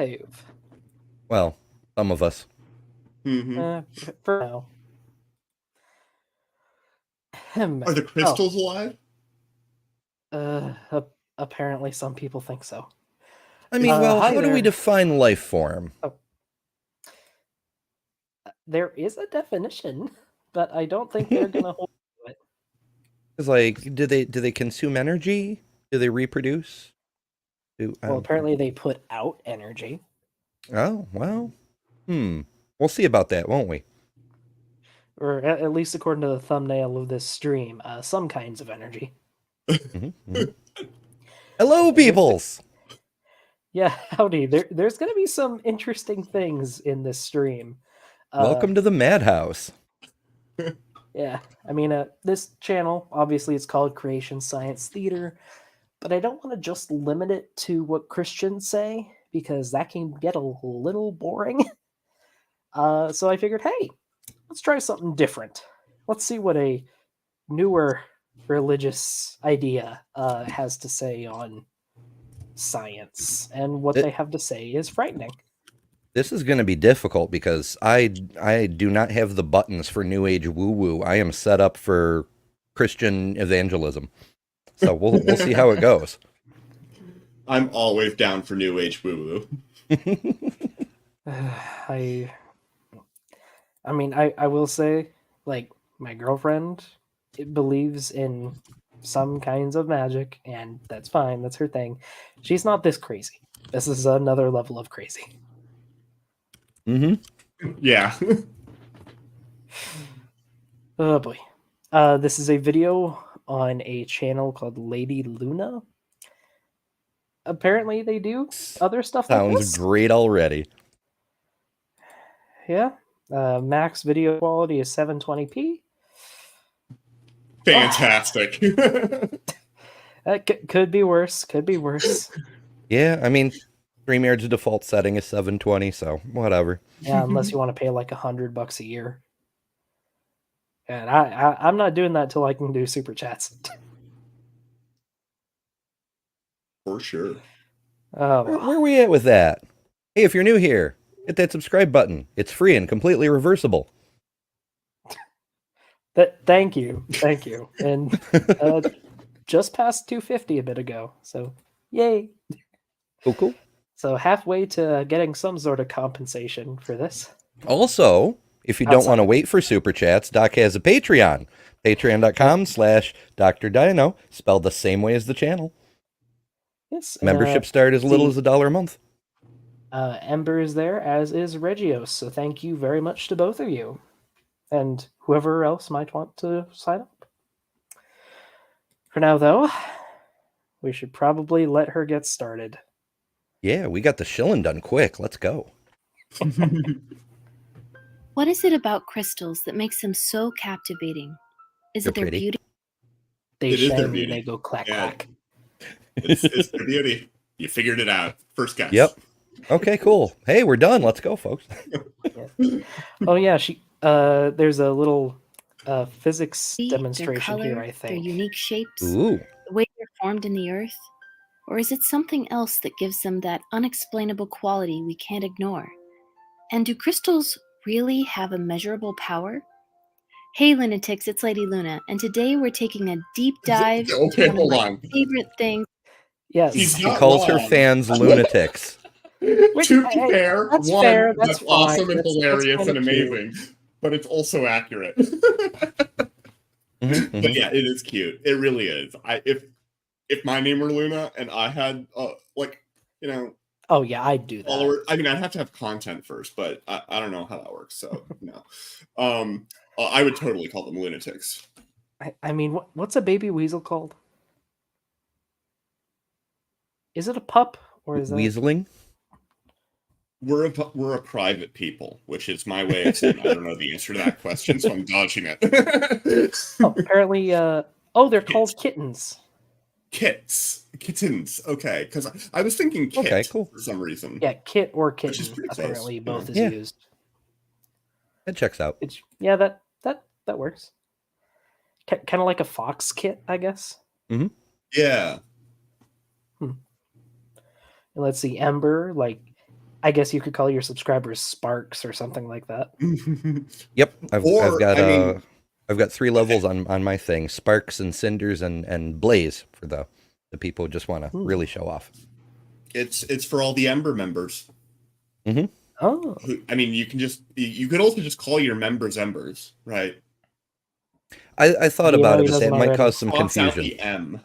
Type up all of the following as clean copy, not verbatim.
alive. Well, some of us. For now. Are the crystals alive? Apparently some people think so. I mean, well, hi how do we there. define life form? There is a definition, but I don't think they're gonna hold to it. It's like, do they consume energy? Do they reproduce? Well, apparently they put out energy. Oh, well. We'll see about that, won't we? Or at least according to the thumbnail of this stream, some kinds of energy. Hello, peoples! Yeah, howdy. There's going to be some interesting things in this stream. Welcome to the madhouse. Yeah, I mean, this channel, obviously it's called Creation Science Theater, but I don't want to just limit it to what Christians say, because that can get a little boring. So I figured, hey, let's try something different. Let's see what a newer religious idea has to say on science, and what they have to say is frightening. This is going to be difficult because I do not have the buttons for New Age woo-woo. I am set up for Christian evangelism. So we'll see how it goes. I'm always down for New Age woo-woo. I mean, I will say, like, my girlfriend believes in some kinds of magic, and that's fine. That's her thing. She's not this crazy. This is another level of crazy. Yeah. Oh boy. This is a video on a channel called Lady Luna. Apparently they do other stuff like this. Sounds great already. Yeah. Max video quality is 720p. Fantastic. Could be worse. Could be worse. Yeah, I mean, StreamYard's default setting is 720, so whatever. Yeah, unless you want to pay like $100 a year. And I'm not doing that till I can do super chats. For sure. Well. Where are we at with that? Hey, if you're new here, hit that subscribe button. It's free and completely reversible. Thank you. And just past 250 a bit ago, so yay. Cool. So halfway to getting some sort of compensation for this. Also, if you don't want to wait for super chats, Doc has a Patreon. Patreon.com/Dr. Dino, spelled the same way as the channel. Yes. Membership start as little as $1 a month. Ember is there, as is Regios, so thank you very much to both of you. And whoever else might want to sign up. For now, though, we should probably let her get started. Yeah, we got the shilling done quick. Let's go. What is it about crystals that makes them so captivating? Is it their beauty? They shine and they go clack, clack. It's their beauty. You figured it out. First guess. Yep. Okay, cool. Hey, we're done. Let's go, folks. Oh, yeah. There's a little physics demonstration here, I think. Their unique shapes, Ooh. the way they're formed in the earth? Or is it something else that gives them that unexplainable quality we can't ignore? And do crystals really have a measurable power? Hey, lunatics, it's Lady Luna, and today we're taking a deep dive into one of my favorite things. Yes. She calls her fans lunatics. To be fair, that's fair. That's awesome and hilarious and amazing, but it's also accurate. But yeah, it is cute. It really is. If my name were Luna and I had oh yeah, I'd do that. Followers, I mean, I'd have to have content first, but I don't know how that works. So no, I would totally call them lunatics. I mean, what's a baby weasel called? Is it a pup or is it weaseling? We're a private people, which is my way of saying I don't know the answer to that question, so I'm dodging it. Apparently, they're called kittens. Kittens. Okay, because I was thinking kit for some reason. Yeah, kit or kitten. Apparently, both is used. That checks out. Yeah, that works. Kind of like a fox kit, I guess. Mm-hmm. Yeah. And let's see, Ember. Like, I guess you could call your subscribers Sparks or something like that. Yep, I've Or, got I mean- I've got 3 levels on my thing: Sparks and Cinders and Blaze for the people who just want to really show off. It's for all the Ember members. Oh, I mean, you could also just call your members Embers, right? I thought Yeah, about he it, but that doesn't might already. cause some Cross out confusion. the M.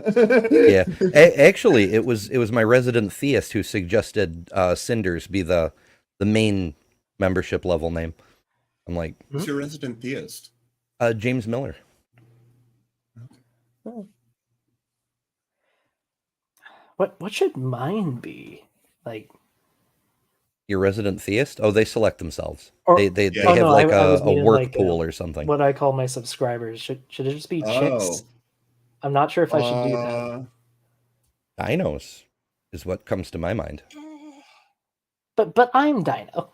Yeah, actually, it was my resident theist who suggested Cinders be the main membership level name. I'm like, Who's your resident theist? James Miller. Oh. What should mine be? Like, Your resident theist? Oh, they select themselves. Or- They Yeah. have no, like I was a meaning work like, pool or something. what I call my subscribers. Should it just be Oh. chicks? I'm not sure if I should do that. Dinos is what comes to my mind. But I'm Dino.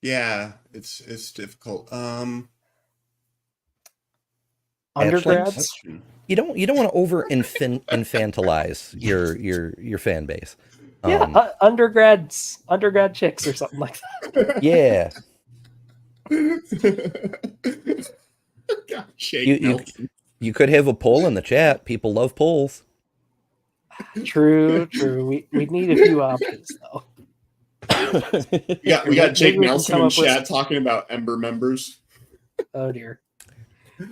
Yeah, it's difficult. Undergrads. You don't want to over infantilize your fan base. Yeah, undergrad chicks or something like that. Yeah. God, shake Nelson. You could have a poll in the chat. People love polls. True. We need a few options though. We got Jake Maybe we can Nelson come in up with- chat talking about Ember members. Oh dear.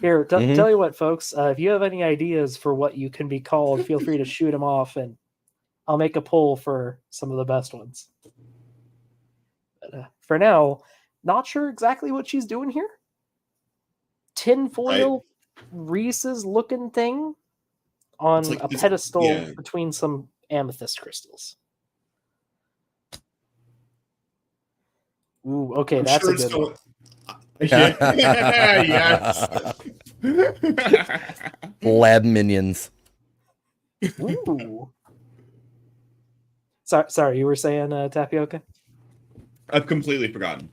Here, tell you what, folks. If you have any ideas for what you can be called, feel free to shoot them off, and I'll make a poll for some of the best ones. But, for now, not sure exactly what she's doing here. Tinfoil Reese's looking thing on It's like a this- pedestal yeah. between some amethyst crystals. Ooh, okay, I'm that's sure a it's good one. Yes. Lab minions. Ooh. Sorry, you were saying tapioca? I've completely forgotten.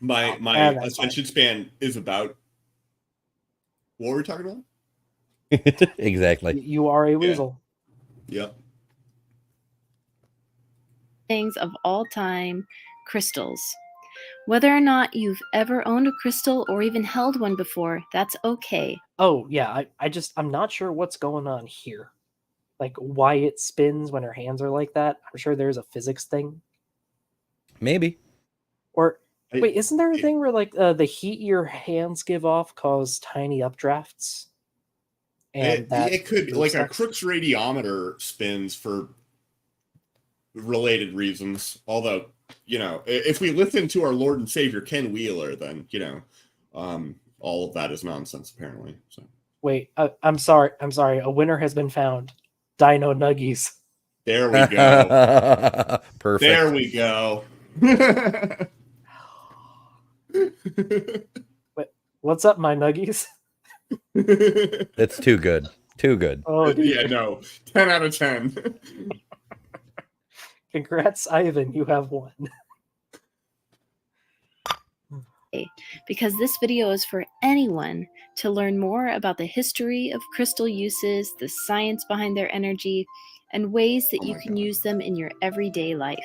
My that's attention span is about. What were we talking about? Exactly. You are a weasel. Yep. Things of all time, crystals. Whether or not you've ever owned a crystal or even held one before, that's okay. Oh yeah, I'm not sure what's going on here. Like why it spins when her hands are like that. I'm sure there's a physics thing. Maybe. Or I- wait, isn't there a thing where like the heat your hands give off cause tiny updrafts? And It could be like a sucks. Crookes radiometer spins for related reasons. Although, if we listen to our Lord and Savior Ken Wheeler, then all of that is nonsense apparently. So Wait, I'm sorry. A winner has been found. Dino Nuggies. there we go. Perfect. There we go. What's up, my Nuggies? It's too good. Too good. Oh, dude. Yeah, no. 10 out of 10. Congrats, Ivan. You have won. Because this video is for anyone to learn more about the history of crystal uses, the science behind their energy, and ways that Oh you my can God. use them in your everyday life.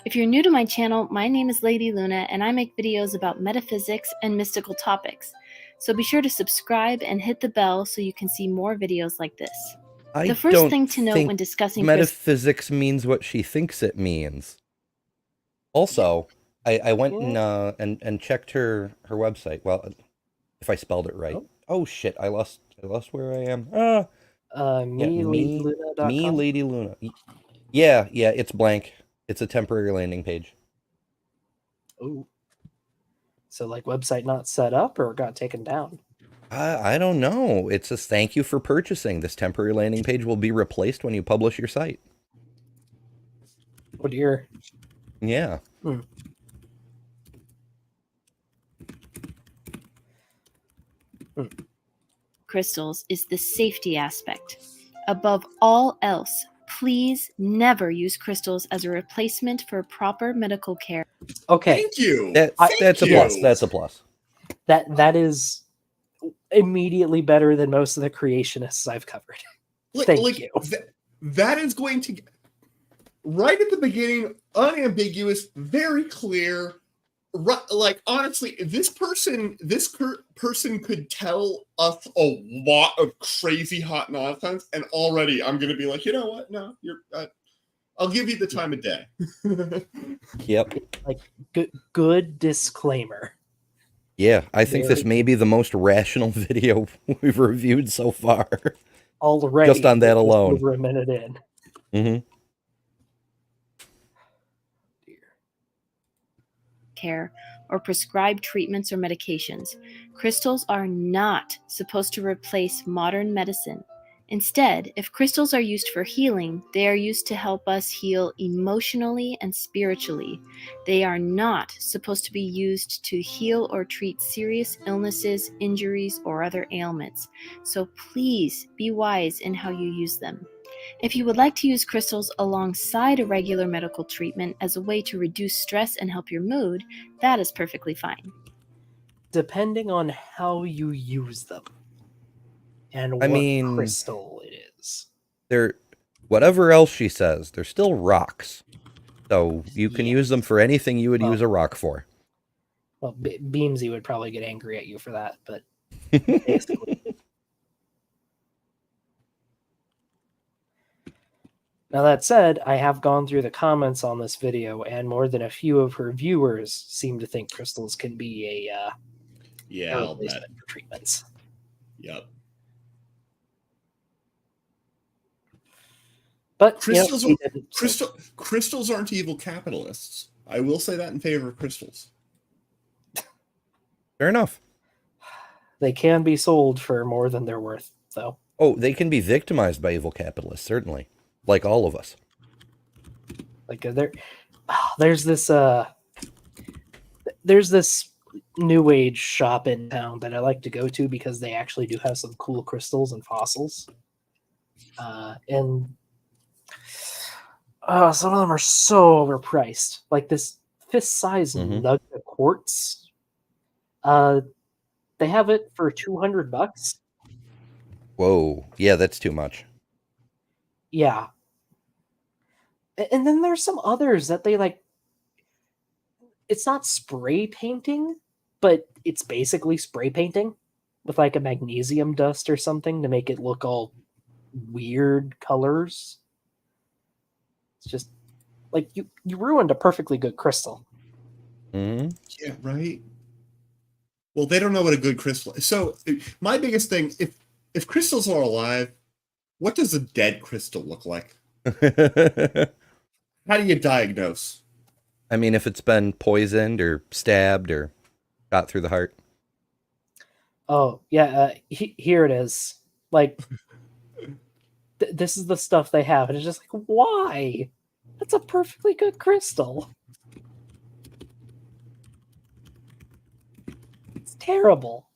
If you're new to my channel, my name is Lady Luna and I make videos about metaphysics and mystical topics. So be sure to subscribe and hit the bell so you can see more videos like this. I The first don't thing to note think when discussing metaphysics means what she thinks it means. Also, I went and checked her website. Well, if I spelled it right. Oh shit! I lost where I am. MeLadyLuna.com. Me Lady Luna. Yeah, it's blank. It's a temporary landing page. Ooh. So like website not set up or got taken down? I don't know. It says thank you for purchasing. This temporary landing page will be replaced when you publish your site. Oh dear. Yeah. crystals is the safety aspect. Above all else, please never use crystals as a replacement for proper medical care. Okay. Thank you. That's a you. plus. That's a plus. That is immediately better than most of the creationists I've covered. Thank you. That is going to right at the beginning unambiguous, very clear. Like, honestly, this person could tell us a lot of crazy hot nonsense, and already I'm gonna be like, you know what? No, I'll give you the time of day. Yep. Like, good disclaimer. Yeah, I think this may be the most rational video we've reviewed so far. Already, just on that alone. Over a minute in. Mm-hmm. Care or prescribed treatments or medications. Crystals are not supposed to replace modern medicine. Instead, if crystals are used for healing, they are used to help us heal emotionally and spiritually. They are not supposed to be used to heal or treat serious illnesses, injuries, or other ailments. So please be wise in how you use them. If you would like to use crystals alongside a regular medical treatment as a way to reduce stress and help your mood, that is perfectly fine. Depending on how you use them and what crystal it is. They're whatever else she says, they're still rocks. So you can use them for anything you would use a rock for. Well, Beamsy would probably get angry at you for that, but basically. Now that said, I have gone through the comments on this video, and more than a few of her viewers seem to think crystals can be a replacement for treatments. Yep. But crystals, crystals aren't evil capitalists. I will say that in favor of crystals. Fair enough. They can be sold for more than they're worth, though. Oh, they can be victimized by evil capitalists, certainly. Like all of us. Like there's this new age shop in town that I like to go to because they actually do have some cool crystals and fossils. And some of them are so overpriced. Like this fist-sized nugget of quartz. They have it for $200. Whoa. Yeah, that's too much. Yeah. And then there's some others that they like. It's not spray painting, but it's basically spray painting with like a magnesium dust or something to make it look all weird colors. It's just like you ruined a perfectly good crystal. Mm-hmm. Yeah, right. Well, they don't know what a good crystal is. So my biggest thing, if crystals are alive, what does a dead crystal look like? How do you diagnose? I mean, if it's been poisoned or stabbed or shot through the heart. Oh, yeah. Here it is. Like, this is the stuff they have. And it's just like, why? That's a perfectly good crystal. It's terrible.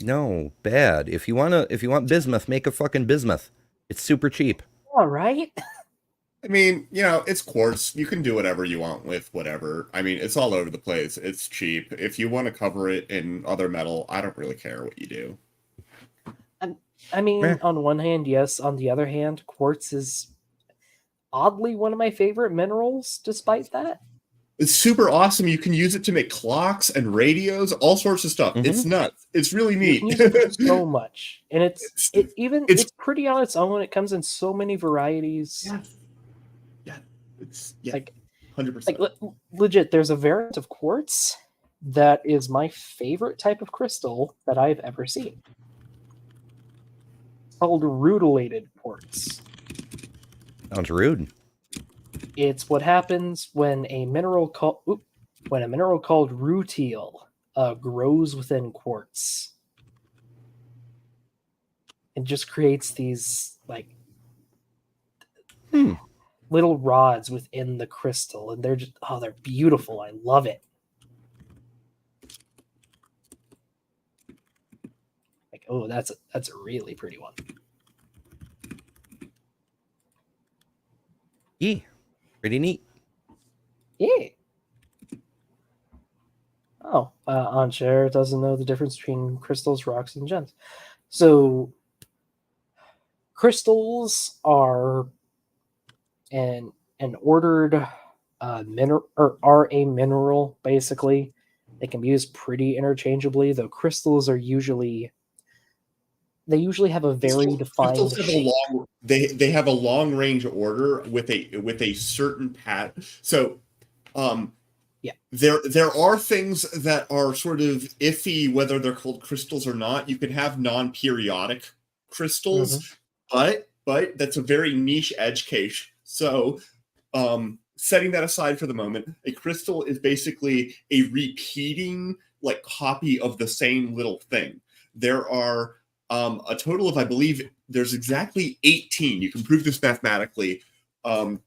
No, bad. If you want bismuth, make a fucking bismuth. It's super cheap. All right. I mean, it's quartz. You can do whatever you want with whatever. I mean, it's all over the place. It's cheap. If you want to cover it in other metal, I don't really care what you do. I mean, on one hand, yes. On the other hand, quartz is oddly one of my favorite minerals, despite that. It's super awesome. You can use it to make clocks and radios, all sorts of stuff. Mm-hmm. It's nuts. It's really neat. You can use it so much. And it's pretty on its own. It comes in so many varieties. Yeah. It's like 100%. Like legit, there's a variant of quartz that is my favorite type of crystal that I've ever seen. It's called rutilated quartz. Sounds rude. It's what happens when a mineral called rutile grows within quartz. It just creates these like little rods within the crystal, and they're beautiful. I love it. Like, oh, that's a really pretty one. Yeah. Pretty neat. Yeah. Oh, Onshare doesn't know the difference between crystals, rocks, and gems. So, crystals are an ordered mineral, or are a mineral basically. They can be used pretty interchangeably, though crystals are usually have a very defined Crystals have shape. a long they have a long range order with a certain pattern. So Yeah. There are things that are sort of iffy whether they're called crystals or not. You can have non-periodic crystals, but that's a very niche edge case. So setting that aside for the moment, a crystal is basically a repeating like copy of the same little thing. There are a total of, I believe, there's exactly 18. You can prove this mathematically.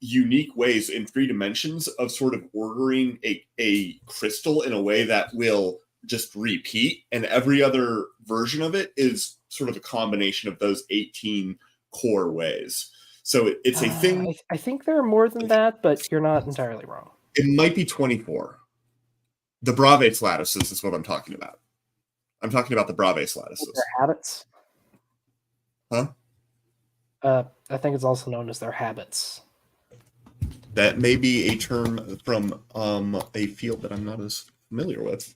Unique ways in 3 dimensions of sort of ordering a crystal in a way that will just repeat, and every other version of it is sort of a combination of those 18 core ways. So it's a thing. I think there are more than that, but you're not entirely wrong. It might be 24. The Bravais lattices is what I'm talking about. I'm talking about the Bravais lattices. Their habits. Huh? I think it's also known as their habits. That may be a term from a field that I'm not as familiar with.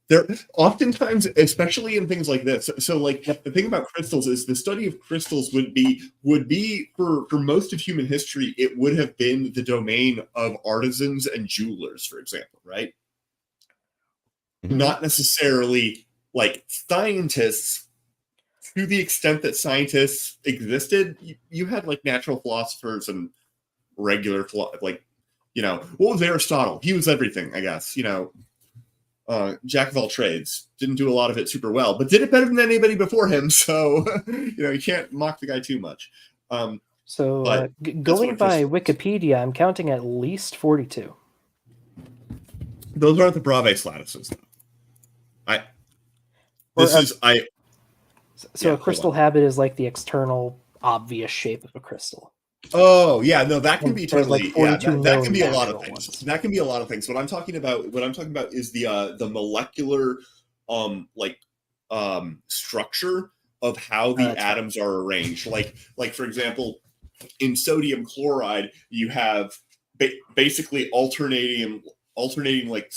There, oftentimes, especially in things like this. So like the thing about crystals is the study of crystals would be for most of human history, it would have been the domain of artisans and jewelers, for example, right? Not necessarily like scientists. To the extent that scientists existed, you had like natural philosophers and regular, like, what was Aristotle? He was everything, I guess. Jack of all trades. Didn't do a lot of it super well, but did it better than anybody before him. So, you can't mock the guy too much. Going what by Wikipedia, I'm counting at least 42. Those aren't the Bravais lattices. So a crystal habit is like the external obvious shape of a crystal. Oh yeah, no, that can be totally like 42 that can be a lot of natural things. ones. That can be a lot of things. What I'm talking about is the molecular structure of how the atoms are arranged. Like for example, in sodium chloride, you have basically alternating like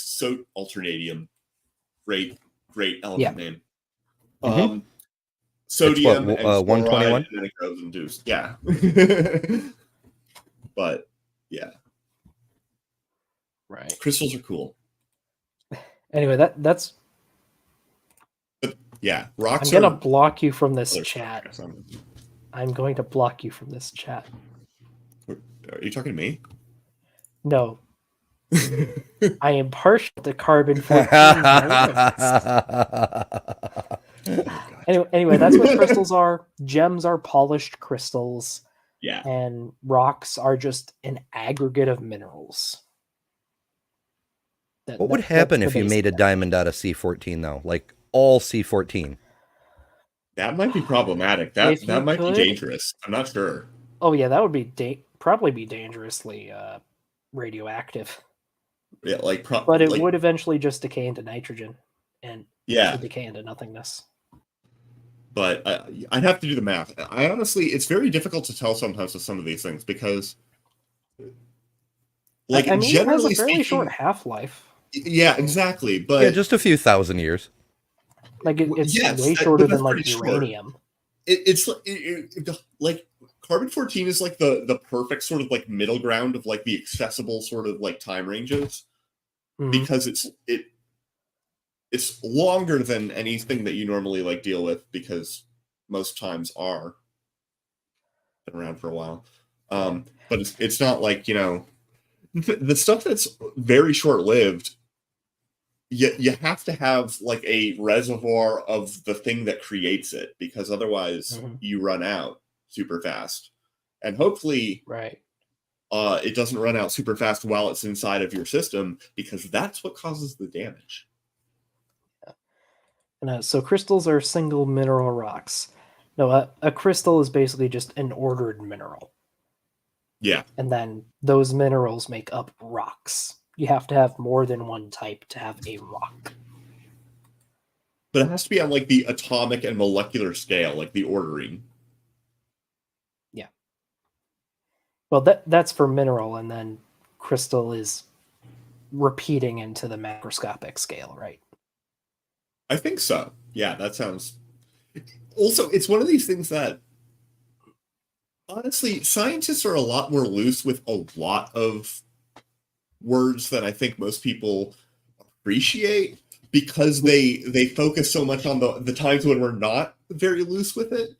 alternating. Great element name. Sodium and 121, and then it goes induced. Yeah. But yeah. Right. Crystals are cool. Anyway, that's yeah, rocks. I'm gonna block you from this chat. Stuff. I'm going to block you from this chat. Are you talking to me? No. I am partial to carbon-14 Anyway, that's what crystals are. Gems are polished crystals. Yeah. And rocks are just an aggregate of minerals. What would happen if you made a diamond out of C14 though? Like all C14? That might be problematic. That might be dangerous. I'm not sure. Oh yeah, that would be probably be dangerously radioactive. Yeah, but it would eventually just decay into nitrogen and decay into nothingness. But I'd have to do the math. I honestly, it's very difficult to tell sometimes with some of these things because, generally it has a fairly speaking, short half-life. Yeah, exactly. But just a few thousand years. Like it's way shorter than like uranium. It's like carbon-14 is like the perfect sort of like middle ground of like the accessible sort of like time ranges, because it's longer than anything that you normally like deal with, because most times are been around for a while. But it's not like, the stuff that's very short-lived, you have to have like a reservoir of the thing that creates it, because otherwise you run out super fast. And hopefully it doesn't run out super fast while it's inside of your system, because that's what causes the damage. So crystals are single mineral rocks. No, a crystal is basically just an ordered mineral. Yeah. And then those minerals make up rocks. You have to have more than one type to have a rock. But it has to be on like the atomic and molecular scale, like the ordering. Well, that's for mineral, and then crystal is repeating into the macroscopic scale, right? I think so. Yeah, that sounds. Also, it's one of these things that honestly, scientists are a lot more loose with a lot of words than I think most people appreciate because they focus so much on the times when we're not very loose with it.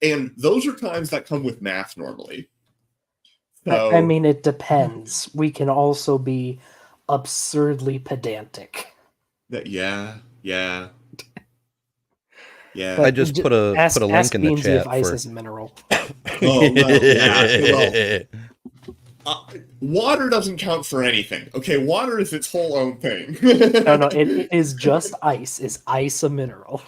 And those are times that come with math normally. So, I mean, it depends. We can also be absurdly pedantic. yeah. But I just put a link ask in the Beansy if chat ice for. is a mineral. Oh, well, yeah. Well, water doesn't count for anything. Okay, water is its whole own thing. No, it is just ice. Is ice a mineral?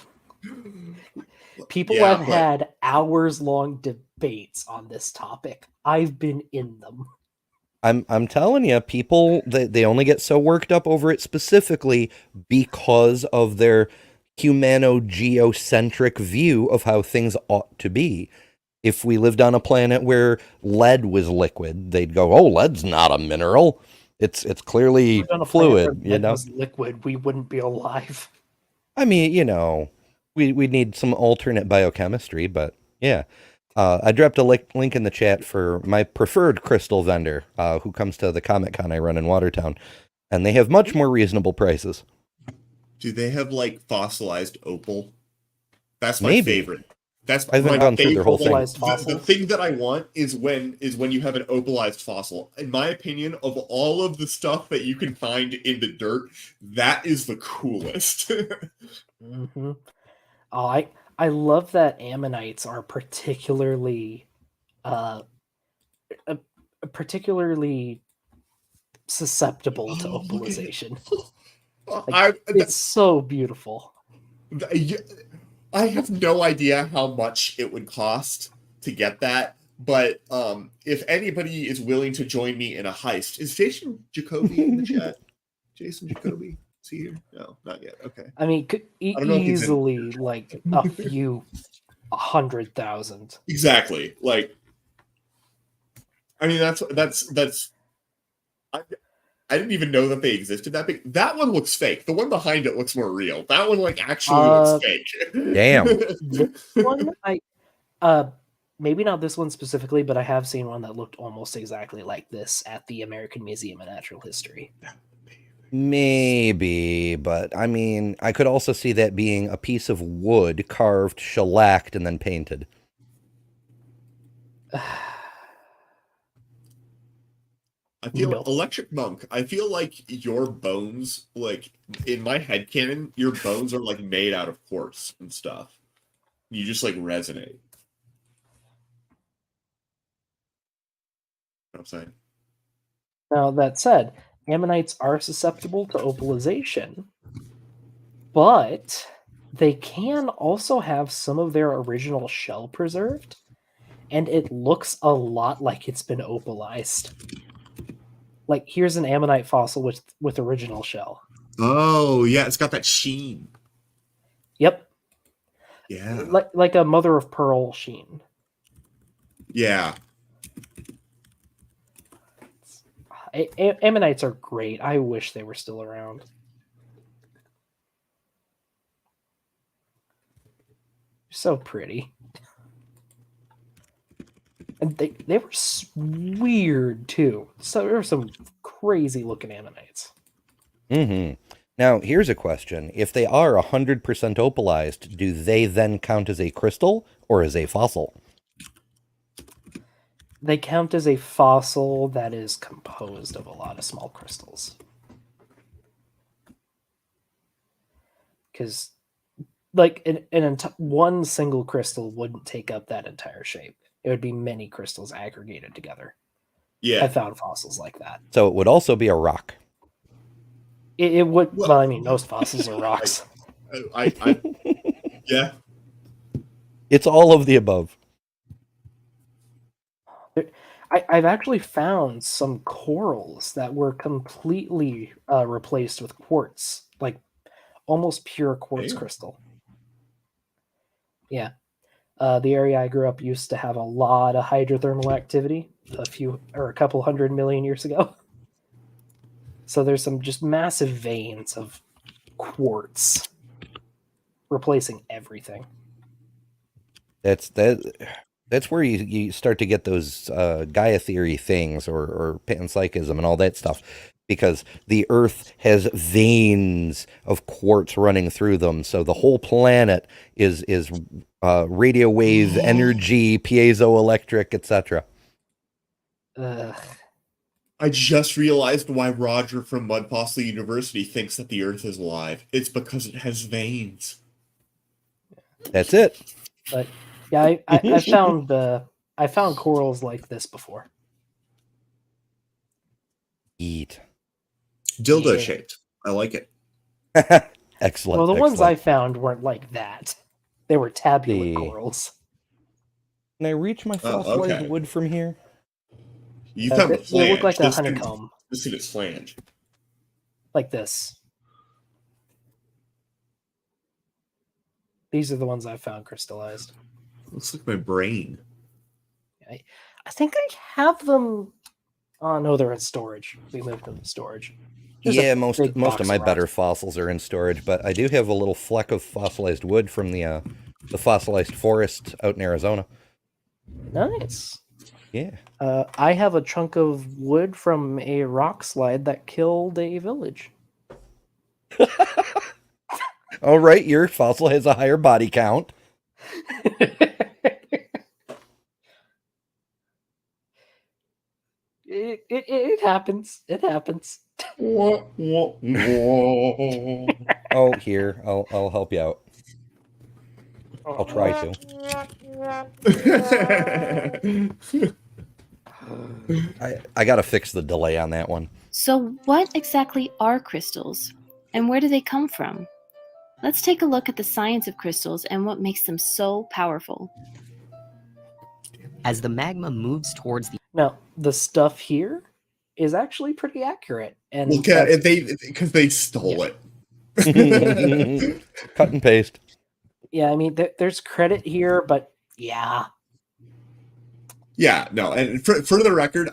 People Yeah, have but had hours-long debates on this topic. I've been in them. I'm telling you, people they only get so worked up over it specifically because of their humano-geocentric view of how things ought to be. If we lived on a planet where lead was liquid, they'd go, "Oh, lead's not a mineral. It's clearly On a planet fluid." where You lead know, was liquid, we wouldn't be alive. I mean, we need some alternate biochemistry, but yeah. I dropped a link in the chat for my preferred crystal vendor, who comes to the Comic Con I run in Watertown, and they have much more reasonable prices. do they have like fossilized opal? That's my Maybe. favorite. That's I haven't my gone through their whole favorite. thing. Like, the thing that I want is when you have an opalized fossil. In my opinion, of all of the stuff that you can find in the dirt, that is the coolest. Mm-hmm. Oh, I love that ammonites are particularly particularly susceptible to opalization. It's so beautiful. I have no idea how much it would cost to get that, but if anybody is willing to join me in a heist, is Jason Jacoby in the chat? Jason Jacoby? Is he here? No, not yet. Okay. I mean, I don't know if he's in- easily like a few 100,000. Exactly. Like, I mean, that's. I didn't even know that they existed that big. That one looks fake. The one behind it looks more real. That one like actually looks fake. Damn. This one, maybe not this one specifically, but I have seen one that looked almost exactly like this at the American Museum of Natural History. Maybe, but I mean, I could also see that being a piece of wood carved, shellacked, and then painted. I feel Electric Monk. I feel like your bones, like in my headcanon, your bones are like made out of quartz and stuff. You just like resonate. You know what I'm saying? Now, that said, ammonites are susceptible to opalization, but they can also have some of their original shell preserved, and it looks a lot like it's been opalized. Like, here's an ammonite fossil with original shell. Oh, yeah, it's got that sheen. Yep. Yeah. Like a mother of pearl sheen. Yeah. Ammonites are great. I wish they were still around. So pretty. And they were weird too. So there were some crazy looking ammonites. Mm-hmm. Now, here's a question. If they are 100% opalized, do they then count as a crystal or as a fossil? They count as a fossil that is composed of a lot of small crystals. Because, like, one single crystal wouldn't take up that entire shape. It would be many crystals aggregated together. Yeah. I found fossils like that. So it would also be a rock. It would. Well, I mean, most fossils are rocks. Yeah. It's all of the above. I've actually found some corals that were completely replaced with quartz, like almost pure quartz crystal. Yeah. The area I grew up used to have a lot of hydrothermal activity, a couple 100 million years ago. So there's some just massive veins of quartz replacing everything. That's where you start to get those Gaia theory things or panpsychism and all that stuff, because the Earth has veins of quartz running through them, so the whole planet is radio wave energy, piezoelectric, etc. I just realized why Roger from Mud Fossil University thinks that the Earth is alive. It's because it has veins. That's it. But yeah, I found corals like this before. Eat. Dildo Yeah. shaped. I like it. Excellent. Well, the ones excellent. I found weren't like that. They were tabular The- corals. Can I reach my Oh, fossilized okay. wood from here? You found the They flange. look like a This thing- honeycomb, This thing is flange. like this. These are the ones I found crystallized. Looks like my brain. I think I have them. Oh no, they're in storage. We moved them to storage. Just a Yeah, most big of box my of better rocks. fossils are in storage, but I do have a little fleck of fossilized wood from the fossilized forest out in Arizona. Nice. Yeah. I have a chunk of wood from a rock slide that killed a village. All right, your fossil has a higher body count. It happens. It happens. Whoa, whoa, whoa. Oh, here, I'll help you out. I'll try to. I gotta fix the delay on that one. So, what exactly are crystals, and where do they come from? Let's take a look at the science of crystals and what makes them so powerful. As the magma moves towards the Now, the stuff here is actually pretty accurate, and Look at it, because they stole it. Cut and paste. yeah, I mean, there's credit here, but yeah, Yeah, no, and for the record,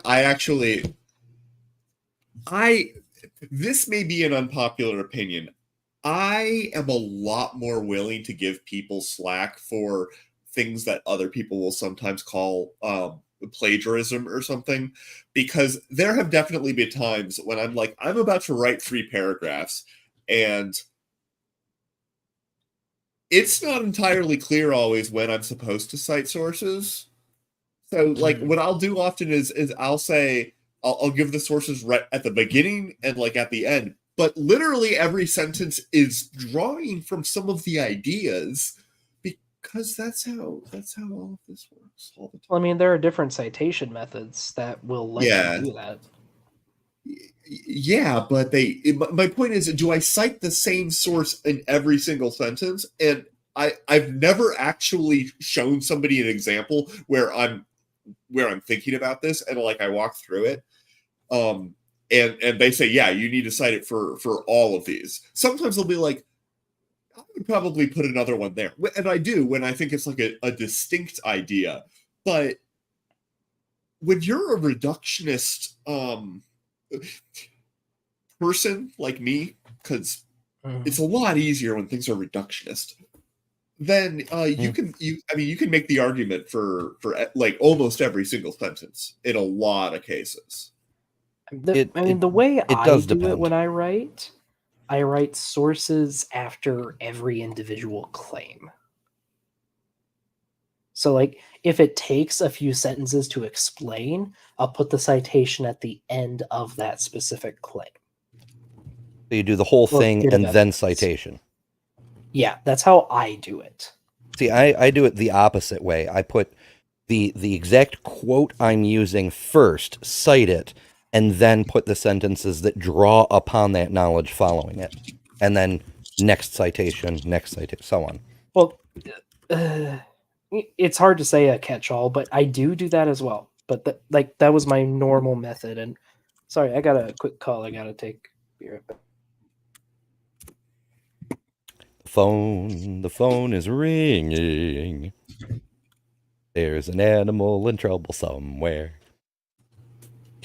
this may be an unpopular opinion. I am a lot more willing to give people slack for things that other people will sometimes call plagiarism or something, because there have definitely been times when I'm like, I'm about to write 3 paragraphs, and it's not entirely clear always when I'm supposed to cite sources. So, like, what I'll do often is I'll say, I'll give the sources right at the beginning and like at the end, but literally every sentence is drawing from some of the ideas, because that's how all of this works all the time. well, I mean, there are different citation methods that will let Yeah. you do that. Yeah, but my point is, do I cite the same source in every single sentence? And I've never actually shown somebody an example where I'm thinking about this and like I walk through it. And they say, yeah, you need to cite it for all of these. Sometimes they'll be like, I would probably put another one there. And I do when I think it's like a distinct idea. But when you're a reductionist person like me, because it's a lot easier when things are reductionist, then you can make the argument for like almost every single sentence in a lot of cases. The way I does do it depend. when I write sources after every individual claim. So, like, if it takes a few sentences to explain, I'll put the citation at the end of that specific claim. So you do the whole Or thing bit of and then evidence. citation. Yeah, that's how I do it. See, I do it the opposite way. I put the exact quote I'm using first, cite it, and then put the sentences that draw upon that knowledge following it. And then next citation, so on. Well, it's hard to say a catch-all, but I do that as well. But that was my normal method. And sorry, I got a quick call I got to take. Be right back. The phone is ringing. There's an animal in trouble somewhere.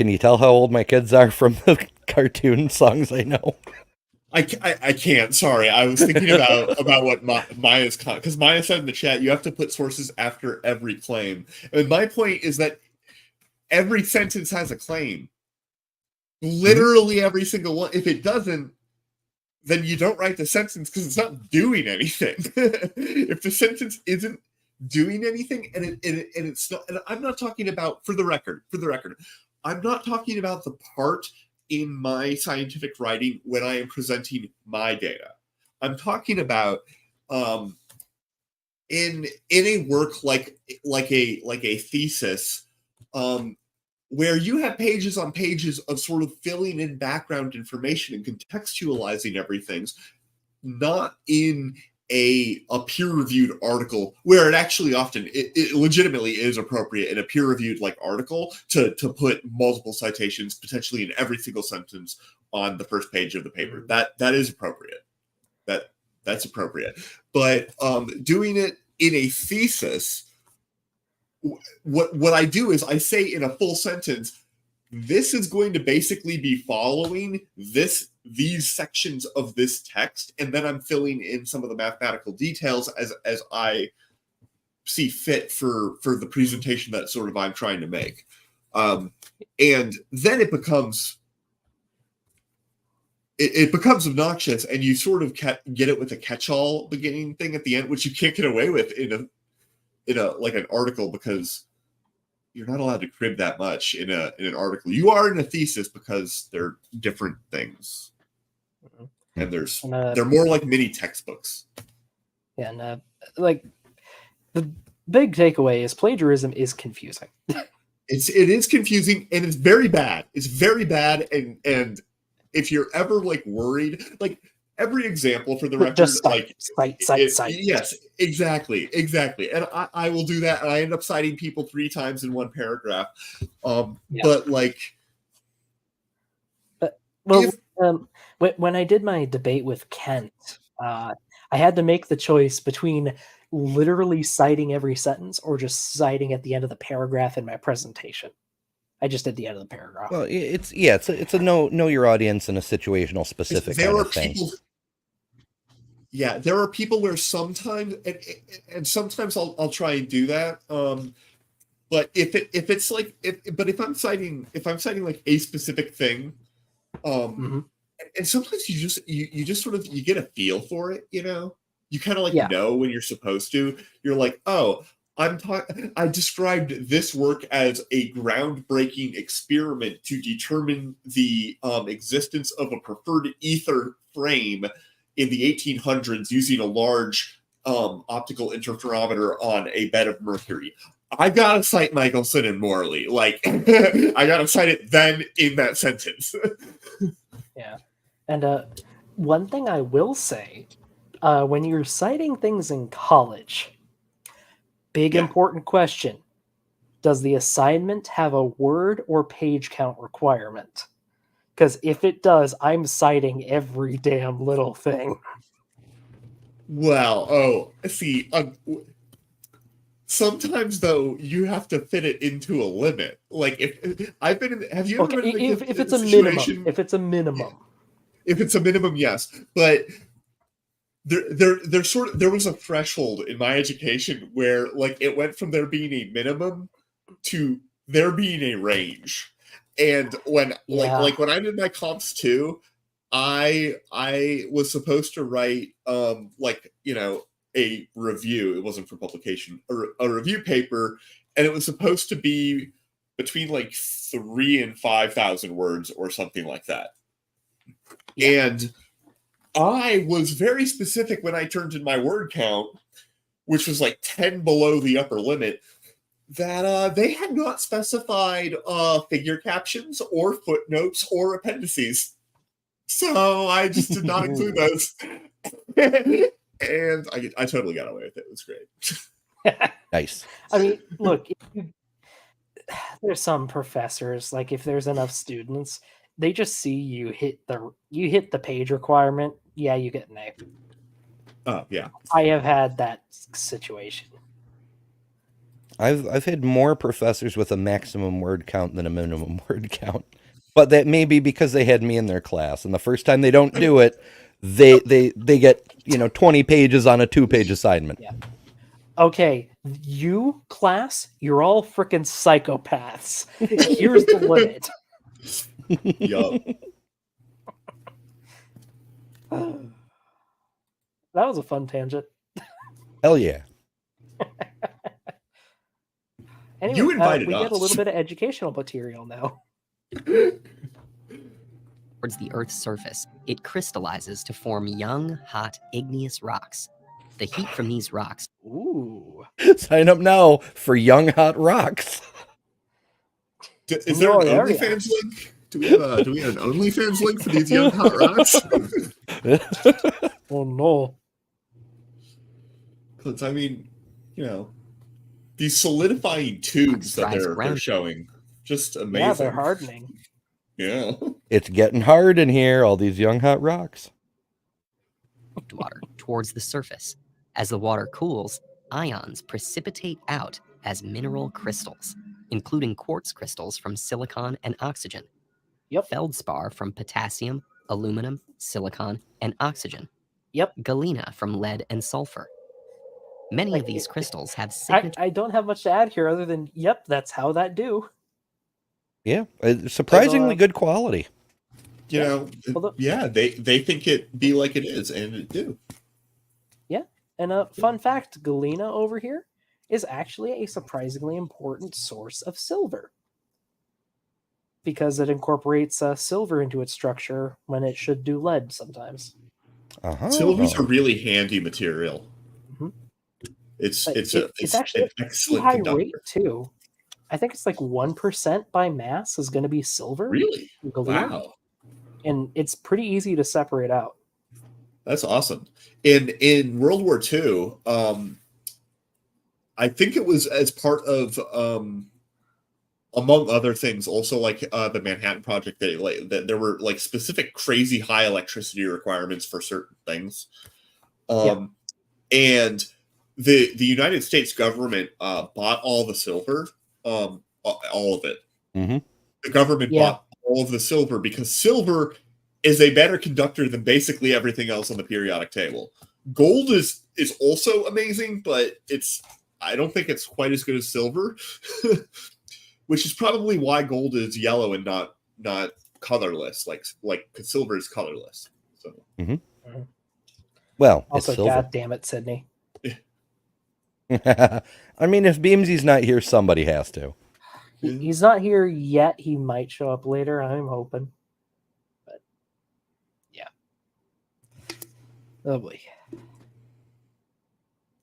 Can you tell how old my kids are from the cartoon songs I know? I can't. Sorry, I was thinking about what Maya's because Maya said in the chat you have to put sources after every claim. And my point is that every sentence has a claim. Literally every single one. If it doesn't, then you don't write the sentence because it's not doing anything. If the sentence isn't doing anything, and it's not, and I'm not talking about for the record, I'm not talking about the part in my scientific writing when I am presenting my data. I'm talking about in a work like a thesis, where you have pages on pages of sort of filling in background information and contextualizing everything, not in a peer-reviewed article where it actually often it legitimately is appropriate in a peer-reviewed like article to put multiple citations potentially in every single sentence on the first page of the paper. That is appropriate. That's appropriate. But doing it in a thesis, what I do is I say in a full sentence, this is going to basically be following these sections of this text, and then I'm filling in some of the mathematical details as I see fit for the presentation that sort of I'm trying to make. And then it becomes obnoxious, and you sort of get it with a catch-all beginning thing at the end, which you can't get away with in a like an article, because you're not allowed to crib that much in an article. You are in a thesis because they're different things, and they're more like mini textbooks. Yeah, and like the big takeaway is plagiarism is confusing. It is confusing, and it's very bad. It's very bad, and if you're ever like worried, like every example for the record, just like cite. Yes, exactly. And I will do that, and I end up citing people 3 times in one paragraph. But like, when I did my debate with Kent, I had to make the choice between literally citing every sentence or just citing at the end of the paragraph in my presentation. I just did the end of the paragraph. Well, it's a know your audience and a situational specific kind of thing. Yeah, there are people where sometimes, and sometimes I'll try and do that. But if I'm citing like a specific thing, and sometimes you just sort of you get a feel for it, you know. You kind of know when you're supposed to. You're like, oh, I described this work as a groundbreaking experiment to determine the existence of a preferred ether frame in the 1800s using a large optical interferometer on a bed of mercury. I gotta cite Michelson and Morley. Like, I gotta cite it then in that sentence. Yeah. And one thing I will say, when you're citing things in college, big important question. Does the assignment have a word or page count requirement? Because if it does, I'm citing every damn little thing. Well, see, sometimes though you have to fit it into a limit. Like if I've been in, have you ever been in if it's a minimum, if it's a minimum, yes, but there was a threshold in my education where like it went from there being a minimum to there being a range. And when like when I did my comps too, I was supposed to write like, you know, a review. It wasn't for publication, a review paper, and it was supposed to be between like 3,000 and 5,000 words or something like that. And I was very specific when I turned in my word count, which was like 10 below the upper limit, that they had not specified figure captions or footnotes or appendices. So I just did not include those. And I totally got away with it. It was great. Nice. I mean, look, there's some professors, like if there's enough students, they just see you hit the page requirement. Yeah, you get an A. Oh, yeah. I have had that situation. I've had more professors with a maximum word count than a minimum word count. But that may be because they had me in their class, and the first time they don't do it, they get 20 pages on a 2-page assignment. Yeah. Okay, you class, you're all freaking psychopaths. Here's the limit. Yup. That was a fun tangent. Hell yeah. Anyway, You invited we get a us. little bit of educational material now. Towards the Earth's surface, it crystallizes to form young, hot, igneous rocks. The heat from these rocks Ooh. Sign up now for Young Hot Rocks. Is there an No area. OnlyFans link? Do we have an OnlyFans link for these young hot rocks? Oh no. Because I mean, these solidifying tubes that Rise they're ground. showing, just amazing. Yeah, they're hardening. Yeah. It's getting hard in here, all these young hot rocks. water towards the surface. As the water cools, ions precipitate out as mineral crystals, including quartz crystals from silicon and oxygen. Yep. Feldspar from potassium, aluminum, silicon, and oxygen. Yep. Galena from lead and sulfur. Many Like, of these crystals have signature I don't have much to add here other than, yep, that's how that do. Yeah, surprisingly Like, good quality. Although- they think it be like it is, and it do. Yeah. And a fun fact, Galena over here is actually a surprisingly important source of silver. Because it incorporates silver into its structure when it should do lead sometimes. Uh-huh. Silver's a really handy material. Mhm. It's But it's actually an a excellent high conductor. rate too. I think it's like 1% by mass is going to be silver. Really? in Galena. Wow. And it's pretty easy to separate out. That's awesome. In World War II, I think it was as part of among other things, also like the Manhattan Project, that there were like specific crazy high electricity requirements for certain things. And the United States government bought all the silver, all of it. Mm-hmm. The government bought all of the silver because silver is a better conductor than basically everything else on the periodic table. Gold is also amazing, but I don't think it's quite as good as silver, which is probably why gold is yellow and not colorless, like silver is colorless. So. Mm-hmm. Well, Also, it's silver. God damn it, Sydney. I mean, if Beamsy's not here, somebody has to. He's not here yet. He might show up later. I'm hoping. But yeah. Oh boy.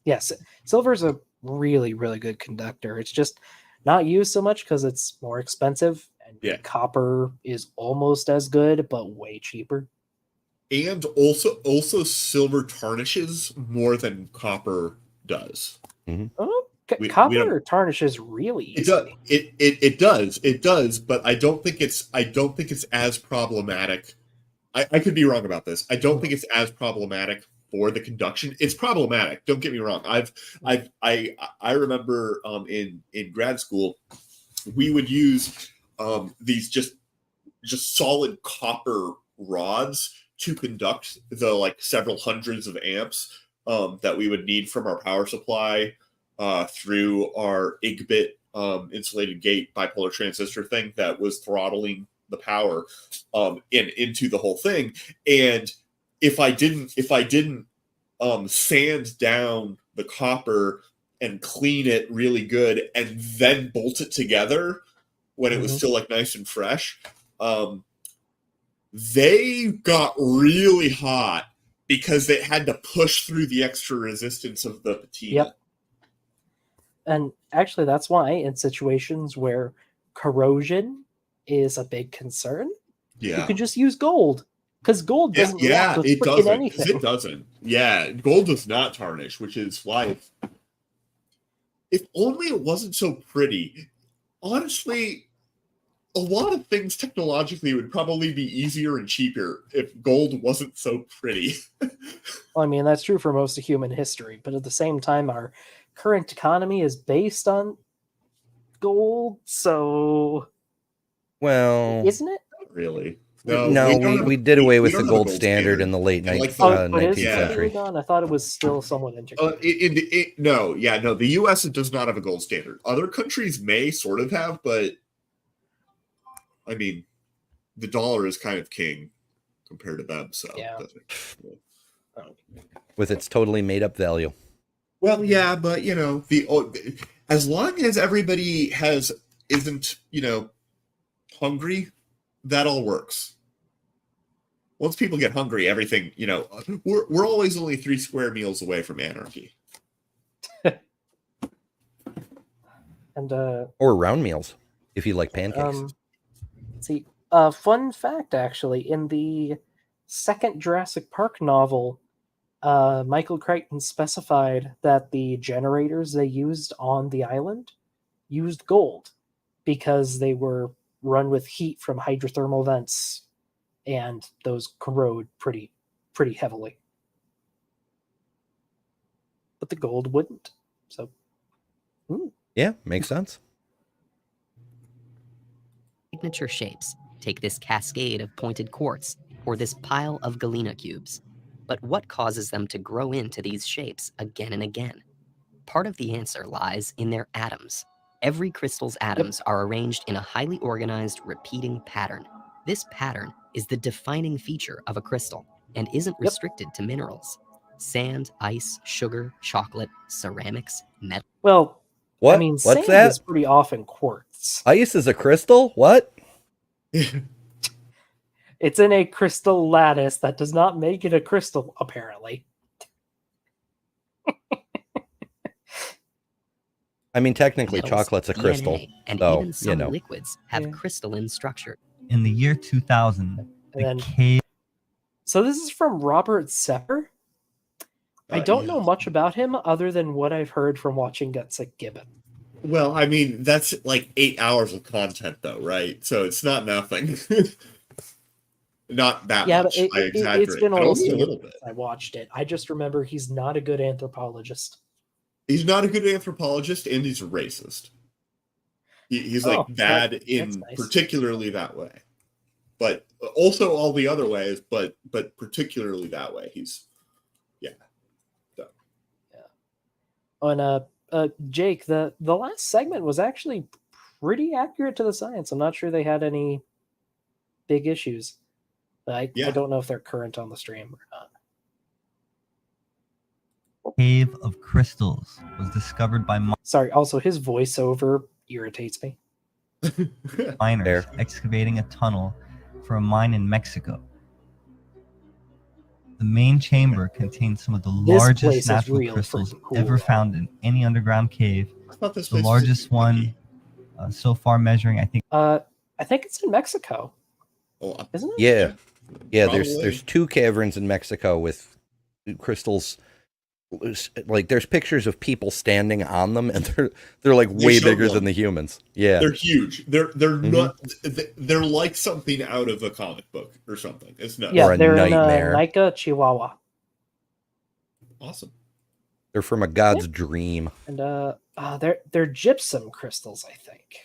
Yes, silver's a really, really good conductor. It's just not used so much because it's more expensive. And copper is almost as good, but way cheaper. And also silver tarnishes more than copper does. Mm-hmm. Oh, copper tarnishes really easily. It does, but I don't think it's as problematic. I could be wrong about this. I don't think it's as problematic for the conduction. It's problematic. Don't get me wrong. I remember in grad school we would use these just solid copper rods to conduct the like several hundreds of amps that we would need from our power supply through our IGBIT insulated gate bipolar transistor thing that was throttling the power into the whole thing. And if I didn't sand down the copper and clean it really good and then bolt it together when it was still like nice and fresh, they got really hot because they had to push through the extra resistance of the patina. Yep. And actually, that's why in situations where corrosion is a big concern, you can just use gold. Because gold doesn't react with anything. It doesn't. Yeah, gold does not tarnish, which is why if only it wasn't so pretty. Honestly, a lot of things technologically would probably be easier and cheaper if gold wasn't so pretty. Well, I mean, that's true for most of human history, but at the same time, our current economy is based on gold, so Well, isn't it? Not really. no, don't have we a- did away we with don't the have a gold standard in the late And, like, 19th It is century. completely gone. I thought it was still somewhat integrated. No. The U.S. does not have a gold standard. Other countries may sort of have, but I mean, the dollar is kind of king compared to them. So Yeah. With its totally made up value. Well, yeah, but as long as everybody isn't hungry, that all works. Once people get hungry, everything we're always only 3 square meals away from anarchy. And Or round meals, if you like pancakes. see, fun fact actually, in the second Jurassic Park novel, Michael Crichton specified that the generators they used on the island used gold because they were run with heat from hydrothermal vents, and those corrode pretty heavily. But the gold wouldn't. So, Yeah, makes sense. Signature shapes. Take this cascade of pointed quartz or this pile of galena cubes. But what causes them to grow into these shapes again and again? Part of the answer lies in their atoms. Every crystal's atoms are arranged in a highly organized, repeating pattern. This pattern is the defining feature of a crystal and isn't restricted to minerals. Sand, ice, sugar, chocolate, ceramics, metal. well, What? I mean, What's sand that? is pretty often quartz. Ice is a crystal? What? It's in a crystal lattice. That does not make it a crystal, apparently. I mean, technically, Metals, chocolate's a DNA, crystal. and so, even some you know. liquids have Yeah. crystalline structure. In the year 2000, And the then, cave so this is from Robert Sepper. I don't know much about him other than what I've heard from watching Gutsick Gibbon. Well, I mean, that's like 8 hours of content, though, right? So it's not nothing. Not that Yeah, much. but I exaggerate. it's been but almost only a a year little bit. since I watched it. I just remember he's not a good anthropologist. He's not a good anthropologist, and he's a racist. He's like bad in nice. particularly that way, but also all the other ways. But particularly that way, he's And Jake, the last segment was actually pretty accurate to the science. I'm not sure they had any big issues. I don't know if they're current on the stream or not. cave of crystals was discovered by Sorry, also his voiceover irritates me. miners excavating a tunnel for a mine in Mexico. The main chamber contains some of the This place largest is natural real crystals freaking cool, ever though. found in any underground cave. I thought this The was largest one so far measuring, I think, I think it's in Mexico, Oh, isn't it? Yeah. Yeah, Probably. there's 2 caverns in Mexico with crystals. Like, there's pictures of people standing on them, and they're like They way showed bigger one. than the humans. Yeah. They're huge. They're not. They're like something out of a comic book or something. It's nuts. Yeah, Or a they're nightmare. in Nica, Chihuahua, Awesome. They're from a god's dream. and they're gypsum crystals, I think.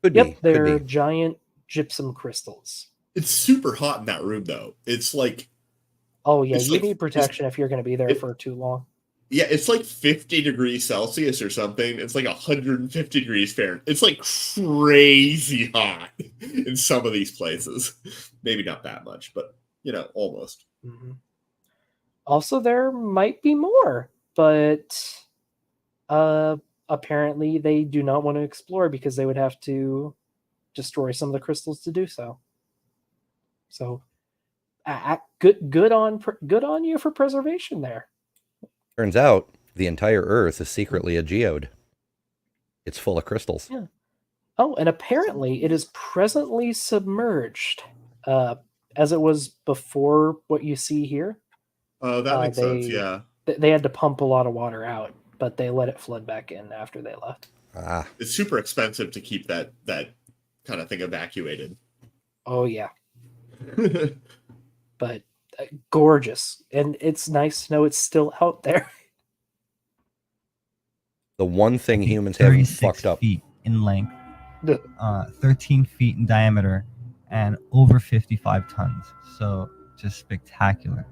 Could Yep, be. they're Could be. giant gypsum crystals. It's super hot in that room, though. It's like, Oh yeah, It's you like- need protection if you're going to be there it- for too long. yeah, it's like 50 degrees Celsius or something. It's like 150 degrees Fahrenheit. It's like crazy hot in some of these places. Maybe not that much, but almost. Mm-hmm. Also, there might be more, but apparently they do not want to explore because they would have to destroy some of the crystals to do so. So, good on you for preservation there. Turns out the entire Earth is secretly a geode. It's full of crystals. Yeah. Oh, and apparently it is presently submerged, as it was before what you see here. That makes sense. Yeah, They had to pump a lot of water out, but they let it flood back in after they left. Ah, it's super expensive to keep that kind of thing evacuated. Oh yeah, but gorgeous, and it's nice to know it's still out there. The one thing humans haven't 36 fucked up. feet in length, 13 feet in diameter, and over 55 tons. So just spectacular.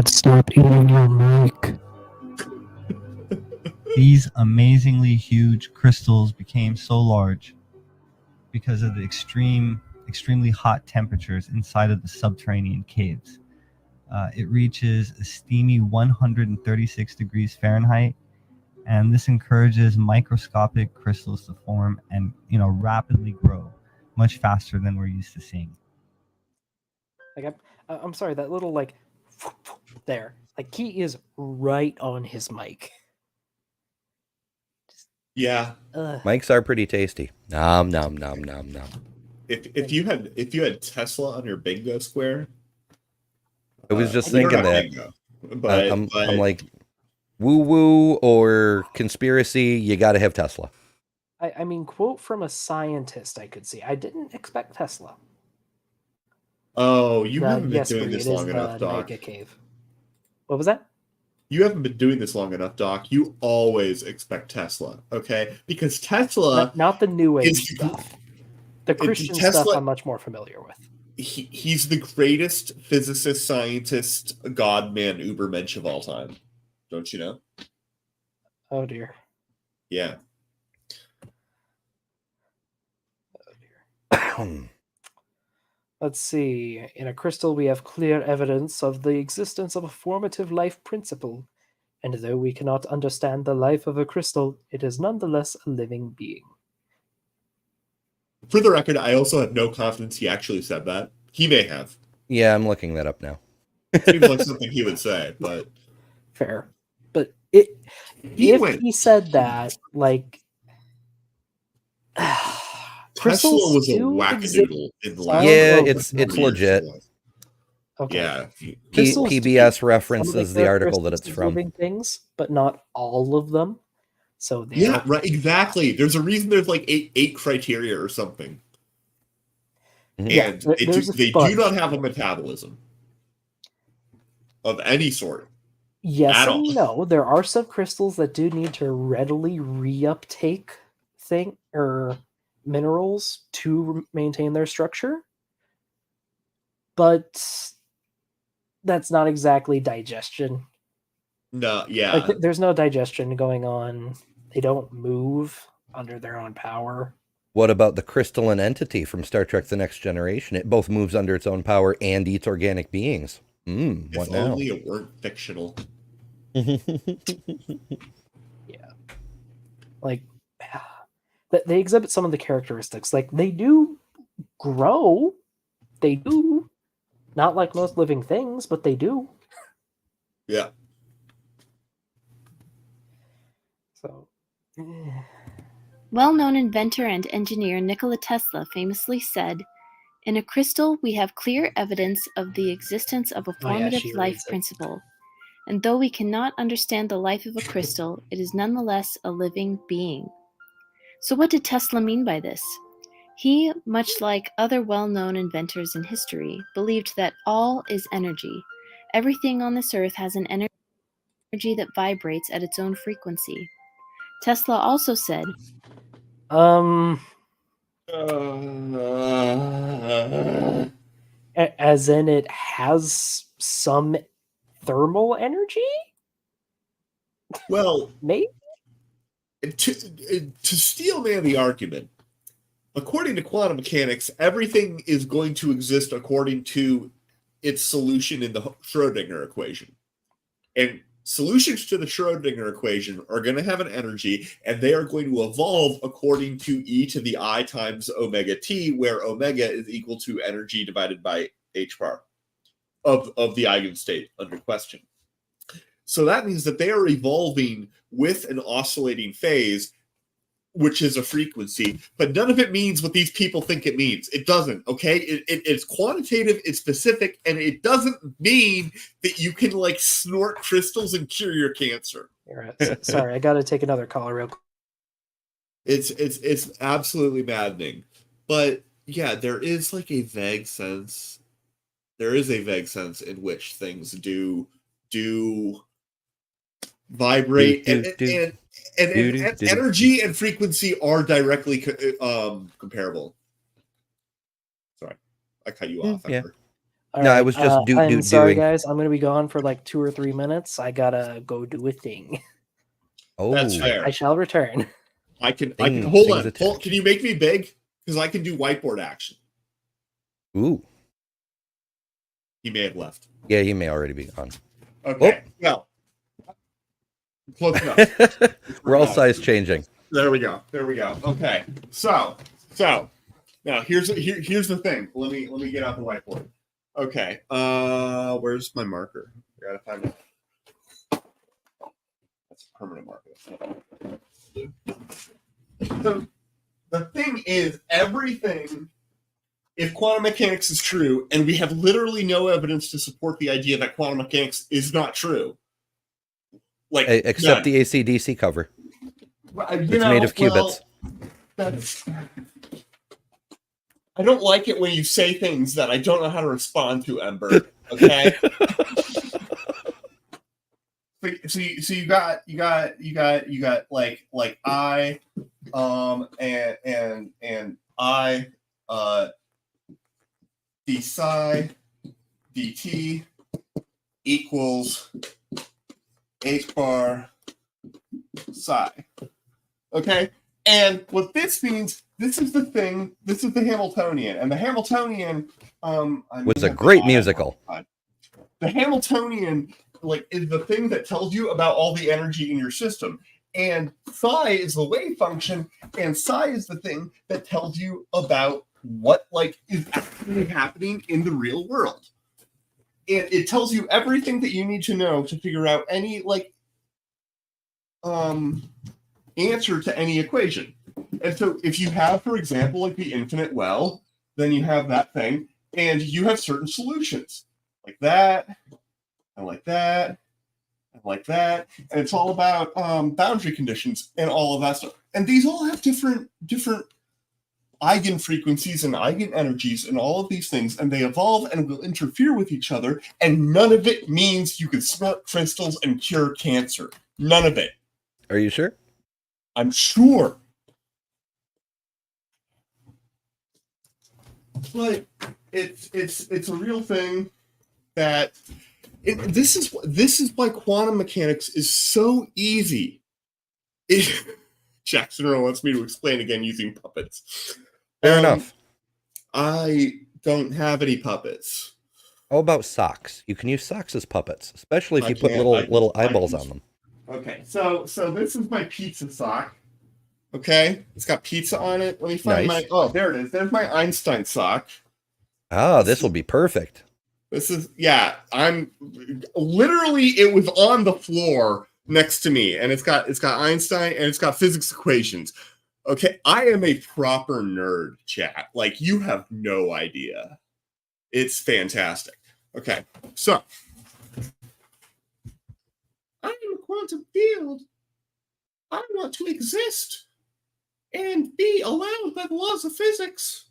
Stop eating your mic. These amazingly huge crystals became so large because of the extremely hot temperatures inside of the subterranean caves. It reaches a steamy 136 degrees Fahrenheit, and this encourages microscopic crystals to form and rapidly grow much faster than we're used to seeing. Like I'm sorry, that little like there, like he is right on his mic. Yeah. Mics are pretty tasty. Nom nom nom nom nom. If you had Tesla on your bingo square, I was just you don't thinking have that. bingo, but I'm like, woo woo or conspiracy. You got to have Tesla. I mean, quote from a scientist I could see. I didn't expect Tesla. Oh, you haven't been yes, doing Bree, this it is long enough, the Doc. Mega Cave. What was that? You haven't been doing this long enough, Doc. You always expect Tesla, okay? Because Tesla Not the new age is stuff. The Christian Tesla- stuff I'm much more familiar with. he's the greatest physicist, scientist, god man, ubermensch of all time. Don't you know? Oh dear. Yeah. Let's see. In a crystal, we have clear evidence of the existence of a formative life principle, and though we cannot understand the life of a crystal, it is nonetheless a living being. For the record, I also have no confidence he actually said that. He may have. Yeah, I'm looking that up now. Seems like something he would say, but Fair. But if went. he said that, like Tesla was a do exist. wackadoodle in the last. Yeah, Oh, it's 40 years legit. ago. Okay. Yeah. Crystals do PBS have some of references the article that it's characteristics of from. living things, but not all of them. So Yeah, right. Exactly. There's a reason. There's like eight criteria or something, Yeah, and there's a they do bunch. not have a metabolism of any sort. Yes At and all. no. There are some crystals that do need to readily reuptake minerals to maintain their structure, but that's not exactly digestion. No, yeah. Like there's no digestion going on. They don't move under their own power. What about the crystalline entity from Star Trek The Next Generation? It both moves under its own power and eats organic beings. What If now? only it weren't fictional. Yeah. Like they exhibit some of the characteristics. Like they do grow. They do. Not like most living things, but they do. Yeah. So Well-known inventor and engineer Nikola Tesla famously said, "In a crystal, we have clear evidence of the existence of a formative she life reads it. principle. And though we cannot understand the life of a crystal, it is nonetheless a living being." So what did Tesla mean by this? He, much like other well-known inventors in history, believed that all is energy. Everything on this earth has an energy that vibrates at its own frequency. Tesla also said, as in it has some thermal energy? Well, Maybe? to steel man the argument, according to quantum mechanics, everything is going to exist according to its solution in the Schrodinger equation. And solutions to the Schrodinger equation are going to have an energy, and they are going to evolve according to e to the I times omega t, where omega is equal to energy divided by h bar of the eigenstate under question. So that means that they are evolving with an oscillating phase, which is a frequency, but none of it means what these people think it means. It doesn't, okay? It's quantitative, it's specific, and it doesn't mean that you can, like, snort crystals and cure your cancer. Sorry, I gotta take another call real quick. It's absolutely maddening. But, yeah, there is, like, a vague sense. vague sense in which things do vibrate, and energy and frequency are directly comparable. Sorry, I cut you off. Yeah. All No, I right, was just I'm sorry, doing. guys. I'm going to be gone for like 2 or 3 minutes. I gotta go do a thing. Oh, That's fair. I shall return. I can Things hold on. attached. Can you make me big? Because I can do whiteboard action. Ooh. He may have left. Yeah, he may already be gone. Okay. Well, close enough. We're all size changing. There we go. Okay. So now here's the thing. Let me get out the whiteboard. Okay. Where's my marker? I gotta find it. That's a permanent marker. So the thing is, everything, if quantum mechanics is true, and we have literally no evidence to support the idea that quantum mechanics is not true, like except the AC/DC cover. It's made of qubits. I don't like it when you say things that I don't know how to respond to, Ember. Okay. So you got like I and I d psi dt equals h bar psi. Okay, and what this means, this is the thing. This is the Hamiltonian, and the Hamiltonian was a great musical. The Hamiltonian, like, is the thing that tells you about all the energy in your system, and psi is the wave function, and psi is the thing that tells you about what like is actually happening in the real world, and it tells you everything that you need to know to figure out any like answer to any equation. And so if you have, for example, like the infinite well, then you have that thing, and you have certain solutions like that, and like that, and like that, and it's all about boundary conditions and all of that stuff. And these all have different eigenfrequencies and eigenenergies and all of these things, and they evolve and will interfere with each other, and none of it means you can smelt crystals and cure cancer. None of it. Are you sure? I'm sure. But it's a real thing that this is why quantum mechanics is so easy. Jackson Earl wants me to explain again using puppets. Fair enough. I don't have any puppets. How about socks? You can use socks as puppets, especially if you put little eyeballs on them. Okay, so this is my pizza sock. Okay, it's got pizza on it. Let me find Nice. my. Oh, there it is. There's my Einstein sock. Ah, this will be perfect. This is I'm literally, it was on the floor next to me, and it's got Einstein and it's got physics equations. Okay, I am a proper nerd, chat. Like, you have no idea. It's fantastic. Okay, so I am a quantum field. I want to exist and be allowed by the laws of physics.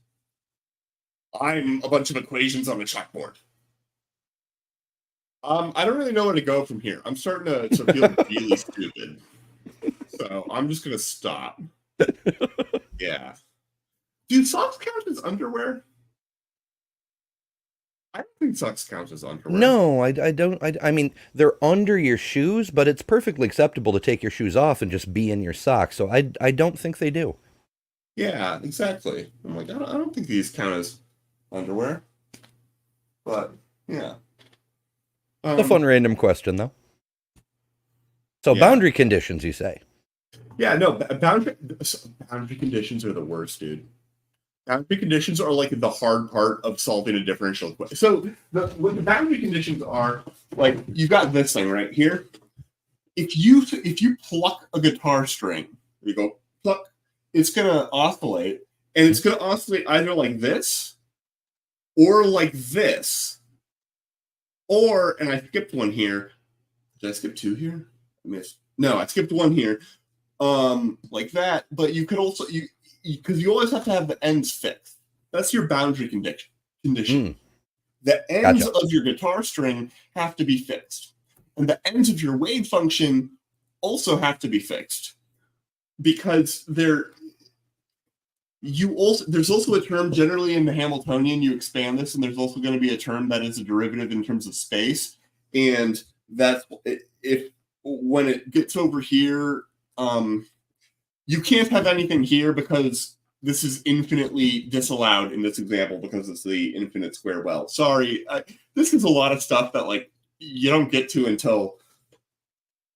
I'm a bunch of equations on the chalkboard. I don't really know where to go from here. I'm starting to feel really stupid. So I'm just gonna stop. Yeah. Do socks count as underwear? I don't think socks count as underwear. No, I don't. I mean, they're under your shoes, but it's perfectly acceptable to take your shoes off and just be in your socks. So I don't think they do. Yeah, exactly. I'm like, I don't think these count as underwear. But yeah. A fun random question, though. So boundary conditions, you say? Yeah, no, boundary conditions are the worst, dude. Boundary conditions are like the hard part of solving a differential equation. So what the boundary conditions are, like, you've got this thing right here. If you pluck a guitar string, you go pluck, it's gonna oscillate, and it's gonna oscillate either like this or like this. Or, and I skipped one here. Did I skip two here? I missed. No, I skipped one here. Like that. But you could also, because you always have to have the ends fixed. That's your boundary condition. The ends Gotcha. of your guitar string have to be fixed. And the ends of your wave function also have to be fixed. Because there's also a term generally in the Hamiltonian, you expand this, and there's also going to be a term that is a derivative in terms of space. And that's when it gets over here, you can't have anything here because this is infinitely disallowed in this example because it's the infinite square well. Sorry, this is a lot of stuff that like you don't get to until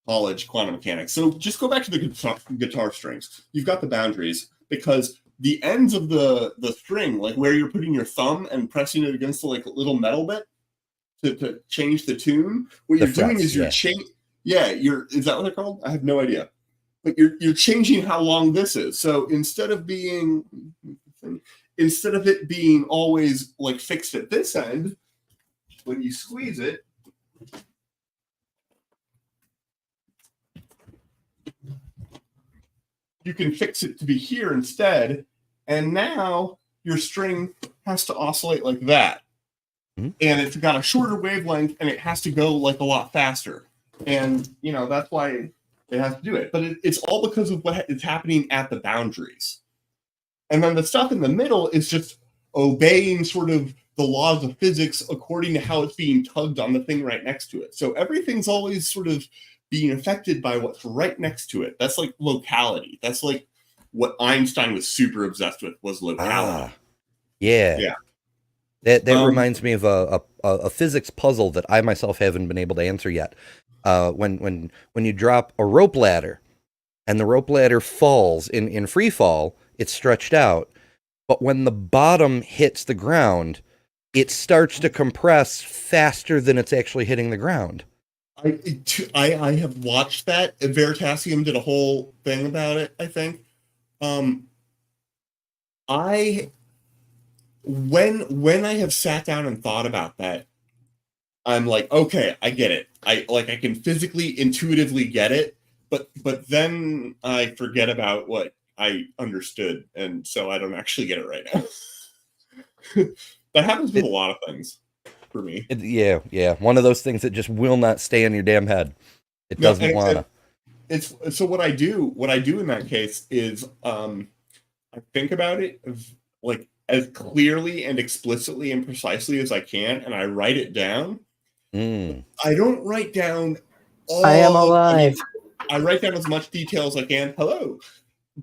college quantum mechanics. So just go back to the guitar strings. You've got the boundaries because the ends of the string, like where you're putting your thumb and pressing it against the like little metal bit to change the tune, what you're doing is you're changing. Yeah, is that what they're called? I have no idea. But you're changing how long this is. So instead of it being always like fixed at this end, when you squeeze it, you can fix it to be here instead. And now your string has to oscillate like that. Mm-hmm. And it's got a shorter wavelength and it has to go like a lot faster. And, that's why it has to do it. But it's all because of what is happening at the boundaries. And then the stuff in the middle is just obeying sort of the laws of physics according to how it's being tugged on the thing right next to it. So everything's always sort of being affected by what's right next to it. That's like locality. That's like what Einstein was super obsessed with, was locality. Yeah. That reminds me of a physics puzzle that I myself haven't been able to answer yet. When you drop a rope ladder and the rope ladder falls in free fall, it's stretched out. But when the bottom hits the ground, it starts to compress faster than it's actually hitting the ground. I have watched that. Veritasium did a whole thing about it, I think. When I have sat down and thought about that, I'm like, okay, I get it. I can physically, intuitively get it, but then I forget about what I understood, and so I don't actually get it right now. That happens with a lot of things for me. Yeah. One of those things that just will not stay in your damn head. It doesn't want to. It's so what I do in that case is I think about it like as clearly and explicitly and precisely as I can, and I write it down. I don't write down I am alive. I write down as much detail as I can. Hello.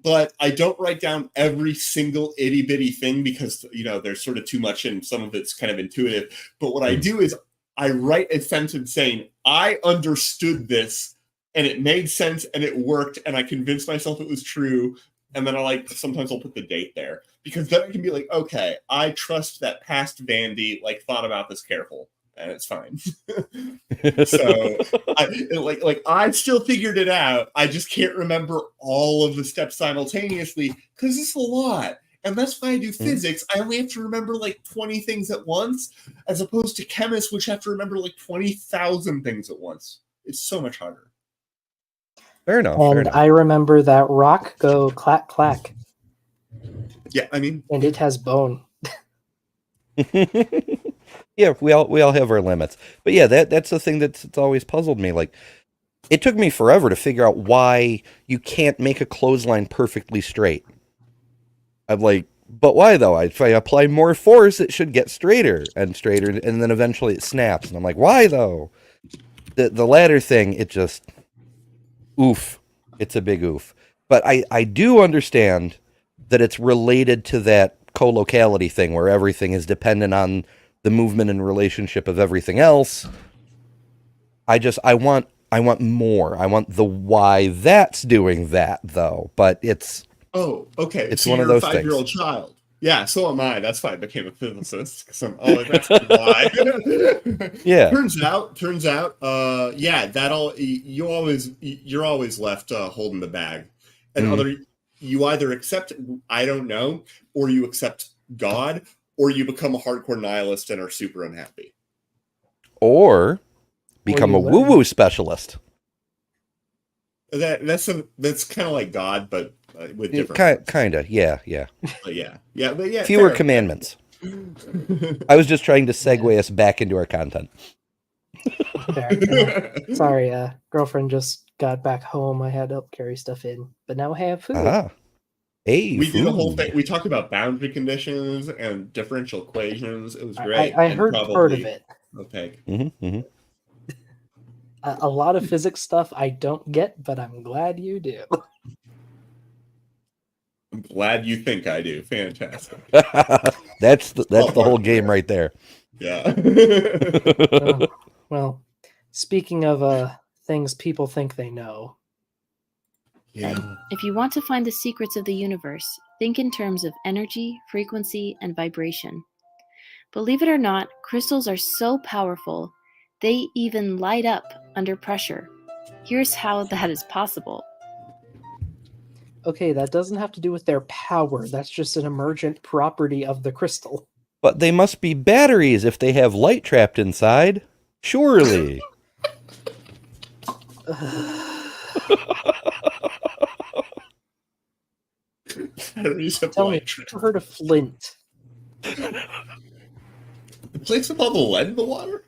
But I don't write down every single itty bitty thing because, there's sort of too much and some of it's kind of intuitive. But what I do is I write a sentence saying, I understood this and it made sense and it worked and I convinced myself it was true. And then sometimes I'll put the date there because then I can be like, okay, I trust that past Vandy thought about this careful. And it's fine. So I still figured it out. I just can't remember all of the steps simultaneously because it's a lot. And that's why I do physics. I only have to remember 20 things at once, as opposed to chemists, which have to remember 20,000 things at once. It's so much harder. Fair enough. And I remember that rock go clack clack. Yeah, and it has bone. Yeah, we all have our limits. But yeah, that's the thing that's always puzzled me. It took me forever to figure out why you can't make a clothesline perfectly straight. I'm like, but why though? If I apply more force, it should get straighter, and then eventually it snaps. And I'm like, why though? The ladder thing, it just, oof. It's a big oof. But I do understand that it's related to that colocality thing where everything is dependent on the movement and relationship of everything else. I want more. I want the why that's doing that though. But it's okay. It's so one you're of those a 5-year-old things. child. Yeah, so am I. That's why I became a physicist. Because that's why. Yeah. Turns out. Yeah, you're always left holding the bag, and you either accept I don't know, or you accept God, or you become a hardcore nihilist and are super unhappy. Or become a woo-woo specialist. That's kind of like God, but with different. Kind of, yeah. But yeah. Fewer fair. commandments. I was just trying to segue us back into our content. Fair. Sorry, girlfriend just got back home. I had to help carry stuff in, but now I have food. Ah. Hey, We did a whole food. thing. We talked about boundary conditions and differential equations. It was great. I and heard part of it. Okay. A lot of physics stuff I don't get, but I'm glad you do. I'm glad you think I do. Fantastic. That's the whole game right there. Yeah. Well, speaking of things people think they know. Yeah. If you want to find the secrets of the universe, think in terms of energy, frequency, and vibration. Believe it or not, crystals are so powerful, they even light up under pressure. Here's how that is possible. Okay, that doesn't have to do with their power. That's just an emergent property of the crystal. But they must be batteries if they have light trapped inside. Surely. Tell me, have you heard of flint? The place with all the lead in the water?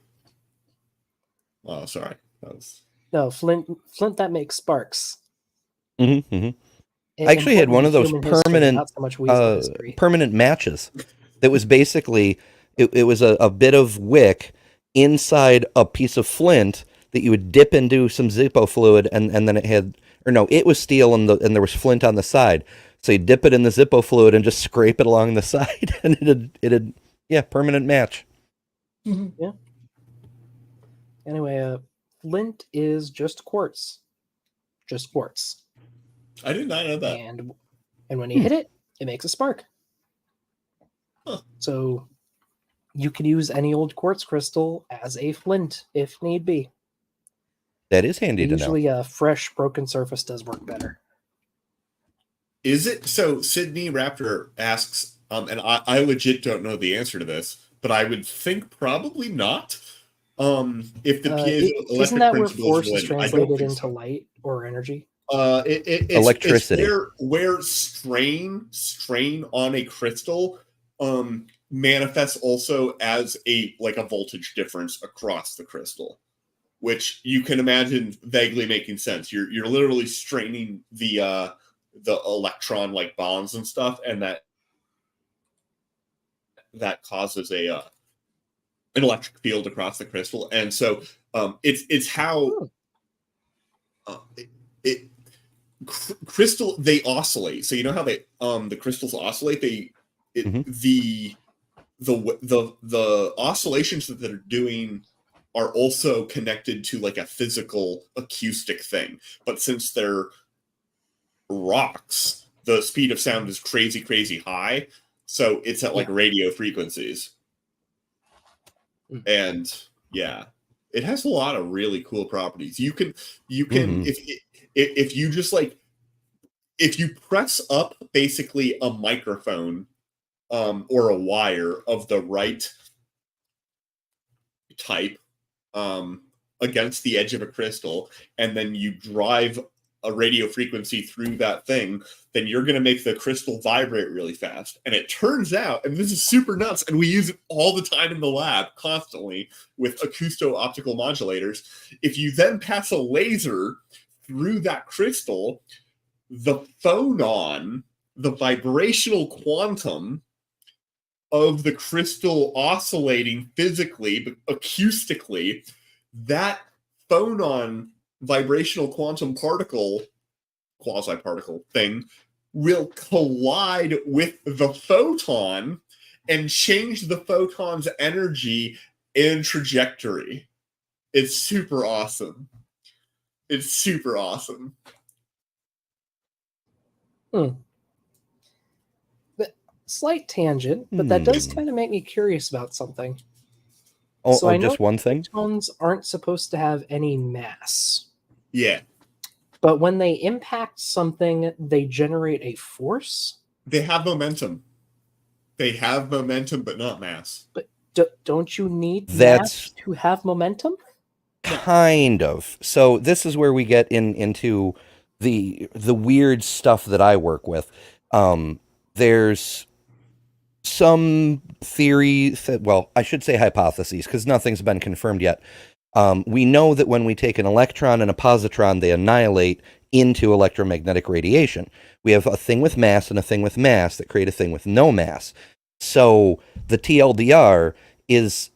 Oh, sorry. No, flint that makes sparks. I actually had one of those permanent permanent matches that was basically it was a bit of wick inside a piece of flint that you would dip into some Zippo fluid, and then it had, or no, it was steel and there was flint on the side. So you dip it in the Zippo fluid and just scrape it along the side, and it had permanent match. Yeah. Anyway, flint is just quartz. Just quartz. I did not know that. And when you hit it, it makes a spark. Huh. So you can use any old quartz crystal as a flint if need be. That is handy to know. Usually a fresh broken surface does work better. Is it? So Sydney Raptor asks, and I legit don't know the answer to this, but I would think probably not. If the piezoelectric isn't that where principle force is is translated into light or energy? It's electricity. It's where strain on a crystal manifests also as a voltage difference across the crystal, which you can imagine vaguely making sense. You're literally straining the electron bonds and stuff, and that causes an electric field across the crystal. And so it's how crystal, they oscillate. So you know how they the crystals oscillate. The oscillations that they're doing are also connected to a physical acoustic thing. But since they're rocks, the speed of sound is crazy high. So it's at radio frequencies. And yeah, it has a lot of really cool properties. You can if you just if you press up basically a microphone or a wire of the right type against the edge of a crystal, and then you drive a radio frequency through that thing, then you're going to make the crystal vibrate really fast. And it turns out, and this is super nuts, and we use it all the time in the lab constantly with acousto-optical modulators, if you then pass a laser through that crystal, the phonon, the vibrational quantum of the crystal oscillating physically, but acoustically, that phonon vibrational quantum particle, quasi-particle thing, will collide with the photon and change the photon's energy and trajectory. It's super awesome. It's super awesome. Slight tangent, but that does kind of make me curious about something. So I know just one thing? Photons aren't supposed to have any mass. Yeah. But when they impact something, they generate a force? They have momentum. They have momentum, but not mass. But don't you need mass to have momentum? Kind of. So this is where we get into the weird stuff that I work with. There's some theory, well, I should say hypotheses, because nothing's been confirmed yet. We know that when we take an electron and a positron, they annihilate into electromagnetic radiation. We have a thing with mass and a thing with mass that create a thing with no mass. So the TLDR is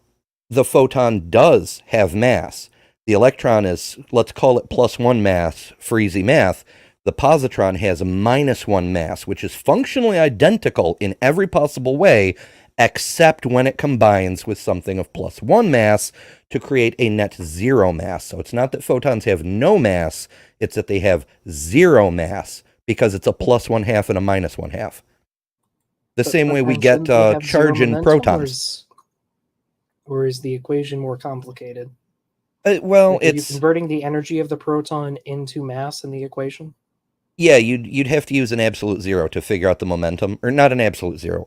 the photon does have mass. The electron is, let's call it +1 mass for easy math. The positron has a -1 mass, which is functionally identical in every possible way, except when it combines with something of +1 mass to create a net 0 mass. So it's not that photons have no mass, it's that they have 0 mass, because it's a +1/2 and a -1/2. The same way we then get shouldn't they have zero charge in momentum, protons. Or is the equation more complicated? Well, Like, are you it's... converting the energy of the proton into mass in the equation? Yeah, you'd have to use an absolute zero to figure out the momentum, or not an absolute zero,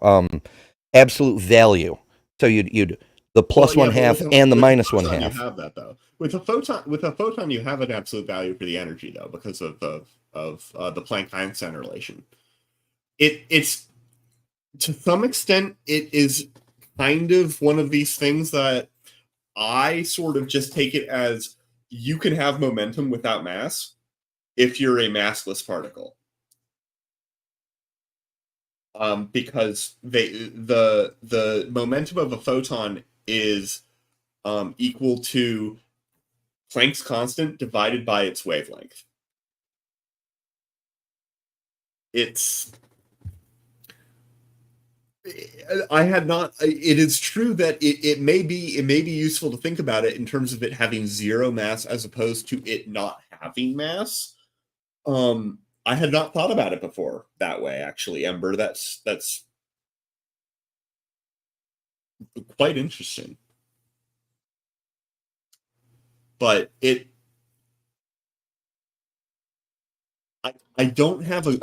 absolute value. So you'd the +1/2 and the -1/2. You have that though. With a photon, you have an absolute value for the energy though, because of the Planck-Einstein relation. It's to some extent it is kind of one of these things that I sort of just take it as you can have momentum without mass if you're a massless particle. Because the momentum of a photon is equal to Planck's constant divided by its wavelength. It is true that it may be useful to think about it in terms of it having 0 mass as opposed to it not having mass. I had not thought about it before that way, actually, Ember. That's quite interesting. But I don't have a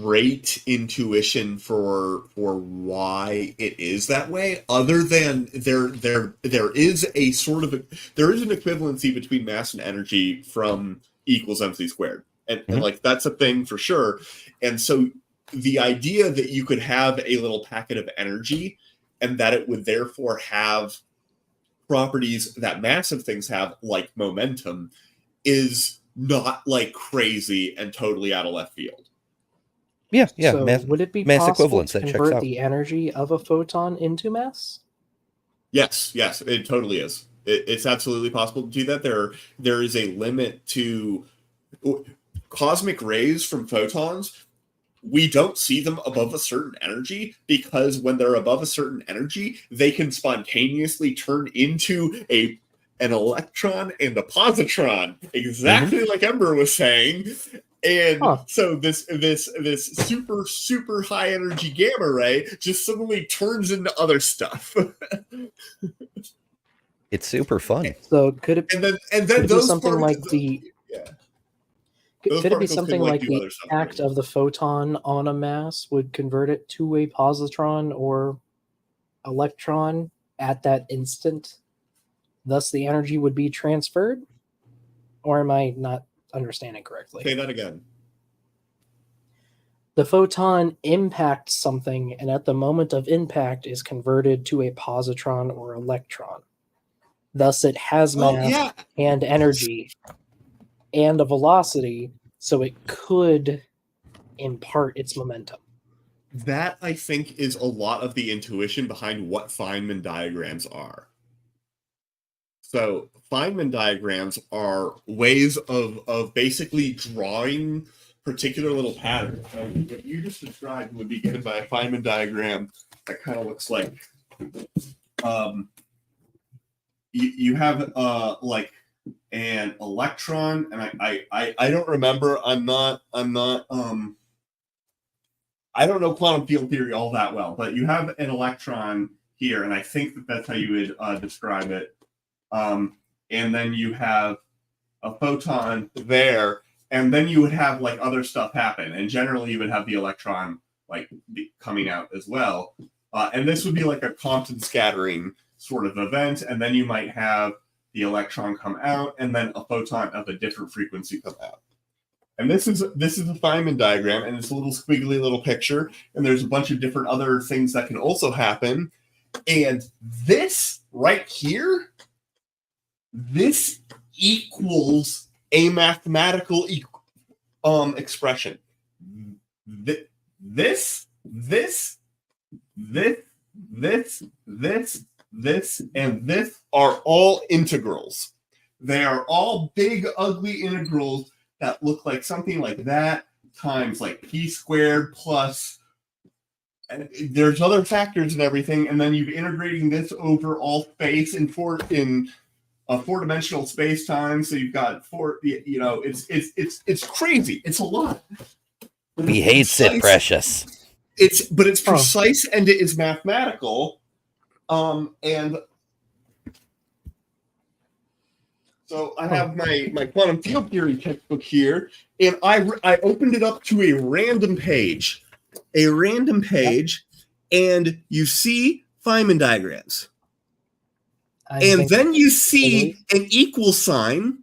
great intuition for why it is that way, other than there is a sort of there is an equivalency between mass and energy from E = mc². And like that's a thing for sure. And so the idea that you could have a little packet of energy and that it would therefore have properties that massive things have, like momentum, is not like crazy and totally out of left field. Yeah. So would it be mass possible equivalence to that checks convert out. the energy of a photon into mass? Yes, it totally is. It's absolutely possible to do that. There is a limit to cosmic rays from photons. We don't see them above a certain energy because when they're above a certain energy, they can spontaneously turn into an electron and a positron, exactly like Ember was saying. And so this super, super high energy gamma ray just suddenly turns into other stuff. It's super fun. So could it be something like the could it be something like the act of the photon on a mass would convert it to a positron or electron at that instant? Thus, the energy would be transferred? Or am I not understanding correctly? Say that again. The photon impacts something, and at the moment of impact is converted to a positron or electron. Thus, it has mass and energy and a velocity, so it could impart its momentum. That, I think, is a lot of the intuition behind what Feynman diagrams are. So Feynman diagrams are ways of basically drawing particular little patterns. So what you just described would be given by a Feynman diagram that kind of looks like you have like an electron, and I don't remember. I don't know quantum field theory all that well, but you have an electron here, and I think that's how you would describe it. And then you have a photon there, and then you would have like other stuff happen, and generally you would have the electron like coming out as well. And this would be like a Compton scattering sort of event, and then you might have the electron come out, and then a photon of a different frequency come out. And this is a Feynman diagram, and it's a little squiggly little picture, and there's a bunch of different other things that can also happen. And this right here, this equals a mathematical expression. This, and this are all integrals. They are all big, ugly integrals that look like something like that times like p squared plus, and there's other factors and everything, and then you're integrating this over all space in a four-dimensional space time. So you've got it's crazy. It's a lot. He hates it, Precious. It's precise and it is mathematical. And so I have my quantum field theory textbook here, and I opened it up to a random page, and you see Feynman diagrams. And then you see an equal sign,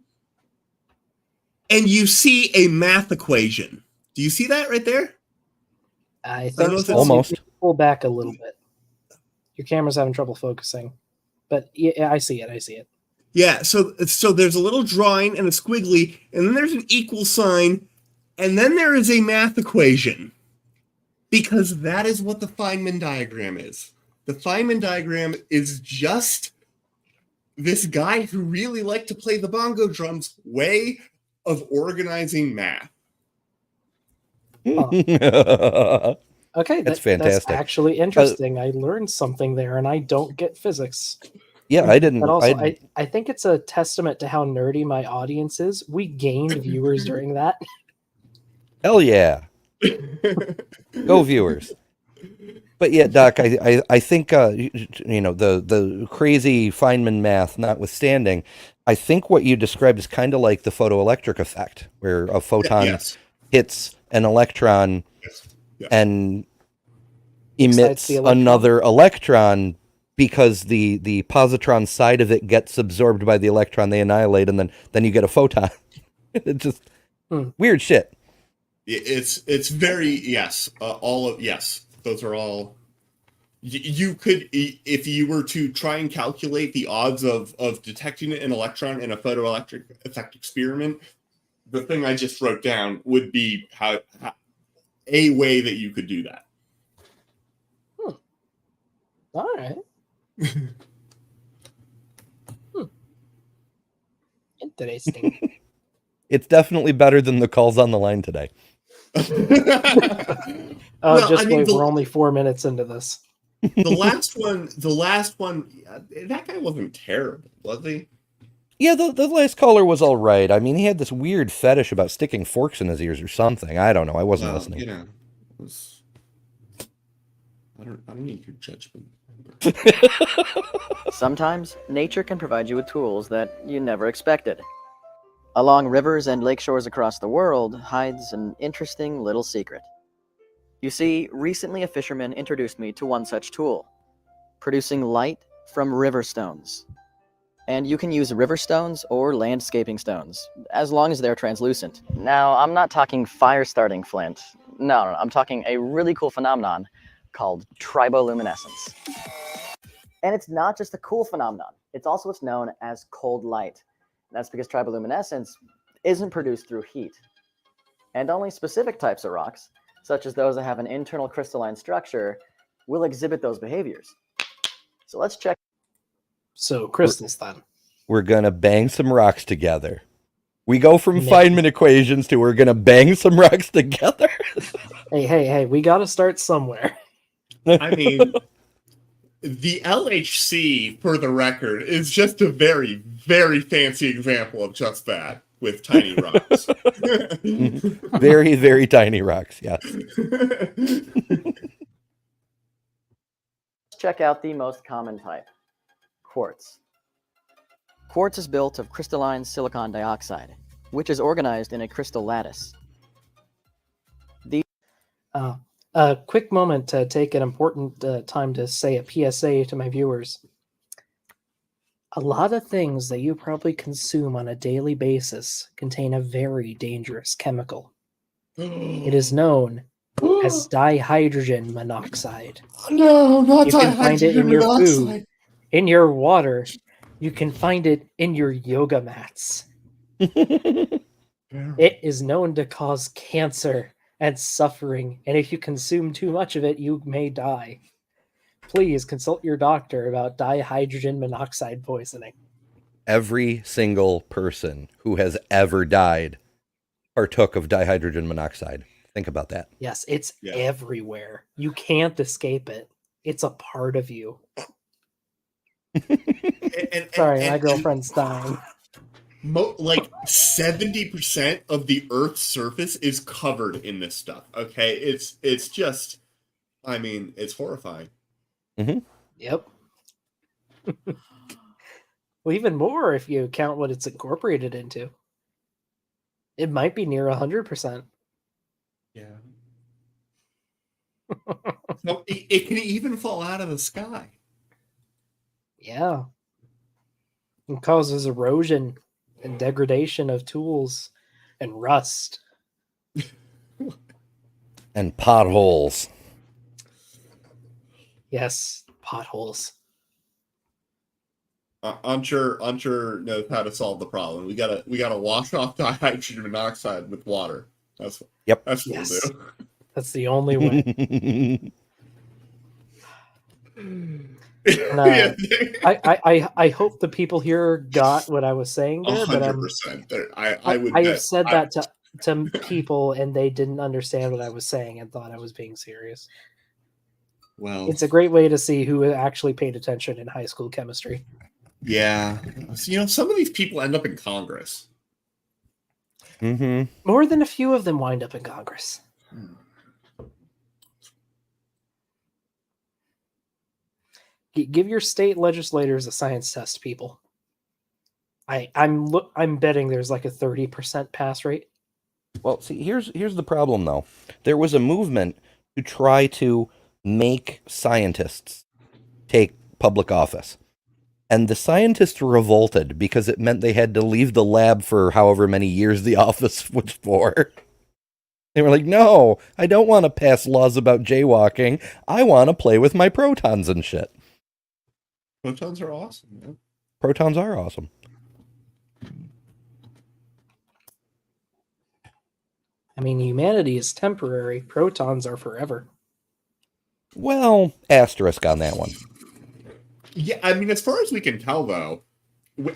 and you see a math equation. Do you see that right there? I think so. Almost. Pull back a little bit. Your camera's having trouble focusing. But yeah, I see it. Yeah, so there's a little drawing and a squiggly, and then there's an equal sign, and then there is a math equation. Because that is what the Feynman diagram is. The Feynman diagram is just this guy who really liked to play the bongo drums way of organizing math. Okay, that's fantastic. That's actually interesting. I learned something there, and I don't get physics. Yeah, I didn't. But also, I think it's a testament to how nerdy my audience is. We gained viewers during that. Hell yeah. Go viewers. But yeah, Doc, I think the crazy Feynman math notwithstanding, I think what you described is kind of like the photoelectric effect, where a photon hits an electron and emits another electron, because the positron side of it gets absorbed by the electron, they annihilate, and then you get a photon. It's just weird shit. It's very those are all. You could, if you were to try and calculate the odds of detecting an electron in a photoelectric effect experiment, the thing I just wrote down would be how a way that you could do that. All right. Interesting. It's definitely better than the calls on the line today. We're only 4 minutes into this. The last one, that guy wasn't terrible, was he? Yeah, the last caller was all right. I mean, he had this weird fetish about sticking forks in his ears or something. I don't know. I wasn't listening. I don't need your judgment. Sometimes nature can provide you with tools that you never expected. Along rivers and lake shores across the world hides an interesting little secret. You see, recently a fisherman introduced me to one such tool, producing light from river stones. And you can use river stones or landscaping stones, as long as they're translucent. Now, I'm not talking fire-starting flint. No, I'm talking a really cool phenomenon called triboluminescence. And it's not just a cool phenomenon. It's also what's known as cold light. That's because triboluminescence isn't produced through heat. And only specific types of rocks, such as those that have an internal crystalline structure, will exhibit those behaviors. So let's check. So crystals then. We're going to bang some rocks together. We go from Feynman equations to we're going to bang some rocks together. Hey, we got to start somewhere. I mean, the LHC, for the record, is just a very, very fancy example of just that, with tiny rocks. Very, very tiny rocks, yeah. Let's check out the most common type, quartz. Quartz is built of crystalline silicon dioxide, which is organized in a crystal lattice. A quick moment to take an important time to say a PSA to my viewers. A lot of things that you probably consume on a daily basis contain a very dangerous chemical. It is known as dihydrogen monoxide. No, not You can find it in dihydrogen your monoxide. food, in your water. You can find it in your yoga mats. It is known to cause cancer and suffering, and if you consume too much of it, you may die. Please consult your doctor about dihydrogen monoxide poisoning. Every single person who has ever died partook of dihydrogen monoxide. Think about that. Yes, it's Yeah. everywhere. You can't escape it. It's a part of you. Sorry, my girlfriend's dying. Like 70% of the Earth's surface is covered in this stuff. Okay, it's just, I mean, it's horrifying. Yep. Well, even more if you count what it's incorporated into. It might be near 100%. Yeah. No, it can even fall out of the sky. Yeah. It causes erosion and degradation of tools and rust. And potholes. Yes, potholes. I'm sure knows how to solve the problem. We gotta wash off dihydrogen monoxide with water. That's what Yes. we'll do. That's the only way. And, I hope the people here got what I was saying there, but 100%. I would. I have said that to people, and they didn't understand what I was saying and thought I was being serious. Well, It's a great way to see who actually paid attention in high school chemistry. yeah. So, some of these people end up in Congress. More than a few of them wind up in Congress. Give your state legislators a science test, people. I'm betting there's like a 30% pass rate. Well, see, here's the problem, though. There was a movement to try to make scientists take public office. And the scientists revolted because it meant they had to leave the lab for however many years the office was for. They were like, no, I don't want to pass laws about jaywalking. I want to play with my protons and shit. Protons are awesome. Man. Protons are awesome. I mean, humanity is temporary. Protons are forever. Well, asterisk on that one. Yeah, I mean, as far as we can tell, though,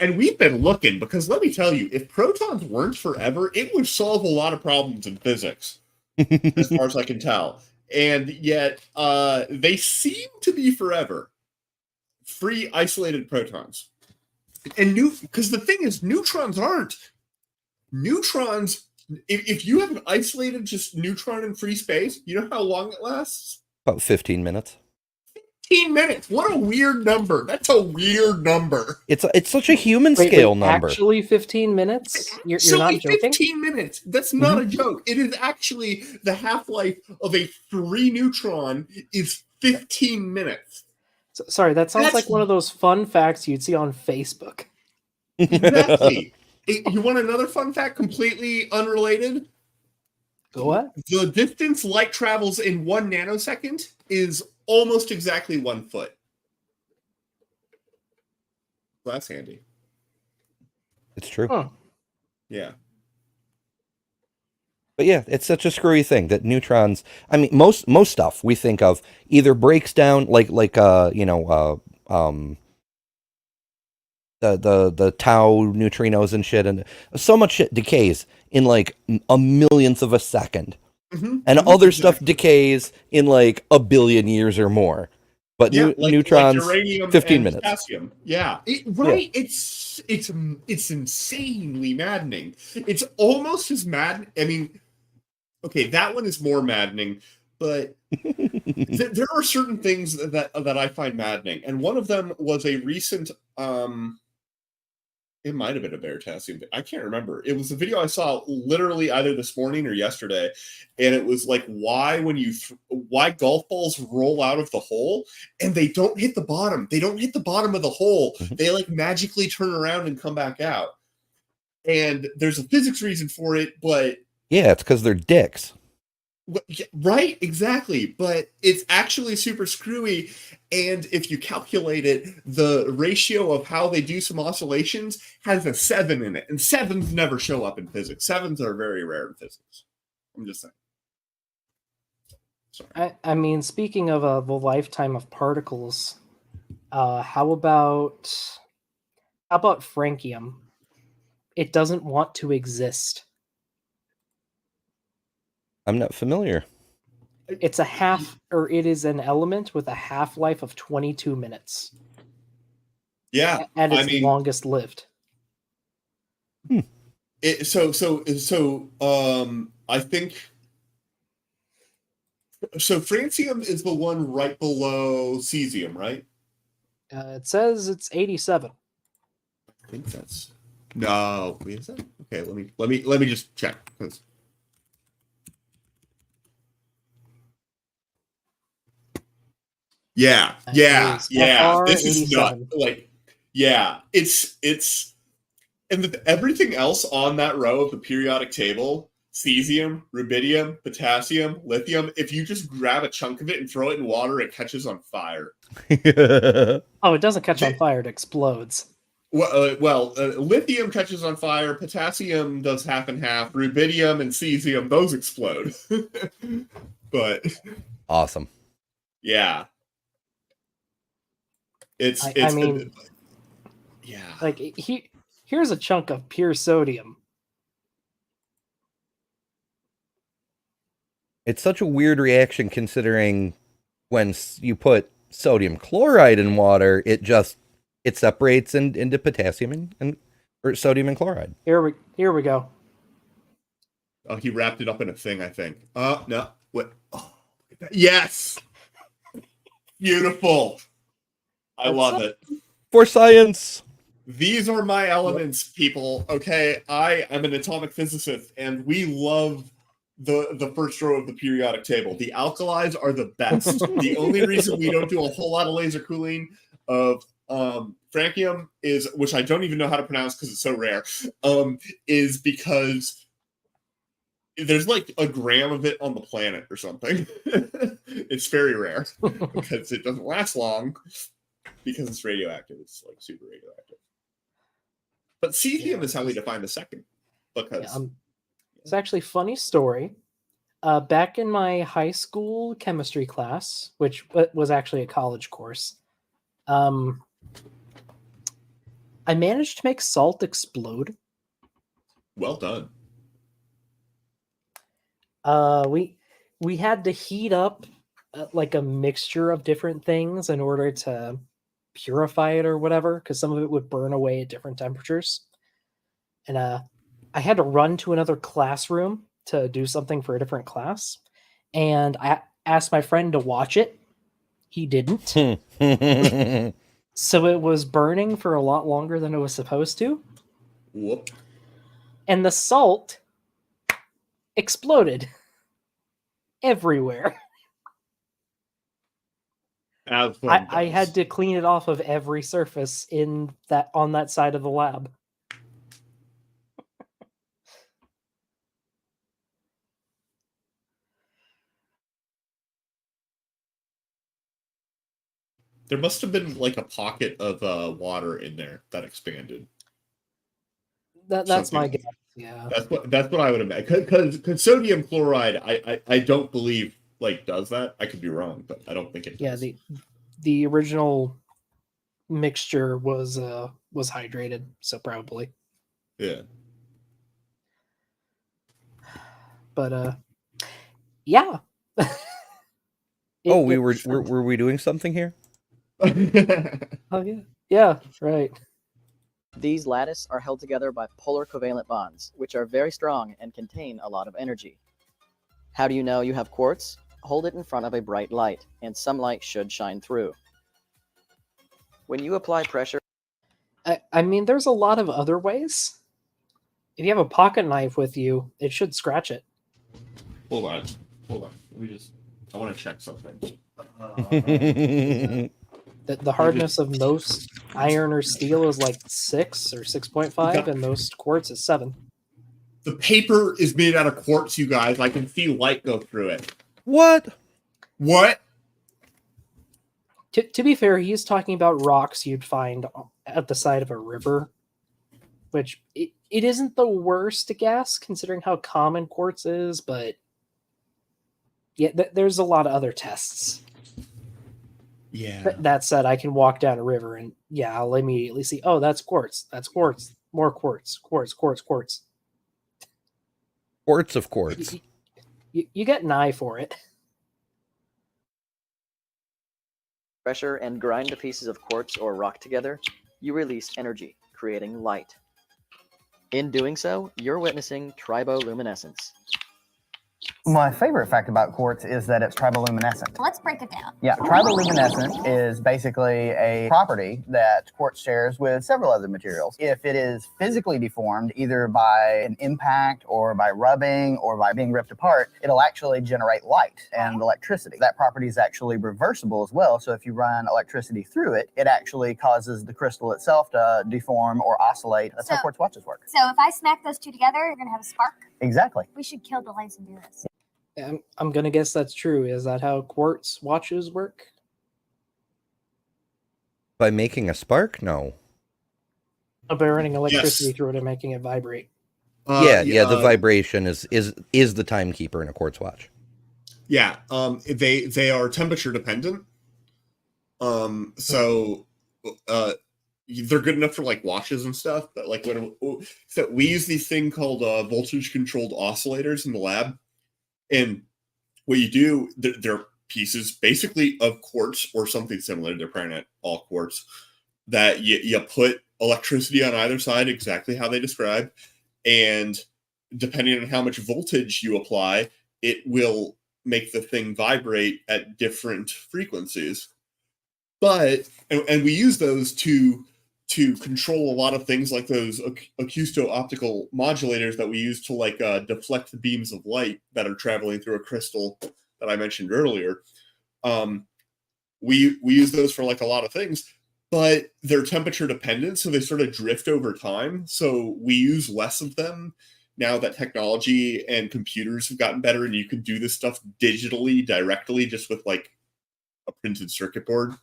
and we've been looking, because let me tell you, if protons weren't forever, it would solve a lot of problems in physics, as far as I can tell. And yet, they seem to be forever. Free, isolated protons. And because the thing is, neutrons aren't. Neutrons, if you have an isolated just neutron in free space, you know how long it lasts? About 15 minutes. 15 minutes. What a weird number. That's a weird number. It's such a human scale number. Actually 15 minutes? You're not joking? 15 minutes. That's not a joke. It is actually the half-life of a free neutron is 15 minutes. Sorry, that sounds like one of those fun facts you'd see on Facebook. Exactly. You want another fun fact completely unrelated? Go what? The distance light travels in 1 nanosecond is almost exactly 1 foot. Well, that's handy. It's true. Huh. Yeah. But yeah, it's such a screwy thing that neutrons. I mean, most stuff we think of either breaks down like the tau neutrinos and shit, and so much shit decays in like a millionth of a second, and other stuff decays in like a billion years or more. But neutrons, like uranium 15 and minutes. Potassium. Yeah, right. Yeah. It's insanely maddening. It's almost as mad. I mean, okay, that one is more maddening, but there are certain things that I find maddening, and one of them was a recent It might have been a Veritasium. I can't remember. It was a video I saw literally either this morning or yesterday, and it was like why why golf balls roll out of the hole and they don't hit the bottom. They don't hit the bottom of the hole. They like magically turn around and come back out. And there's a physics reason for it, but Yeah, it's because they're dicks. right, exactly. But it's actually super screwy. And if you calculate it, the ratio of how they do some oscillations has a 7 in it. And 7s never show up in physics. 7s are very rare in physics. I'm just saying. Sorry. I mean, speaking of the lifetime of particles, how about Francium? It doesn't want to exist. I'm not familiar. It's it is an element with a half-life of 22 minutes. Yeah, And it's longest lived. I think so. Francium is the one right below cesium, right? It says it's 87. I think that's no. Wait, is that okay? Let me just check. Yeah. This is not like, yeah, it's and with everything else on that row of the periodic table, cesium, rubidium, potassium, lithium, if you just grab a chunk of it and throw it in water, it catches on fire. Oh, it doesn't catch on fire, it explodes. Lithium catches on fire, potassium does half and half, rubidium and cesium, those explode. But awesome. Yeah. Like here's a chunk of pure sodium. It's such a weird reaction considering when you put sodium chloride in water, it separates into potassium or sodium and chloride. Here we go. Oh, he wrapped it up in a thing, I think. No. What? Oh, yes. Beautiful. I love it. For science. These are my elements, people. Okay, I am an atomic physicist, and we love the first row of the periodic table. The alkalis are the best. The only reason we don't do a whole lot of laser cooling of francium is, which I don't even know how to pronounce because it's so rare, is because there's like a gram of it on the planet or something. It's very rare because it doesn't last long because it's radioactive. It's like super radioactive. But cesium is how we define the second. Because it's actually a funny story. Back in my high school chemistry class, which was actually a college course, I managed to make salt explode. Well done. We had to heat up like a mixture of different things in order to purify it or whatever, because some of it would burn away at different temperatures. And I had to run to another classroom to do something for a different class, and I asked my friend to watch it. He didn't. So it was burning for a lot longer than it was supposed to. Whoop. And the salt exploded everywhere. I had to clean it off of every surface on that side of the lab. There must have been like a pocket of water in there that expanded. That's my guess. Yeah, that's what I would imagine. Because sodium chloride, I don't believe like does that. I could be wrong, but I don't think it does. Yeah, the original mixture was hydrated, so probably. Yeah. But yeah. Were we doing something here? Oh yeah. Yeah, right. These lattice are held together by polar covalent bonds, which are very strong and contain a lot of energy. How do you know you have quartz? Hold it in front of a bright light, and some light should shine through. When you apply pressure... I mean, there's a lot of other ways. If you have a pocket knife with you, it should scratch it. Hold on. Let me just. I want to check something. The hardness of most iron or steel is like 6 or 6.5, and most quartz is 7. The paper is made out of quartz, you guys. I can see light go through it. What? What? To be fair, he's talking about rocks you'd find at the side of a river, which it isn't the worst to guess considering how common quartz is, but yeah, there's a lot of other tests. Yeah. That said, I can walk down a river and yeah, I'll immediately see, oh, that's quartz. That's quartz. More quartz. Quartz. Quartz of quartz. You get an eye for it. Pressure and grind the pieces of quartz or rock together, you release energy, creating light. In doing so, you're witnessing triboluminescence. My favorite fact about quartz is that it's triboluminescent. Let's break it down. Yeah, triboluminescent is basically a property that quartz shares with several other materials. If it is physically deformed, either by an impact or by rubbing or by being ripped apart, it'll actually generate light and electricity. That property is actually reversible as well, so if you run electricity through it, it actually causes the crystal itself to deform or oscillate. That's how quartz watches work. So if I smack those two together, you're going to have a spark? Exactly. We should kill the lights and do this. I'm going to guess that's true. Is that how quartz watches work? By making a spark? No. By running electricity through it and making it vibrate. The vibration is the timekeeper in a quartz watch. Yeah, they are temperature dependent. So they're good enough for like watches and stuff, but like so we use these thing called voltage controlled oscillators in the lab. And what you do, they're pieces basically of quartz or something similar. They're probably not all quartz. That you put electricity on either side, exactly how they describe. And depending on how much voltage you apply, it will make the thing vibrate at different frequencies. But, and we use those to control a lot of things like those acousto-optical modulators that we use to like deflect the beams of light that are traveling through a crystal that I mentioned earlier. We use those for like a lot of things, but they're temperature dependent, so they sort of drift over time. So we use less of them now that technology and computers have gotten better and you can do this stuff digitally, directly, just with like a printed circuit board.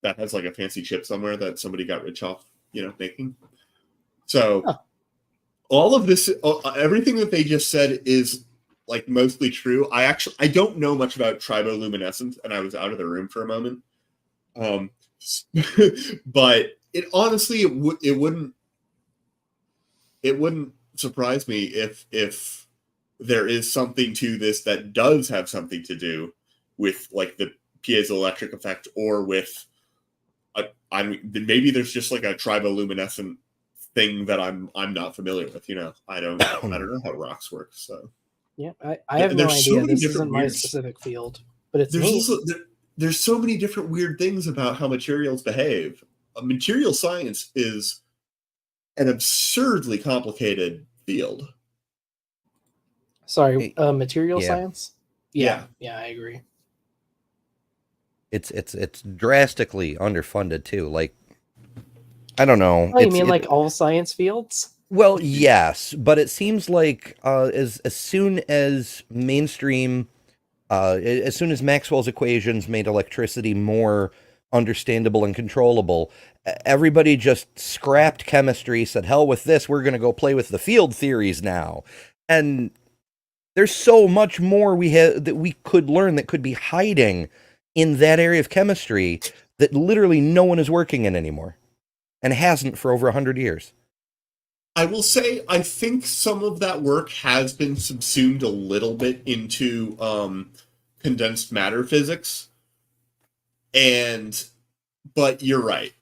That has like a fancy chip somewhere that somebody got rich off, making. So all of this, everything that they just said is like mostly true. I don't know much about triboluminescence, and I was out of the room for a moment. But it honestly, it wouldn't surprise me if there is something to this that does have something to do with like the piezoelectric effect, or with maybe there's just like a triboluminescent thing that I'm not familiar with. I don't know how rocks work. So yeah, I have no idea. This isn't my specific field, but it's neat. There's so many different weird things about how materials behave. Material science is an absurdly complicated field. Sorry, material Yeah. science? Yeah, I agree. It's drastically underfunded too. Like, I don't know. Oh, you mean like all science fields? Well, yes, but it seems like as soon as mainstream, as soon as Maxwell's equations made electricity more understandable and controllable, everybody just scrapped chemistry, said, hell with this, we're going to go play with the field theories now. And there's so much more that we could learn that could be hiding in that area of chemistry that literally no one is working in anymore and hasn't for over 100 years. I will say, I think some of that work has been subsumed a little bit into condensed matter physics. But you're right.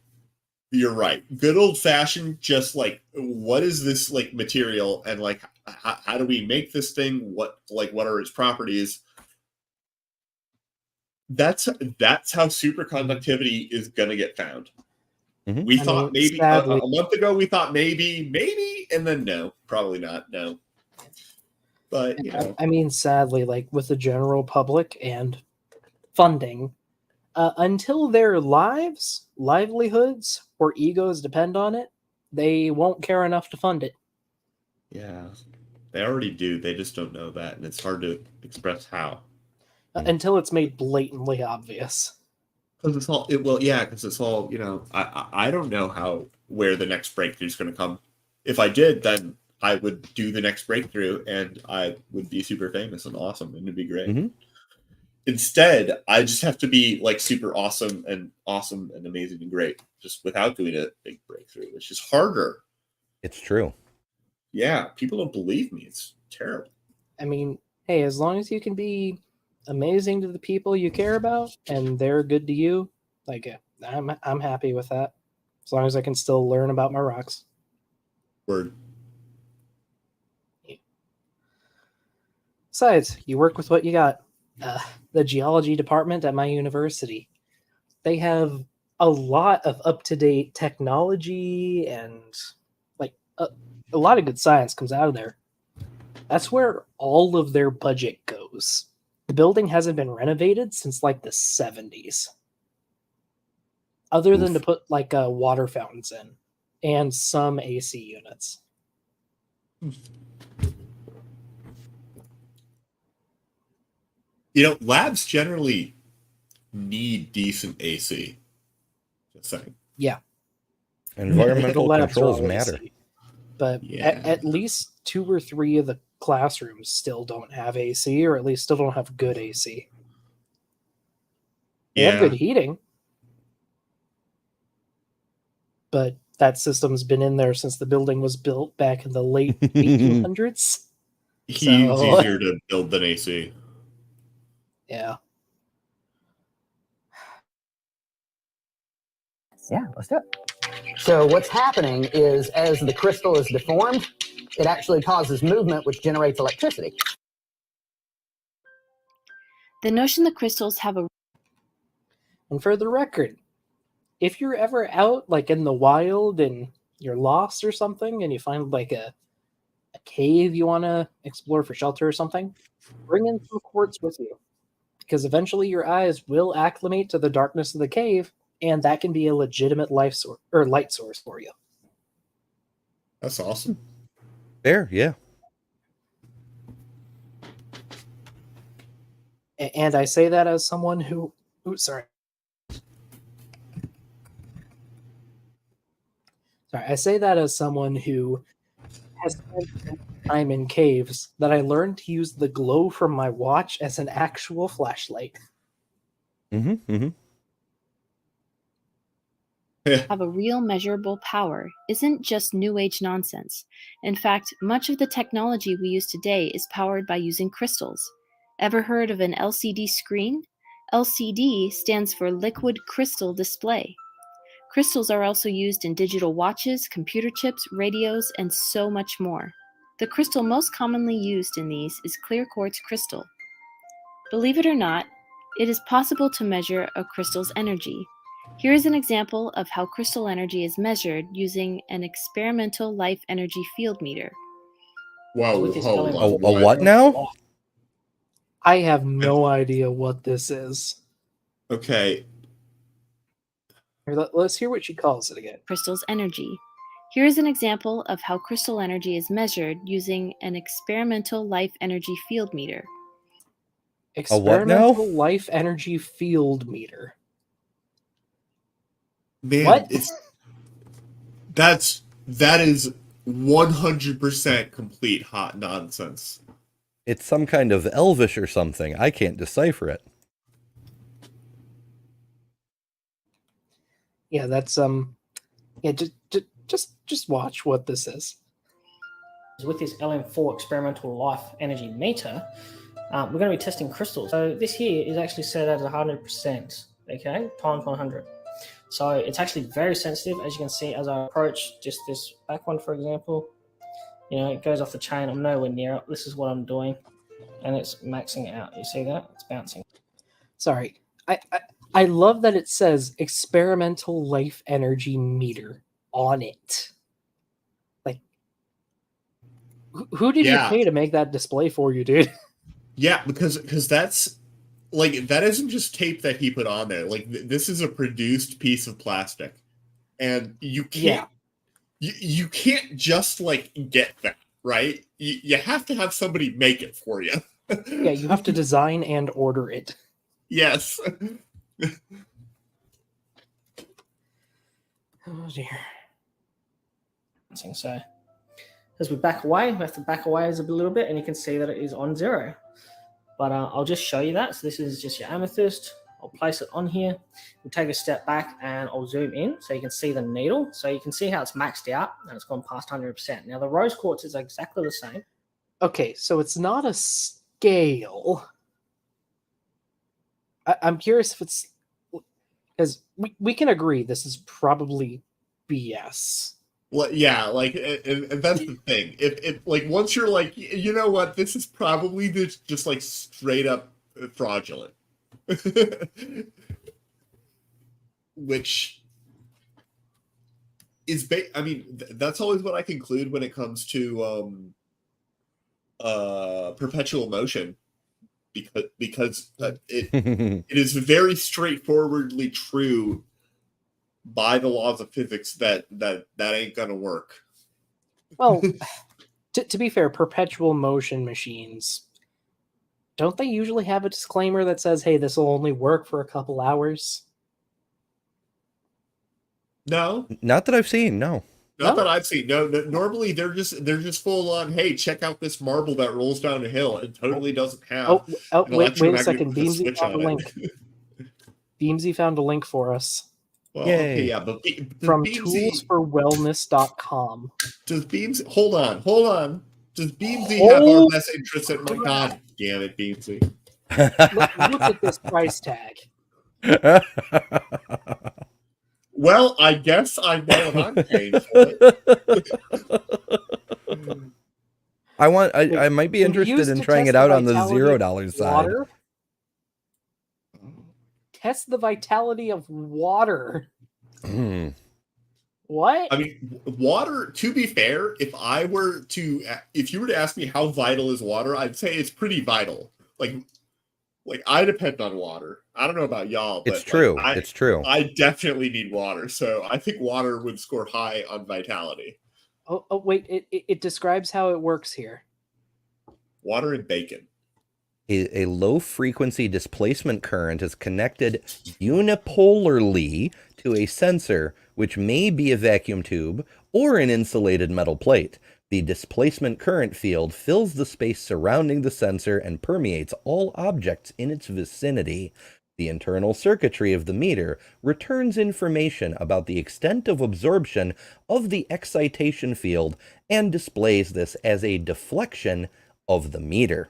Good old fashioned, just like, what is this like material, and like, how do we make this thing? What are its properties? That's how superconductivity is gonna get found. We I thought mean, maybe sadly- a month ago. We thought maybe, and then no, probably not. No, but you know, I mean, sadly, like with the general public and funding, until their lives, livelihoods, or egos depend on it, they won't care enough to fund it. yeah, they already do. They just don't know that, and it's hard to express how. Until it's made blatantly obvious. Because it's all because it's all I don't know where the next breakthrough is going to come. If I did, then I would do the next breakthrough, and I would be super famous and awesome, and it'd be great. Mm-hmm. Instead, I just have to be like super awesome and amazing and great, just without doing a big breakthrough, which is harder. It's true. Yeah, people don't believe me. It's terrible. I mean, hey, as long as you can be amazing to the people you care about and they're good to you, like I'm happy with that. As long as I can still learn about my rocks. Word. Besides, you work with what you got. The geology department at my university, they have a lot of up-to-date technology and like a lot of good science comes out of there. That's where all of their budget goes. The building hasn't been renovated since like the 70s. Other than to put like water fountains in and some AC units. Labs generally need decent AC. Just saying. Yeah. Environmental The labs are controls all matter. AC. But Yeah. at least 2 or 3 of the classrooms still don't have AC, or at least still don't have good AC. They have good heating. But that system's been in there since the building was built back in the late 1800s. Heat's So- easier to build than AC. Yeah. Yeah, let's do it. So what's happening is as the crystal is deformed, it actually causes movement, which generates electricity. The notion that crystals have a And for the record, if you're ever out like in the wild and you're lost or something and you find like a cave you want to explore for shelter or something, bring in some quartz with you. Because eventually your eyes will acclimate to the darkness of the cave, and that can be a legitimate light source for you. That's awesome. Fair, yeah. And I say that as someone who sorry, I say that as someone who has spent time in caves that I learned to use the glow from my watch as an actual flashlight. have a real measurable power isn't just new age nonsense. In fact, much of the technology we use today is powered by using crystals. Ever heard of an LCD screen? LCD stands for liquid crystal display. Crystals are also used in digital watches, computer chips, radios, and so much more. The crystal most commonly used in these is clear quartz crystal. Believe it or not, it is possible to measure a crystal's energy. Here is an example of how crystal energy is measured using an experimental life energy field meter. Wow, With this hold element- on. A what now? I have no idea what this is. Okay. Here, let's hear what she calls it again. Crystal's energy. Here is an example of how crystal energy is measured using an experimental life energy field meter. what now? Experimental life energy field meter. Man, What? that is 100% complete hot nonsense. It's some kind of elvish or something. I can't decipher it. Yeah, that's yeah, just watch what this is. With this LM4 experimental life energy meter, we're going to be testing crystals. So this here is actually set at 100%, okay, times 100. So it's actually very sensitive, as you can see as I approach just this back one, for example. It goes off the chain. I'm nowhere near it. This is what I'm doing, and it's maxing out. You see that? It's bouncing. Sorry, I love that it says experimental life energy meter on it. Like, who did you pay to make that display for you, dude? Yeah, because that's like that isn't just tape that he put on there. Like this is a produced piece of plastic, and you can't you can't just like get that, right? You have to have somebody make it for you. Yeah, you have to design and order it. Yes. Oh dear. So as we back away, we have to back away a little bit, and you can see that it is on 0. But I'll just show you that. So this is just your amethyst. I'll place it on here. We'll take a step back and I'll zoom in so you can see the needle. So you can see how it's maxed out and it's gone past 100%. Now the rose quartz is exactly the same. Okay, so it's not a scale. I'm curious if it's... Because we can agree this is probably BS. Well, yeah, like, and that's the thing. If like once you're like, you know what, this is probably just like straight up fraudulent, which is I mean, that's always what I conclude when it comes to perpetual motion, because it is very straightforwardly true by the laws of physics that ain't gonna work. Well, to be fair, perpetual motion machines, don't they usually have a disclaimer that says, hey, this will only work for a couple hours? No, not that I've seen. No, not that I've seen. No, normally they're just full on. Hey, check out this marble that rolls down a hill. It totally doesn't have. Wait a second. Beamsy found a link. Beamsy found a link for us. Well, okay, yeah, but from Beamsy, toolsforwellness.com. Does Beamsy hold on? Does Beamsy have our best interests at my God damn it, Beamsy? Look at this price tag. Well, I guess I know what I'm paying for it. I might be interested in trying it out on the $0 side. Test the vitality of water. What? I mean, water, to be fair, if you were to ask me how vital is water, I'd say it's pretty vital. Like I depend on water. I don't know about y'all, but it's true. It's true. I definitely need water. So I think water would score high on vitality. Oh wait, it describes how it works here. Water and bacon. A low-frequency displacement current is connected unipolarly to a sensor, which may be a vacuum tube or an insulated metal plate. The displacement current field fills the space surrounding the sensor and permeates all objects in its vicinity. The internal circuitry of the meter returns information about the extent of absorption of the excitation field and displays this as a deflection of the meter.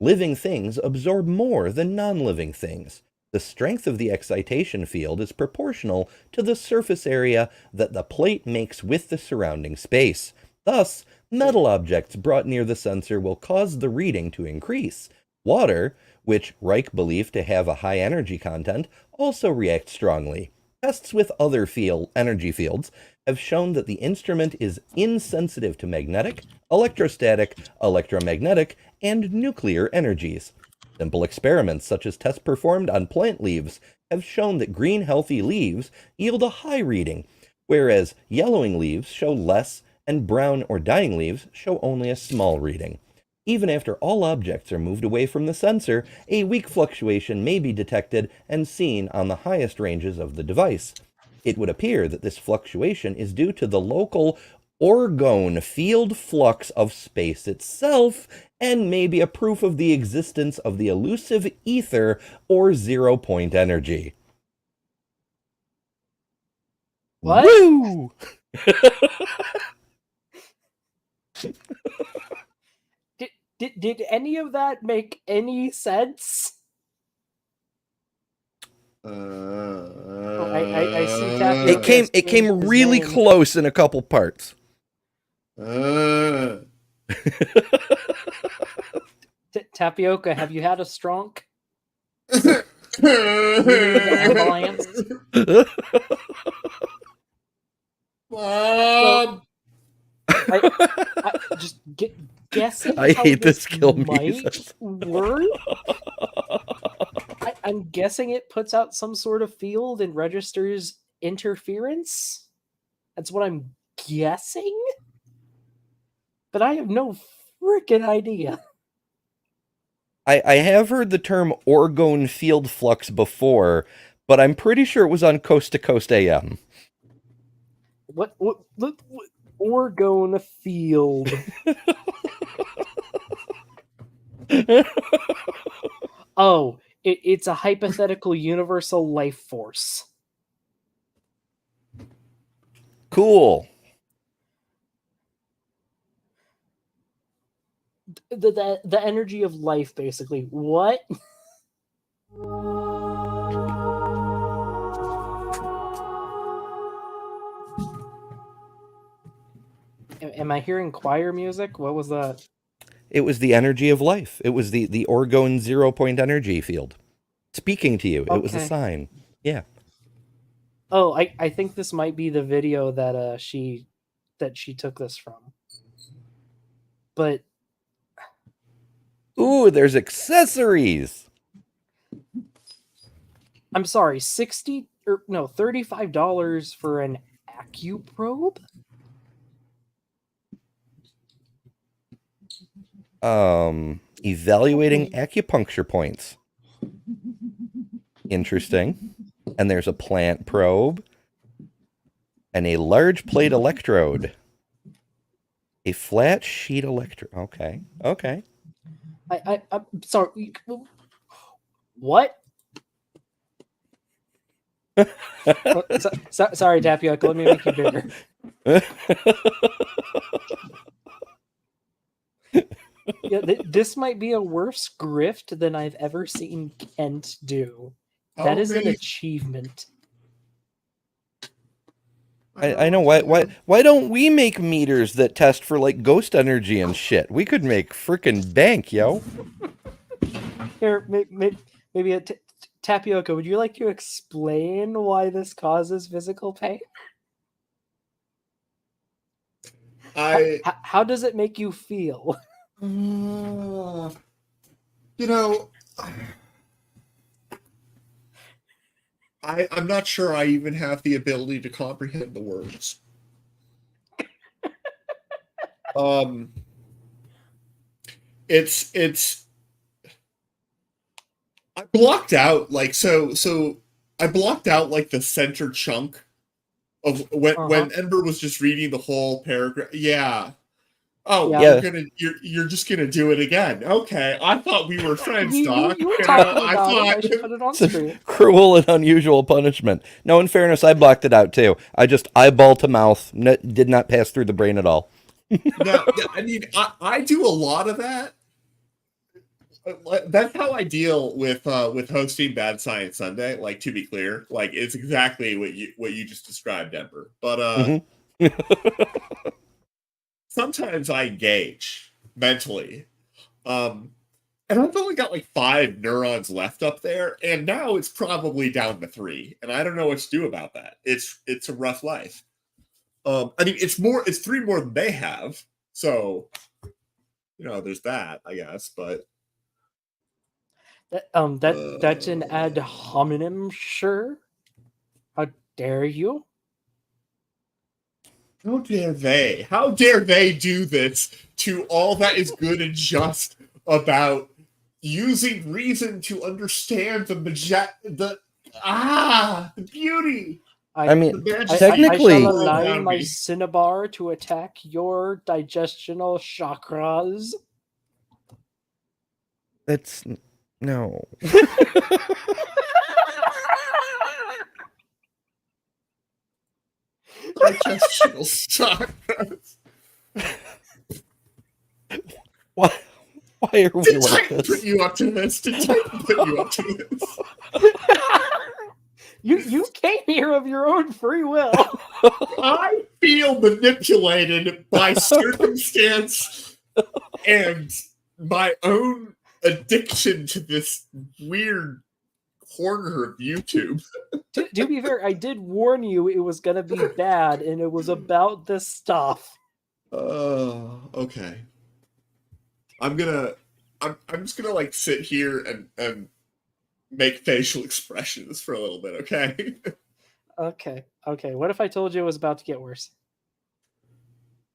Living things absorb more than non-living things. The strength of the excitation field is proportional to the surface area that the plate makes with the surrounding space. Thus, metal objects brought near the sensor will cause the reading to increase. Water, which Reich believed to have a high energy content, also reacts strongly. Tests with other energy fields have shown that the instrument is insensitive to magnetic, electrostatic, electromagnetic, and nuclear energies. Simple experiments such as tests performed on plant leaves have shown that green healthy leaves yield a high reading, whereas yellowing leaves show less and brown or dying leaves show only a small reading. Even after all objects are moved away from the sensor, a weak fluctuation may be detected and seen on the highest ranges of the device. It would appear that this fluctuation is due to the local orgone field flux of space itself, and may be a proof of the existence of the elusive ether or zero-point energy. What? Woo! Did any of that make any sense? I see that. It came really close in a couple parts. Tapioca, have you had a stronk? the ambulance. Mom! I just guessing. I how hate this kill might work. I'm guessing it puts out some sort of field and registers interference. That's what I'm guessing. But I have no freaking idea. I have heard the term orgone field flux before, but I'm pretty sure it was on Coast to Coast AM. What orgone field? Oh, it's a hypothetical universal life force. Cool. The energy of life, basically. What? Am I hearing choir music? What was that? It was the energy of life. It was the orgone 0-point energy field. Speaking to you. It was a Okay. sign. Yeah. Oh, I think this might be the video that she took this from. But Ooh, there's accessories. I'm sorry, $35 for an acuprobe? Evaluating acupuncture points. Interesting. And there's a plant probe and a large plate electrode. A flat sheet electrode. Okay. Okay. I'm sorry. What? Sorry, Tapioca. Let me make you bigger. Yeah, this might be a worse grift than I've ever seen Kent do. That is an achievement. I know why don't we make meters that test for like ghost energy and shit? We could make freaking bank, yo. Here, maybe Tapioca, would you like to explain why this causes physical pain? How does it make you feel? You know, I'm not sure I even have the ability to comprehend the words. It's I blocked out like so I blocked out like the center chunk of when Ember was just reading the whole paragraph. Yeah. Oh, yeah. you're just gonna do it again. Okay, I thought we were friends, Doc. You were talking about it. I should put it on screen. Cruel and unusual punishment. No, in fairness, I blocked it out too. I just eyeball to mouth, did not pass through the brain at all. No, I mean, I do a lot of that. That's how I deal with hosting Bad Science Sunday. Like, to be clear, like it's exactly what you just described, Ember. But sometimes I engage mentally, and I've only got like 5 neurons left up there, and now it's probably down to 3, and I don't know what to do about that. It's a rough life. I mean, it's 3 more than they have, so there's that, I guess, but. That's an ad hominem, sure. How dare you? How dare they? How dare they do this to all that is good and just about using reason to understand the beauty. I mean, technically, I shall allow my cinnabar to attack your digestional chakras. That's no. Digestional chakras. Why are we like this? Put you up to this. Did Titan put you up to this? You came here of your own free will. I feel manipulated by circumstance and my own addiction to this weird corner of YouTube. To be fair, I did warn you it was gonna be bad, and it was about this stuff. Okay. I'm just gonna like sit here and make facial expressions for a little bit, okay? Okay. What if I told you it was about to get worse?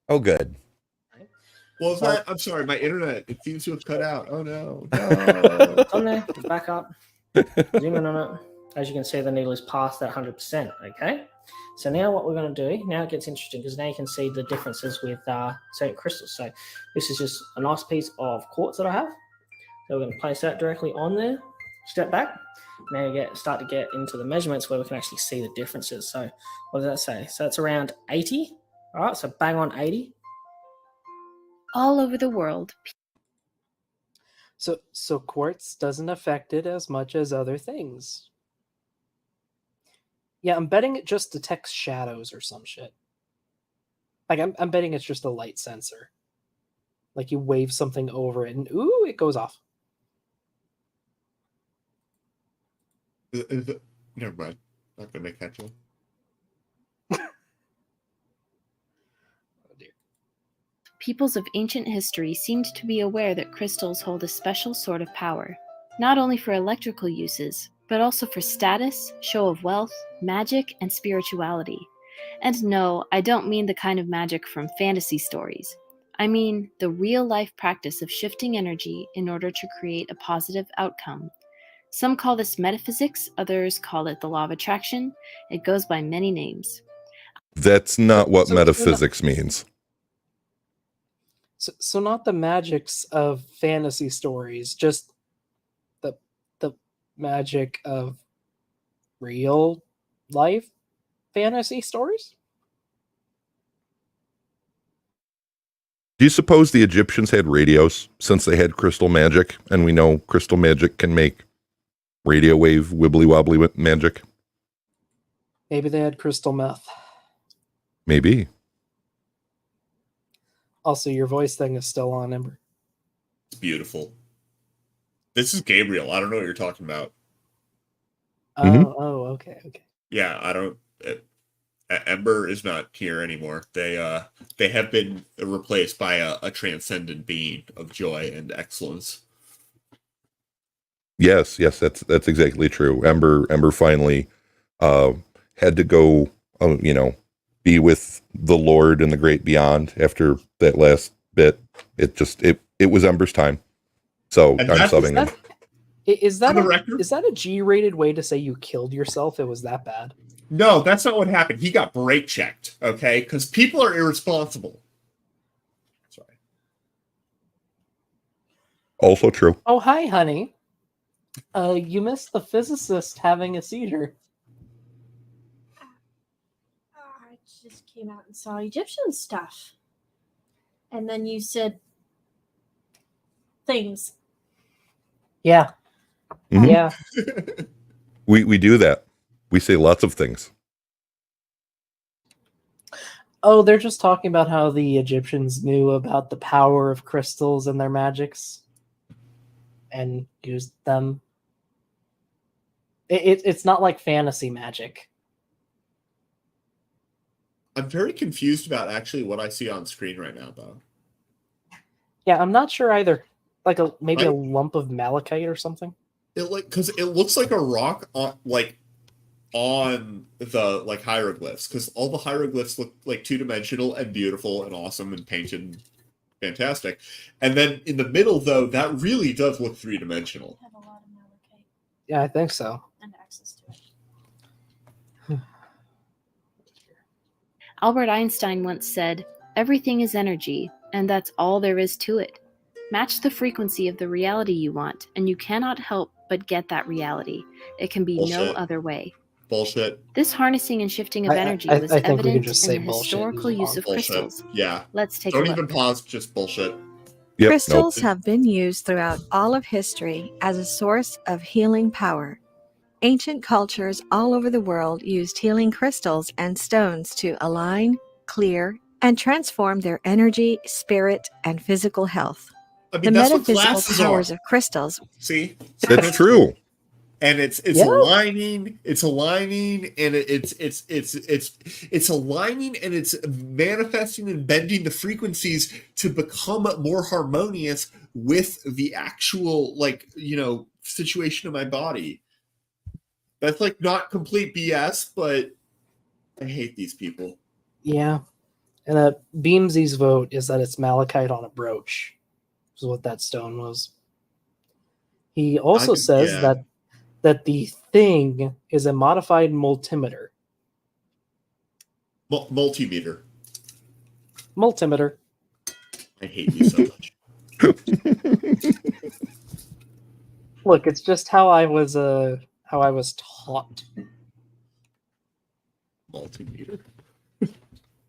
Oh, good. Well, I'm sorry, my internet, it seems to have cut out. Oh no. It's on there. It's back up. Zoom in on it. As you can see, the needle is past that 100%. Okay. So now what we're going to do, now it gets interesting because now you can see the differences with certain crystals. So this is just a nice piece of quartz that I have. So we're going to place that directly on there. Step back. Now you start to get into the measurements where we can actually see the differences. So what does that say? So it's around 80. All right. So bang on 80. All over the world, So quartz doesn't affect it as much as other things. Yeah, I'm betting it just detects shadows or some shit. Like I'm betting it's just a light sensor. Like you wave something over it and ooh, it goes off. Never mind. Not gonna make that joke. peoples of ancient history seemed to be aware that crystals hold a special sort of power, not only for electrical uses, but also for status, show of wealth, magic, and spirituality. And no, I don't mean the kind of magic from fantasy stories. I mean the real-life practice of shifting energy in order to create a positive outcome. Some call this metaphysics, others call it the law of attraction. It goes by many names. That's not what metaphysics means. So not the magics of fantasy stories, just the magic of real life fantasy stories? Do you suppose the Egyptians had radios since they had crystal magic, and we know crystal magic can make radio wave wibbly wobbly magic? Maybe they had crystal meth. Maybe. Also, your voice thing is still on, Ember. It's beautiful. This is Gabriel. I don't know what you're talking about. Oh, okay. Yeah, I don't. Ember is not here anymore. They have been replaced by a transcendent being of joy and excellence. Yes, that's exactly true. Ember finally had to go, be with the Lord in the great beyond after that last bit. It was Ember's time. So I'm subbing him. Is that a G-rated way to say you killed yourself? It was that bad? No, that's not what happened. He got brake checked, okay? Because people are irresponsible. Sorry. Also true. Oh, hi, honey. You missed the physicist having a seizure. I just came out and saw Egyptian stuff. And then you said things. Yeah. Mm-hmm. Yeah. We do that. We say lots of things. Oh, they're just talking about how the Egyptians knew about the power of crystals and their magics and used them. It's not like fantasy magic. I'm very confused about actually what I see on screen right now, though. Yeah, I'm not sure either. Like maybe a lump of malachite or something. Because it looks like a rock on the hieroglyphs, because all the hieroglyphs look like two-dimensional and beautiful and awesome and painted fantastic. And then in the middle, though, that really does look three-dimensional. Have a lot of malachite Yeah, I think so. and access to it. Albert Einstein once said, "Everything is energy, and that's all there is to it. Match the frequency of the reality you want, and you cannot help but get that reality. It can be no other way." Bullshit. This harnessing and shifting of energy was I think we can evident just in say the bullshit historical and move use on. of Bullshit. crystals. Yeah. Let's take Don't a look. even pause, just bullshit. Yep, Crystals nope. have been used throughout all of history as a source of healing power. Ancient cultures all over the world used healing crystals and stones to align, clear, and transform their energy, spirit, and physical health. I mean, The that's what metaphysical glasses powers are. of crystals. See? That's true. and it's Yeah. aligning, it's aligning, and it's aligning, and it's manifesting and bending the frequencies to become more harmonious with the actual, like, situation of my body. That's like not complete BS, but I hate these people. Yeah. And Beamsy's vote is that it's malachite on a brooch, is what that stone was. He also says that the thing is a modified multimeter. Multimeter. Multimeter. I hate you so much. Look, it's just how I was taught. Multimeter.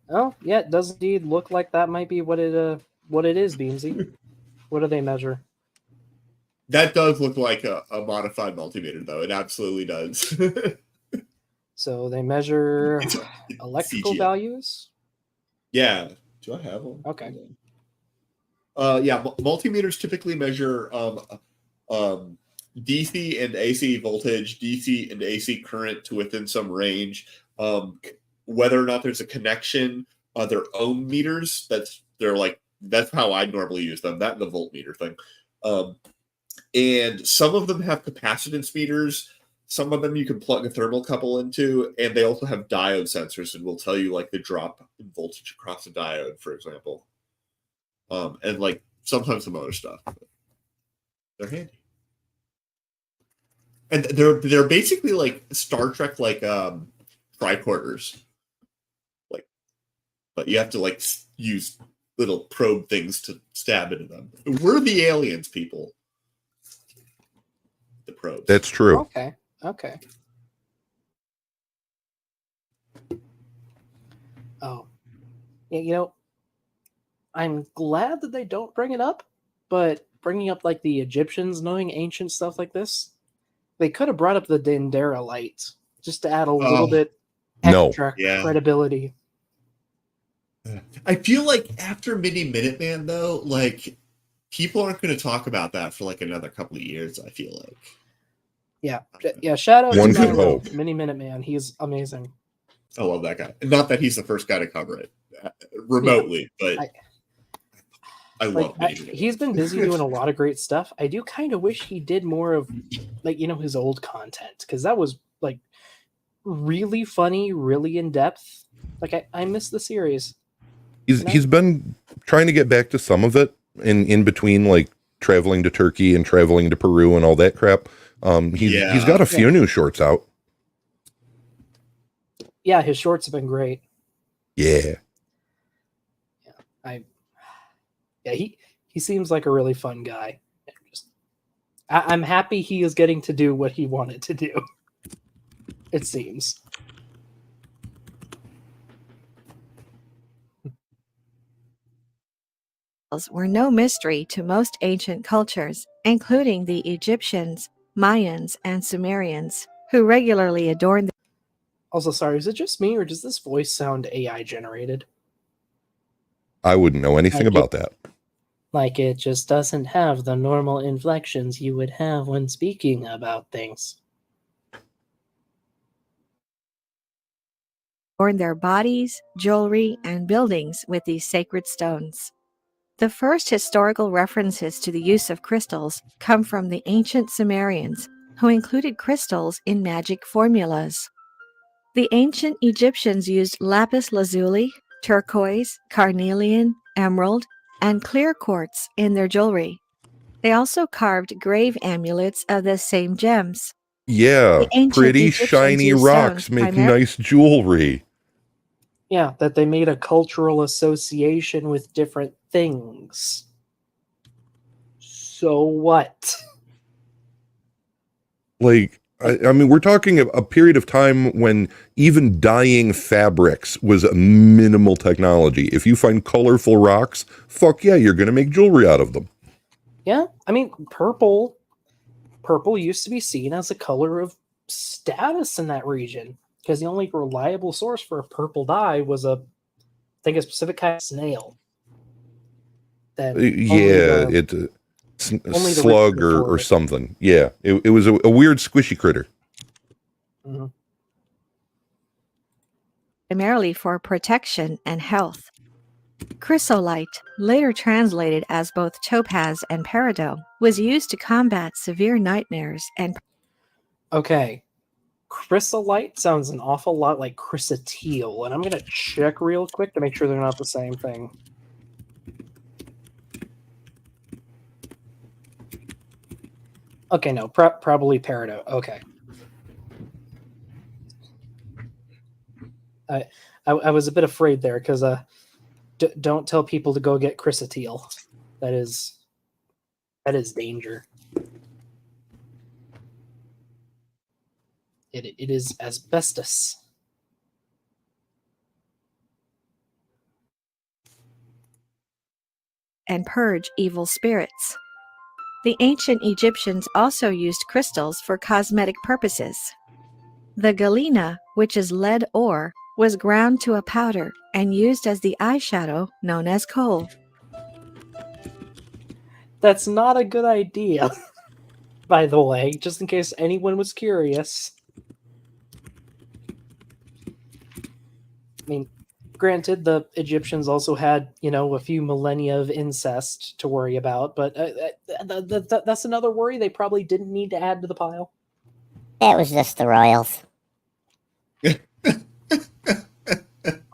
Oh, yeah, it does indeed look like that might be what it is, Beamsy. What do they measure? That does look like a modified multimeter, though. It absolutely does. So they measure It's electrical CGI. values? Yeah. Do I have one? Okay. Yeah, multimeters typically measure DC and AC voltage, DC and AC current to within some range. Whether or not there's a connection, their ohm meters. That's how I normally use them. That and the voltmeter thing. And some of them have capacitance meters. Some of them you can plug a thermocouple into, and they also have diode sensors, and will tell you like the drop in voltage across a diode, for example. And like sometimes some other stuff. They're handy. And they're basically like Star Trek like tricorders. Like, but you have to like use little probe things to stab into them. We're the aliens, people. The probes. That's true. Okay. Oh. Yeah, I'm glad that they don't bring it up, but bringing up like the Egyptians knowing ancient stuff like this, they could have brought up the Dendera light just to add a little bit extra credibility. I feel like after Minuteman, though, like people aren't going to talk about that for like another couple of years. I feel like. Yeah. Shout out One to could hope. Mini Minuteman. He's amazing. I love that guy. Not that he's the first guy to cover it remotely, but I love Minuteman. He's been busy doing a lot of great stuff. I do kind of wish he did more of like his old content, because that was like really funny, really in depth. Like I miss the series. He's been trying to get back to some of it in between, like traveling to Turkey and traveling to Peru and all that crap. He's got a few new shorts out. Yeah, his shorts have been great. Yeah. He seems like a really fun guy. I'm happy he is getting to do what he wanted to do. It seems. Were no mystery to most ancient cultures, including the Egyptians, Mayans, and Sumerians, who regularly adorned. Also, sorry, is it just me, or does this voice sound AI generated? I wouldn't know anything about that. Like it just doesn't have the normal inflections you would have when speaking about things. Adorned their bodies, jewelry, and buildings with these sacred stones. The first historical references to the use of crystals come from the ancient Sumerians, who included crystals in magic formulas. The ancient Egyptians used lapis lazuli, turquoise, carnelian, emerald, and clear quartz in their jewelry. They also carved grave amulets of the same gems. Yeah, ancient pretty Egyptians shiny used rocks stones make nice jewelry. Yeah, that they made a cultural association with different things. So what? Like, I mean, we're talking a period of time when even dyeing fabrics was a minimal technology. If you find colorful rocks, fuck yeah, you're going to make jewelry out of them. Yeah, I mean, purple used to be seen as a color of status in that region, because the only reliable source for a purple dye was a specific kind of snail. Only the slug rich can afford or it. something. Yeah, it was a weird squishy critter. Mhm. Primarily for protection and health. Chrysolite, later translated as both topaz and peridot, was used to combat severe nightmares and Okay. Chrysolite sounds an awful lot like chrysotile, and I'm going to check real quick to make sure they're not the same thing. Okay, no, probably peridot. Okay. I was a bit afraid there because don't tell people to go get chrysotile. That is danger. It is asbestos. and purge evil spirits. The ancient Egyptians also used crystals for cosmetic purposes. The galena, which is lead ore, was ground to a powder and used as the eyeshadow known as kohl. That's not a good idea, by the way, just in case anyone was curious. I mean, granted, the Egyptians also had, a few millennia of incest to worry about, but that's another worry they probably didn't need to add to the pile. That was just the royals.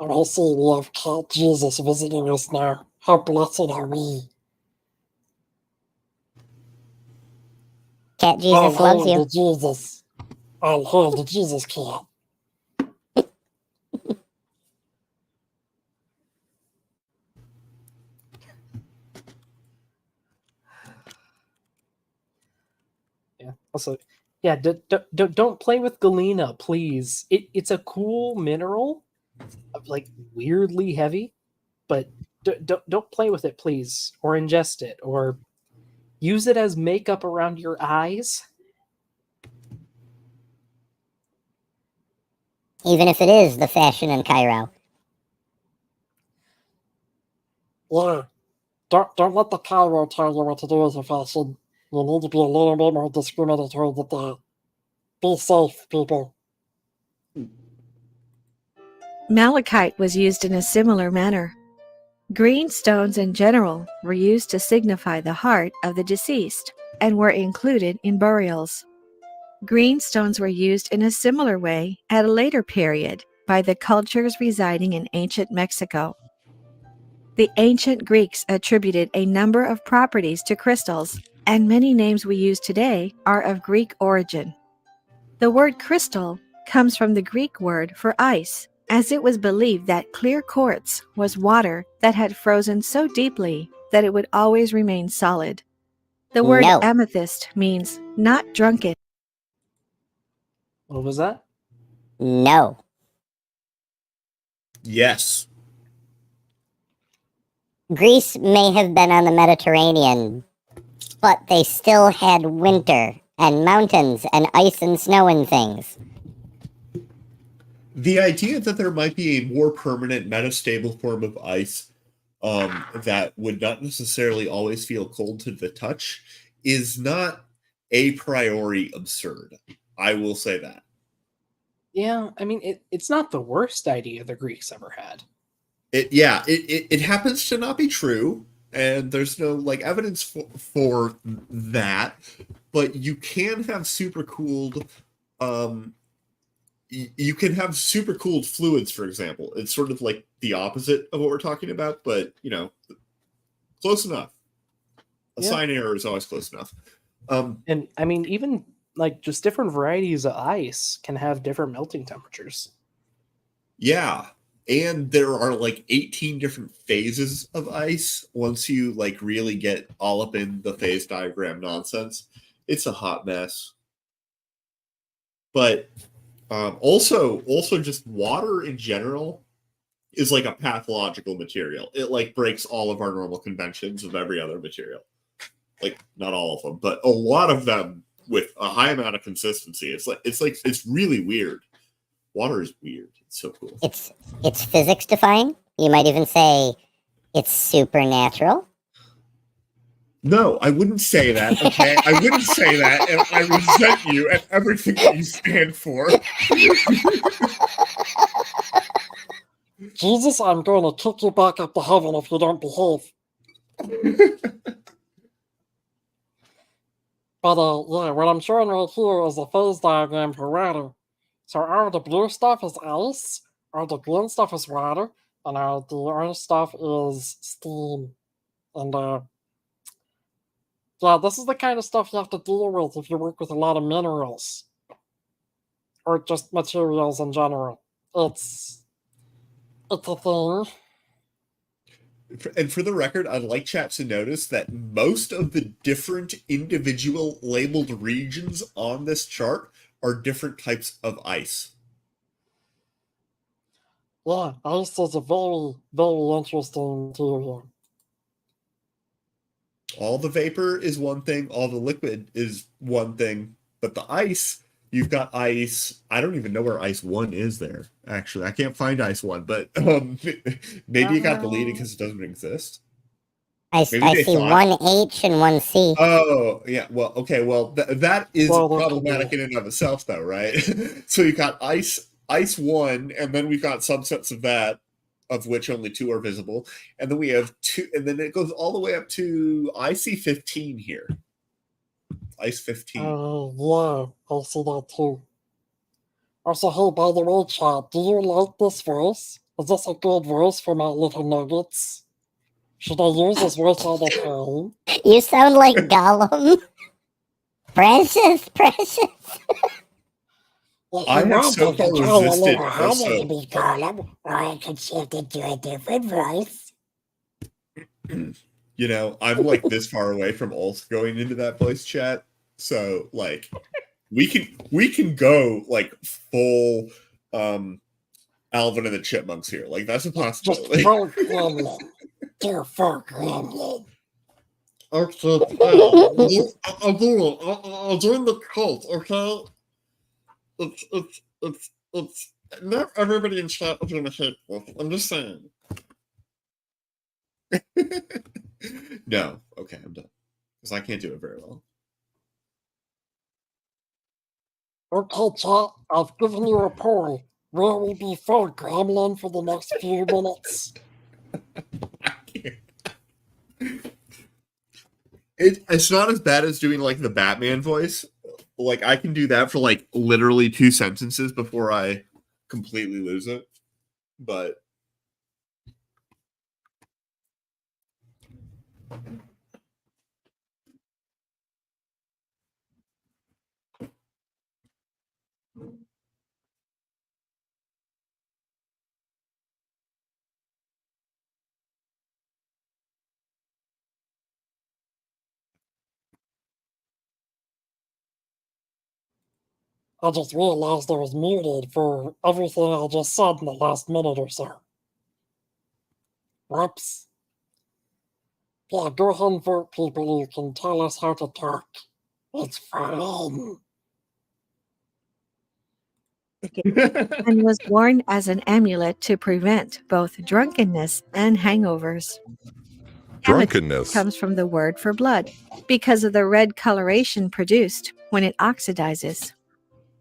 And also we have Cat Jesus visiting us now. How blessed are we? Cat Jesus loves you. The Jesus. I'll hail the Jesus cat. Yeah. Also, yeah, don't play with galena, please. It's a cool mineral, like weirdly heavy, but don't play with it, please, or ingest it, or use it as makeup around your eyes. Even if it is the fashion in Cairo. Yeah. Don't let the Cairo tell you what to do with your fashion. You need to be a little bit more discriminatory with that. Be safe, people. Malachite was used in a similar manner. Green stones in general were used to signify the heart of the deceased and were included in burials. Green stones were used in a similar way at a later period by the cultures residing in ancient Mexico. The ancient Greeks attributed a number of properties to crystals, and many names we use today are of Greek origin. The word crystal comes from the Greek word for ice, as it was believed that clear quartz was water that had frozen so deeply that it would always remain solid. The word No. amethyst means not drunken. What was that? No. Yes. Greece may have been on the Mediterranean, but they still had winter and mountains and ice and snow and things. The idea that there might be a more permanent metastable form of ice that would not necessarily always feel cold to the touch is not a priori absurd. I will say that. Yeah, I mean, it's not the worst idea the Greeks ever had. It happens to not be true, and there's no evidence for that, but you can have supercooled you can have supercooled fluids, for example. It's sort of like the opposite of what we're talking about, but close enough. A sine error is always close enough. And I mean, even just different varieties of ice can have different melting temperatures. Yeah. And there are 18 different phases of ice once you really get all up in the phase diagram nonsense. It's a hot mess. But also just water in general is a pathological material. It breaks all of our normal conventions of every other material. Not all of them, but a lot of them with a high amount of consistency. It's really weird. Water is weird. It's so cool. It's physics defying. You might even say it's supernatural. No, I wouldn't say that, okay? I wouldn't say that, and I resent you and everything that you stand for. Jesus, I'm going to kick you back up to heaven if you don't behave. But yeah, what I'm showing right here is a phase diagram for water. So all the blue stuff is ice, all the green stuff is water, and all the orange stuff is steam. And yeah, this is the kind of stuff you have to deal with if you work with a lot of minerals. Or just materials in general. It's a thing. And for the record, I'd like chat to notice that most of the different individual labeled regions on this chart are different types of ice. Yeah, ice is a very, very interesting material. All the vapor is one thing, all the liquid is one thing, but the ice, you've got ice. I don't even know where ice 1 is there, actually. I can't find ice 1, but maybe it got deleted because it doesn't exist. I see 1H and 1C. Oh, yeah. Well, okay. Well, that is problematic in and of itself, though, right? So you got ice 1, and then we've got subsets of that, of which only 2 are visible. And then we have 2, and then it goes all the way up to IC15 here. Ice 15. Yeah, I see that too. Also, hey, by the way, chat, do you like this voice? Is this a good voice for my little nuggets? Should I use this voice all the time? You sound like Gollum. Precious, precious. I have so far resisted Gollum, or I could shift into a different voice. You know, I'm like this far away from Ult going into that voice chat, so like we can go like full Alvin and the Chipmunks here. Like that's a possibility. Just full gremlin. Too full gremlin. Okay, I'll join the cult. Okay, it's not everybody in chat is gonna hate this. I'm just saying. No, okay, I'm done because I can't do it very well. Okay, chat, I've given you a poll. Will we be full gremlin for the next few minutes? It's not as bad as doing like the Batman voice. Like I can do that for like literally 2 sentences before I completely lose it. But I just realized I was muted for everything I just said in the last minute or so. Whoops. Yeah, go ahead and vote, people. You can tell us how to talk. It's fun. And was worn as an amulet to prevent both drunkenness and hangovers. Drunkenness. Comes from the word for blood because of the red coloration produced when it oxidizes.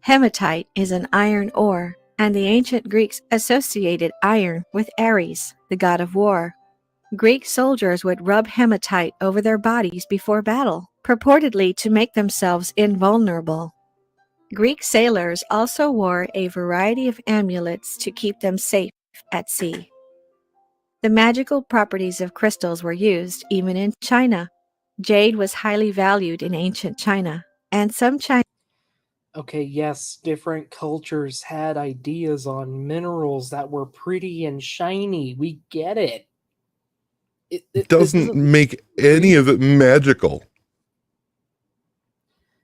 Hematite is an iron ore, and the ancient Greeks associated iron with Ares, the god of war. Greek soldiers would rub hematite over their bodies before battle, purportedly to make themselves invulnerable. Greek sailors also wore a variety of amulets to keep them safe at sea. The magical properties of crystals were used even in China. Jade was highly valued in ancient China, and some Chinese. Okay, yes, different cultures had ideas on minerals that were pretty and shiny. We get it. This Doesn't isn't make any of it magical.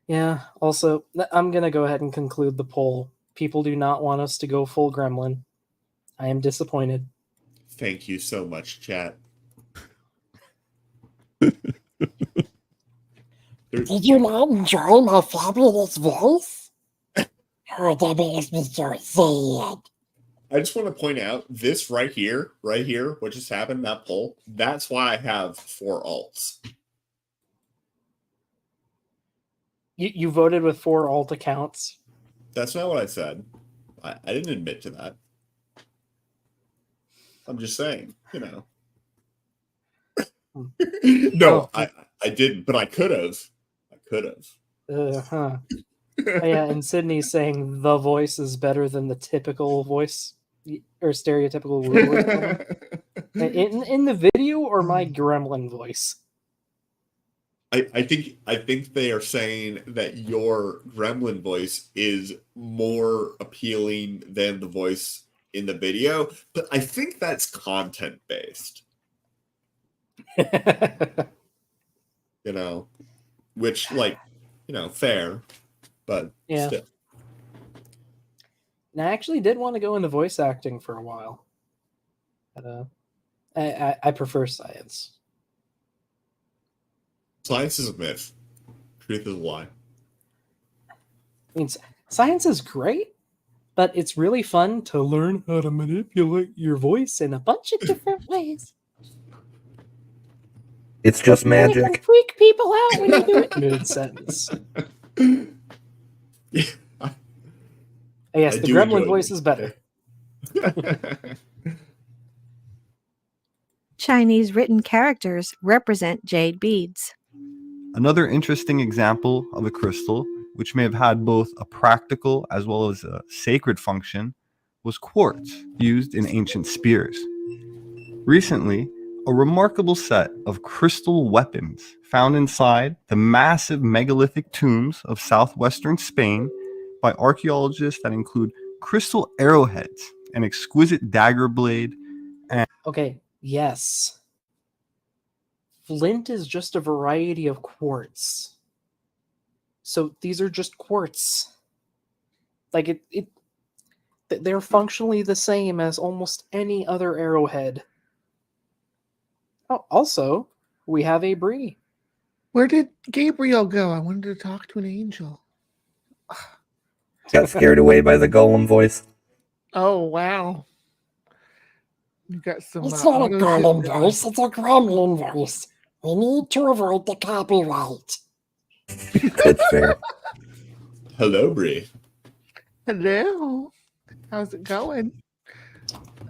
Yeah, also, I'm going to go ahead and conclude the poll. People do not want us to go full gremlin. I am disappointed. thank you so much, chat. Did you not enjoy my fabulous voice? Oh, that makes me so sad. I just want to point out this right here, what just happened, that poll, that's why I have 4 alts. You voted with 4 alt accounts. That's not what I said. I didn't admit to that. I'm just saying, you know. No, I didn't, but I could have. I could have. Oh, yeah, and Sydney's saying the voice is better than the typical voice or stereotypical ruler. in the video or my gremlin voice? I think they are saying that your gremlin voice is more appealing than the voice in the video, but I think that's content based. You know, which, like, you know, fair, but Yeah. still. And I actually did want to go into voice acting for a while. But I prefer science. Science is a myth. Truth is a lie. I mean, science is great, but it's really fun to learn how to manipulate your voice in a bunch of different ways. It's just And it magic. can freak people out when you do it mid-sentence. Yes, I the do gremlin enjoy voice it. is better. Chinese written characters represent jade beads. Another interesting example of a crystal, which may have had both a practical as well as a sacred function, was quartz, used in ancient spears. Recently, a remarkable set of crystal weapons found inside the massive megalithic tombs of southwestern Spain by archaeologists that include crystal arrowheads, an exquisite dagger blade, and... Okay, yes. Flint is just a variety of quartz. So these are just quartz. Like they're functionally the same as almost any other arrowhead. Oh, also, we have a Bree. Where did Gabriel go? I wanted to talk to an angel. Got scared away by the golem voice. Oh, wow. You got some. It's not a golem voice, it's a gremlin voice. We need to avoid the copyright. That's fair. Hello, Bree. Hello. How's it going?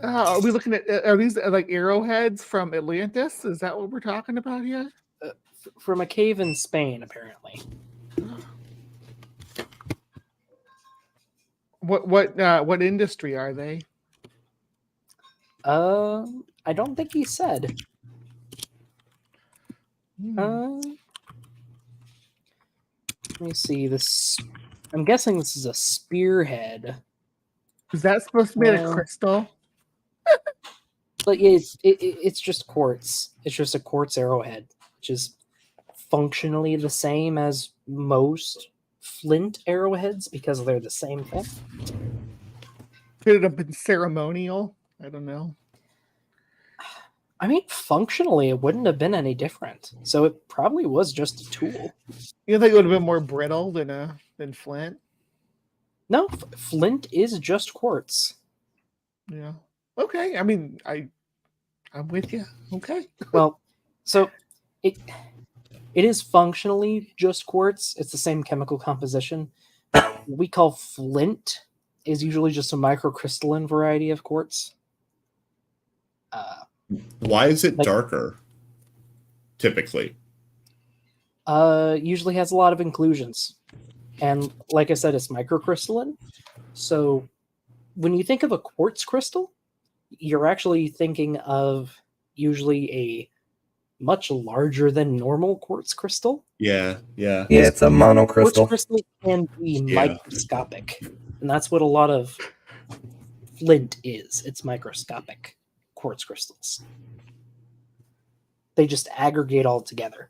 Are we looking at, are these like arrowheads from Atlantis? Is that what we're talking about here? From a cave in Spain, apparently. What industry are they? I don't think he said. Let me see this. I'm guessing this is a spearhead. Is that supposed to be a crystal? But it's just quartz. It's just a quartz arrowhead, which is functionally the same as most flint arrowheads because they're the same thing. Could it have been ceremonial? I don't know. I mean, functionally, it wouldn't have been any different. So it probably was just a tool. You think it would have been more brittle than flint? No, flint is just quartz. Yeah. Okay. I mean, I'm with you. Okay. Well, so it is functionally just quartz. It's the same chemical composition. What we call flint is usually just a microcrystalline variety of quartz. Why is it darker? Typically, usually has a lot of inclusions, and like I said, it's microcrystalline. So when you think of a quartz crystal, you're actually thinking of usually a much larger than normal quartz crystal. Yeah. It's a monocrystal. Quartz crystal can be microscopic, and that's what a lot of flint is. It's microscopic quartz crystals. They just aggregate all together.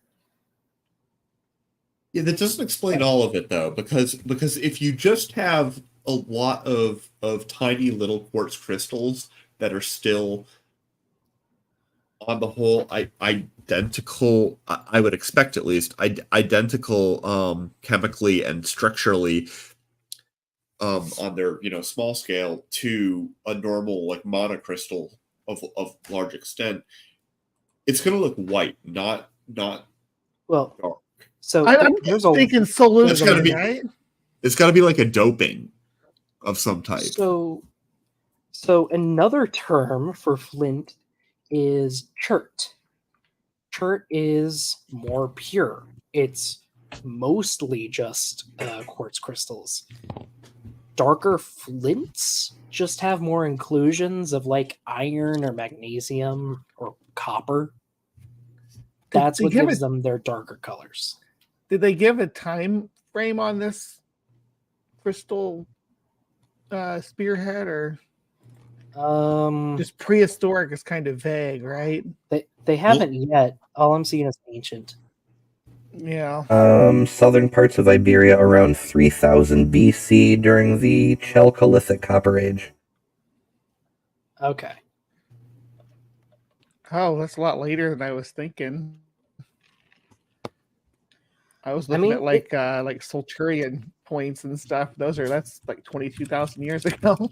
Yeah, that doesn't explain all of it though, because if you just have a lot of tiny little quartz crystals that are still on the whole identical, I would expect at least identical chemically and structurally on their small scale to a normal like monocrystal of large extent, it's going to look white, not well dark. So I'm there's a thinking It's got to solution, be. right? It's got to be like a doping of some type. So another term for flint is chert. Chert is more pure. It's mostly just quartz crystals. Darker flints just have more inclusions of like iron or magnesium or copper. That's what gives them their darker colors. Did they give a time frame on this crystal spearhead, or just prehistoric is kind of vague, right? They haven't yet. All I'm seeing is ancient. Yeah. Southern parts of Iberia around 3000 BC during the Chalcolithic Copper Age. Okay. Oh, that's a lot later than I was thinking. I was looking at like Solturian points and stuff. That's like 22,000 years ago.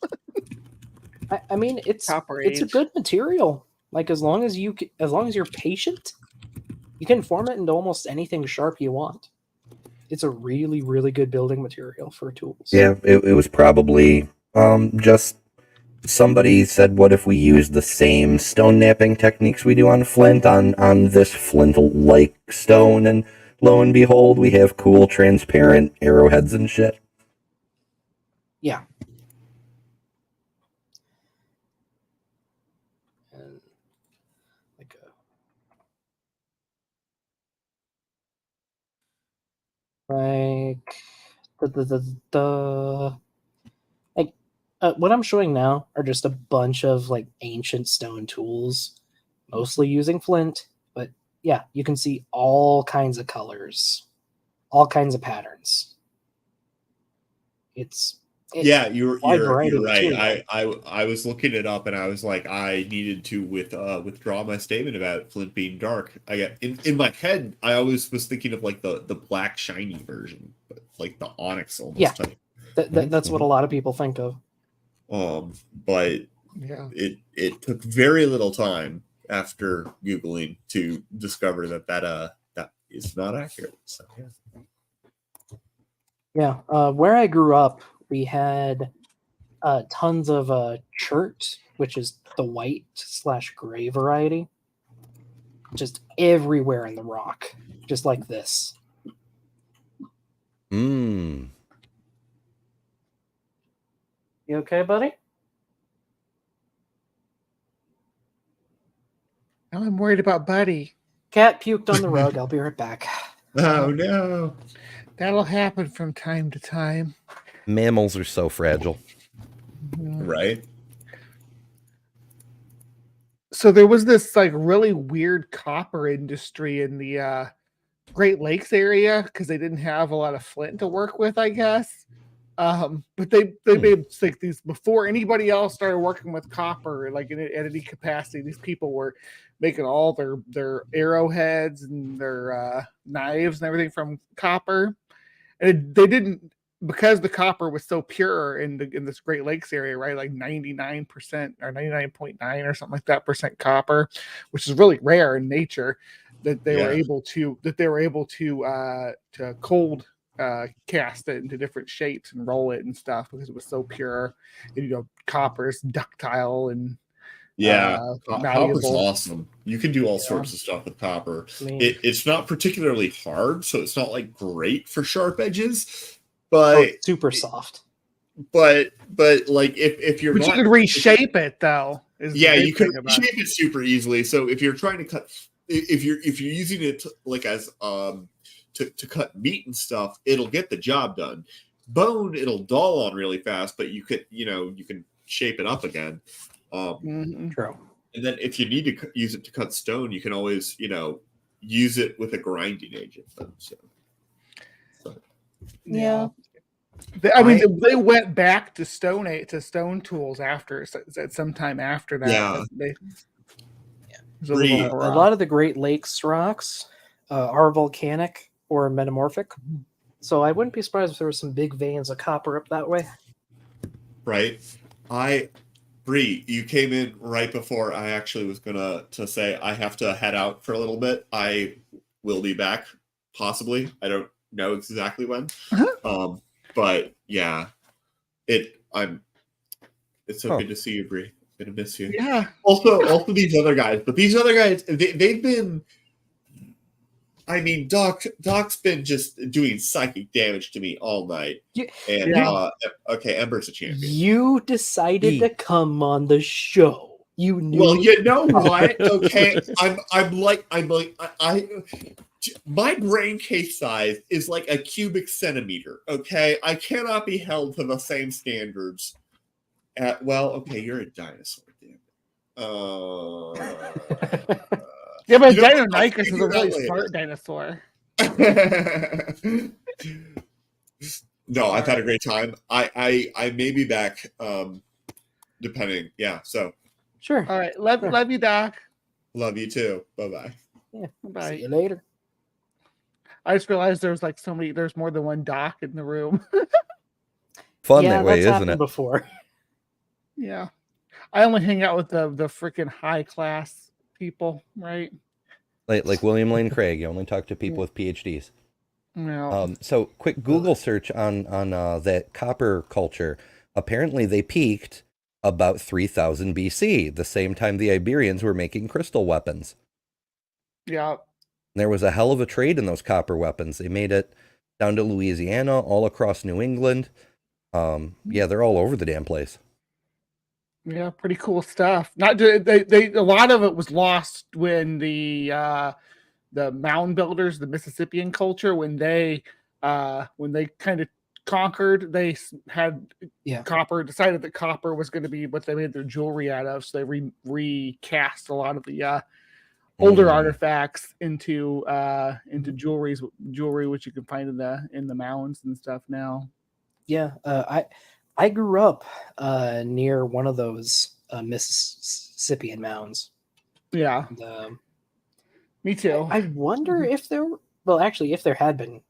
I mean, it's a good material. Like as long as you're patient, you can form it into almost anything sharp you want. It's a really, really good building material for tools. Yeah, it was probably just somebody said, what if we use the same stone knapping techniques we do on flint on this flint-like stone, and lo and behold, we have cool transparent arrowheads and shit. Yeah. What I'm showing now are just a bunch of like ancient stone tools, mostly using flint. But yeah, you can see all kinds of colors, all kinds of patterns. You're variety of right. material. I was looking it up and I was like, I needed to withdraw my statement about flint being dark. I got in my head, I always was thinking of like the black shiny version, but like the onyx almost type. That's what a lot of people think of. But yeah, it took very little time after Googling to discover that is not accurate. So yeah. Where I grew up, we had tons of chert, which is the white/gray variety, just everywhere in the rock, just like this. Hmm. You okay, buddy? Now I'm worried about Buddy. Cat puked on the rug. I'll be right back. Oh no. That'll happen from time to time. Mammals are so fragile. Right. So there was this like really weird copper industry in the Great Lakes area because they didn't have a lot of flint to work with, I guess. But they made like these before anybody else started working with copper, like at any capacity. These people were making all their arrowheads and their knives and everything from copper, and they didn't, because the copper was so pure in this Great Lakes area, right? Like 99% or 99.9 or something like that percent copper, which is really rare in nature. That they were able to cold cast it into different shapes and roll it and stuff because it was so pure. And, copper is ductile and copper's malleable. awesome. You can do all sorts of stuff with copper. It's not particularly hard, so it's not like great for sharp edges, but it's super soft. But like if you're you could reshape it though. You can reshape it super easily. So if you're trying to cut, if you're using it like as to cut meat and stuff, it'll get the job done. Bone, it'll dull on really fast, but you can shape it up again. True. And then if you need to use it to cut stone, you can always use it with a grinding agent. Yeah. They went back to stone tools after at some time after that. Yeah. A lot of the Great Lakes rocks are volcanic or metamorphic, so I wouldn't be surprised if there were some big veins of copper up that way. Right. Bree, you came in right before I actually was gonna say I have to head out for a little bit. I will be back possibly. I don't know exactly when. But yeah, it's so good to see you, Bree. Gonna miss you. Yeah. Also these other guys, but these other guys, they've been. I mean, Doc's been just doing psychic damage to me all night. Okay, Ember's a champion. You decided to come on the show. You knew. Well, you know what? Okay, my brain case size is like a cubic centimeter. Okay, I cannot be held to the same standards. Okay, you're a dinosaur, damn it. Yeah, but Deinonychus is a really smart dinosaur. No, I've had a great time. I may be back, depending. Yeah, so. Sure. All right. Love you, Doc. Love you too. Bye-bye. Yeah. Bye. See you later. I just realized there's more than one Doc in the room. Fun that way, isn't it? Before. Yeah. I only hang out with the freaking high class people, right? Like William Lane Craig, you only talk to people with PhDs. No. So quick Google search on that copper culture. Apparently they peaked about 3000 BC, the same time the Iberians were making crystal weapons. Yeah. There was a hell of a trade in those copper weapons. They made it down to Louisiana, all across New England. Yeah, they're all over the damn place. Yeah, pretty cool stuff. Not they a lot of it was lost when the mound builders, the Mississippian culture, when they kind of conquered, they had copper, decided that copper was going to be what they made their jewelry out of, so they recast a lot of the older artifacts into jewelry which you can find in the mounds and stuff now. Yeah, I grew up near one of those Mississippian mounds. Yeah. And, me too. I wonder if there had been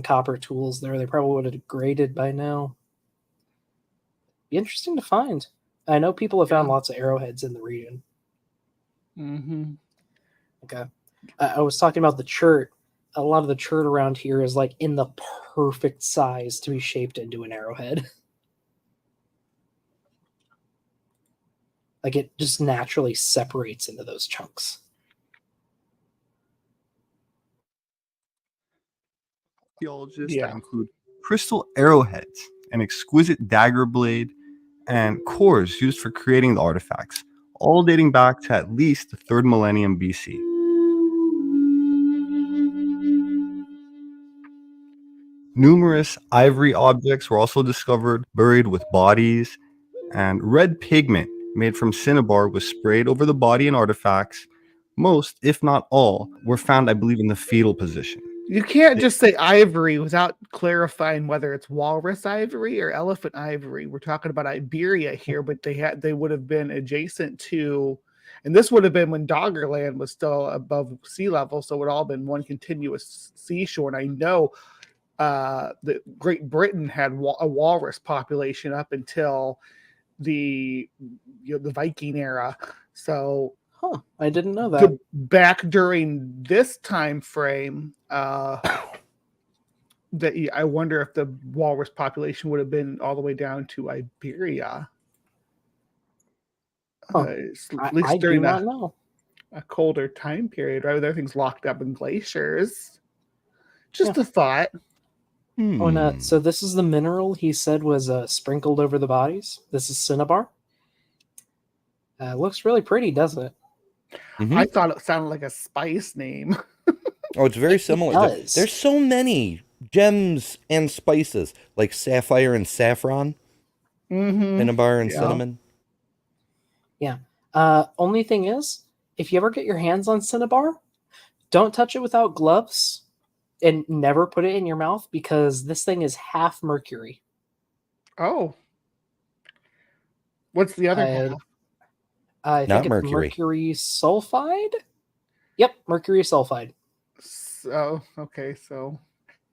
copper tools there, they probably would have degraded by now. Be interesting to find. I know people have found lots of arrowheads in the region. Mm-hmm. Okay. I was talking about the chert. A lot of the chert around here is like in the perfect size to be shaped into an arrowhead. Like it just naturally separates into those chunks. Archaeologists that include crystal arrowheads, an exquisite dagger blade, and cores used for creating the artifacts, all dating back to at least the 3rd millennium BC. Numerous ivory objects were also discovered buried with bodies, and red pigment made from cinnabar was sprayed over the body and artifacts. Most, if not all, were found, I believe, in the fetal position. You can't just say ivory without clarifying whether it's walrus ivory or elephant ivory. We're talking about Iberia here, but they would have been adjacent to, and this would have been when Doggerland was still above sea level, so it would all been one continuous seashore. And I know that Great Britain had a walrus population up until the Viking era. So. I didn't know that. Back during this time frame, I wonder if the walrus population would have been all the way down to Iberia. At least during a colder time period, right? Everything's locked up in glaciers. Just a thought. So this is the mineral he said was sprinkled over the bodies. This is cinnabar. Looks really pretty, doesn't it? Mm-hmm. I thought it sounded like a spice name. Oh, it's very similar. There's so many gems and spices, like sapphire and saffron, cinnabar and cinnamon. Yeah. Only thing is, if you ever get your hands on cinnabar, don't touch it without gloves and never put it in your mouth because this thing is half mercury. Oh. What's the other half? I think it's mercury sulfide. Yep, mercury sulfide. So, okay, so.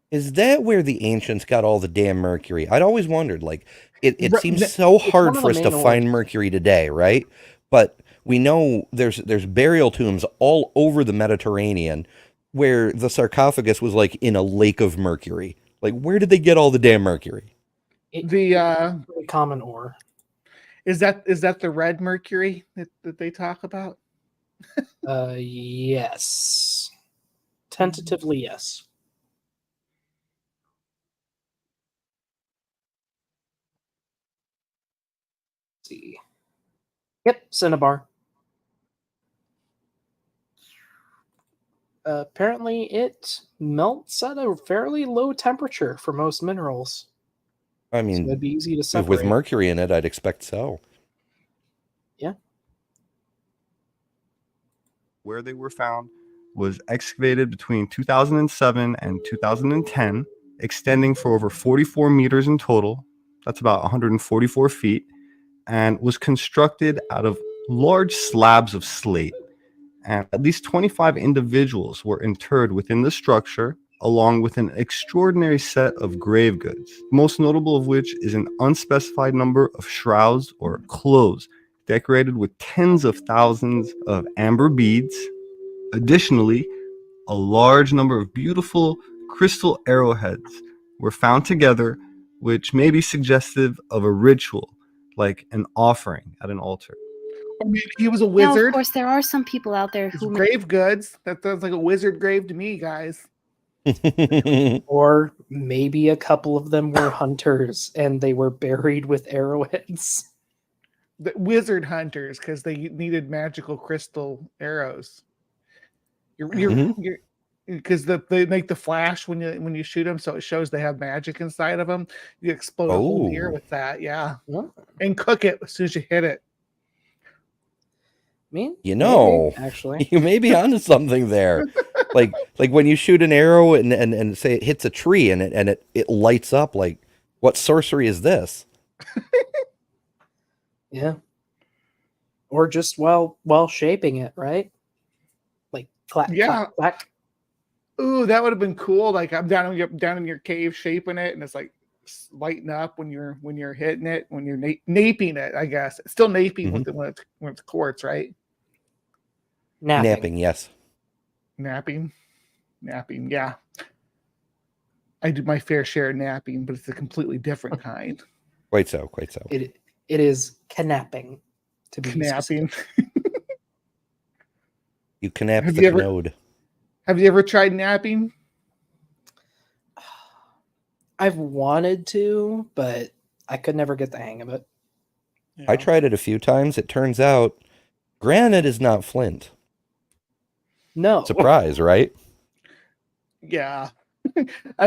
Is that where the ancients got all the damn mercury? I'd always wondered, like, it seems so hard for us to find mercury today, right? But we know there's burial tombs all over the Mediterranean where the sarcophagus was like in a lake of mercury. Like, where did they get all the damn mercury? The Really common ore. is that the red mercury that they talk about? Yes. Tentatively, yes. Let's see. Yep, cinnabar. Apparently, it melts at a fairly low temperature for most minerals. I So mean, it'd be easy to with separate. mercury in it, I'd expect so. Yeah. Where they were found was excavated between 2007 and 2010, extending for over 44 meters in total. That's about 144 feet, and was constructed out of large slabs of slate. And at least 25 individuals were interred within the structure, along with an extraordinary set of grave goods, most notable of which is an unspecified number of shrouds or clothes decorated with tens of thousands of amber beads. Additionally, a large number of beautiful crystal arrowheads were found together, which may be suggestive of a ritual, like an offering at an altar. Or maybe he was a Now, wizard. of course, there are some people out there His who grave goods. That sounds like a wizard grave to me, guys. Or maybe a couple of them were hunters and they were buried with arrowheads. The wizard hunters, because they needed magical crystal arrows. You're because they make the flash when you shoot them, so it shows they have magic inside of them. You explode a whole deer Oh. with that, yeah, and cook it as soon as you hit it. You know, maybe, actually. you may be onto something there. like when you shoot an arrow and say it hits a tree and it lights up. Like, what sorcery is this? Yeah. Or just while shaping it, right? Like clack, Yeah. clack, clack. Ooh, that would have been cool. Like I'm down in your cave shaping it, and it's like lighting up when you're hitting it, when you're naping it. I guess it's still naping with when it's quartz, right? Napping, yes. Napping. Yeah. I do my fair share of napping, but it's a completely different kind. Quite so. It is knapping, to be Knapping. You knap Have the you ever- node. Have you ever tried napping? I've wanted to, but I could never get the hang of it. I tried it a few times. It turns out granite is not flint. No. Surprise, right? Yeah.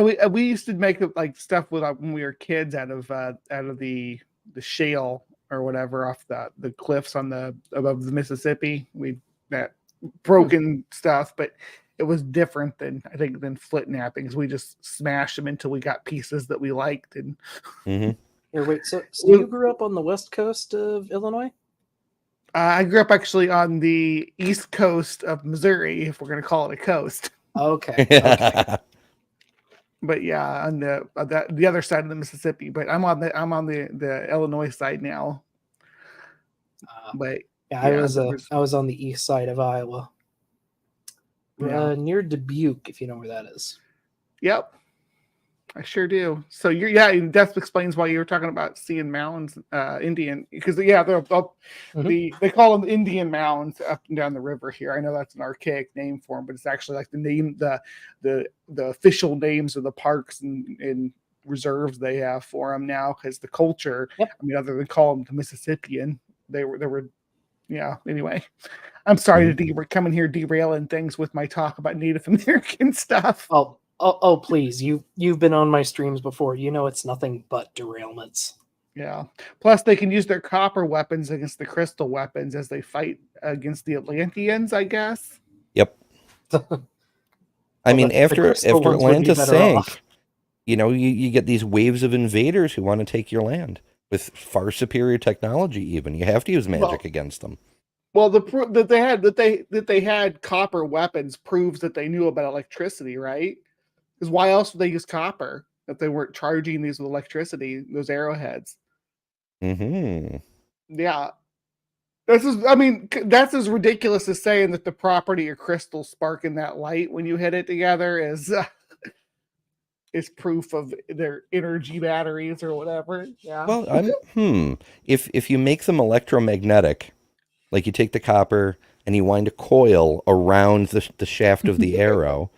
We used to make like stuff with when we were kids out of the shale or whatever off the cliffs above the Mississippi. That broken stuff, but it was different than flint nappings. We just smashed them until we got pieces that we liked. And Here, wait. So you grew up on the west coast of Illinois? I grew up actually on the east coast of Missouri, if we're going to call it a coast. Okay. But yeah, on the other side of the Mississippi. But I'm on the Illinois side now. But yeah, I was on the east side of Iowa, near Dubuque, if you know where that is. Yep, I sure do. So that explains why you were talking about seeing mounds, Indian, because they call them Indian mounds up and down the river here. I know that's an archaic name for them, but it's actually like the name, the official names of the parks and reserves they have for them now, because the culture. Yep. I mean, other than call them the Mississippian, they were. Yeah. Anyway, I'm sorry to come in here derailing things with my talk about Native American stuff. Oh, please! You've been on my streams before. You know it's nothing but derailments. Yeah. Plus, they can use their copper weapons against the crystal weapons as they fight against the Atlanteans, I guess. Yep. I mean, after Atlantis sank, you get these waves of invaders who want to take your land with far superior technology. Even you have to use magic against them. Well, the proof that they had copper weapons proves that they knew about electricity, right? Because why else would they use copper if they weren't charging these with electricity? Those arrowheads. Mm-hmm. Yeah. That's as ridiculous as saying that the property of crystals sparking that light when you hit it together is proof of their energy batteries or whatever. Yeah. Well, if you make them electromagnetic, like you take the copper and you wind a coil around the shaft of the arrow,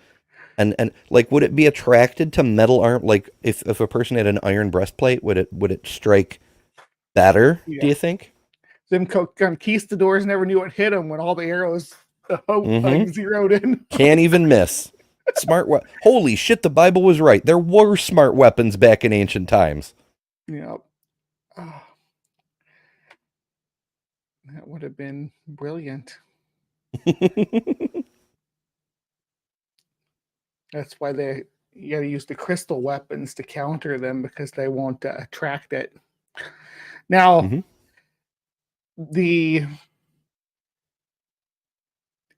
and like, would it be attracted to metal arm? Like, if a person had an iron breastplate, would it strike better? Yeah. Do you think? Them conquistadors never knew what hit them when all the arrows zeroed in. Can't even miss. Holy shit! The Bible was right. There were smart weapons back in ancient times. Yeah. Oh, that would have been brilliant. That's why you got to use the crystal weapons to counter them, because they won't attract it. Now, the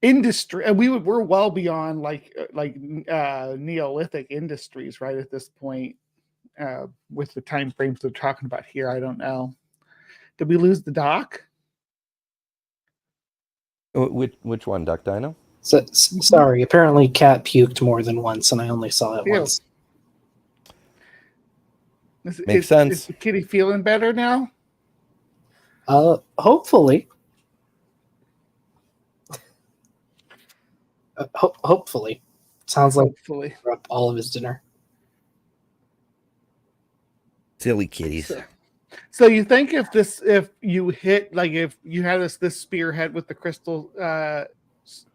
industry, and we're well beyond like Neolithic industries, right? At this point, with the time frames they're talking about here, I don't know. Did we lose the doc? Which one, Duck Dino? Sorry, apparently Cat puked more than once, and I only saw it once. Makes sense. Is the kitty feeling better now? Hopefully. Hopefully. Sounds like hopefully up all of his dinner. Silly kitties. So you think if you had this spearhead with the crystal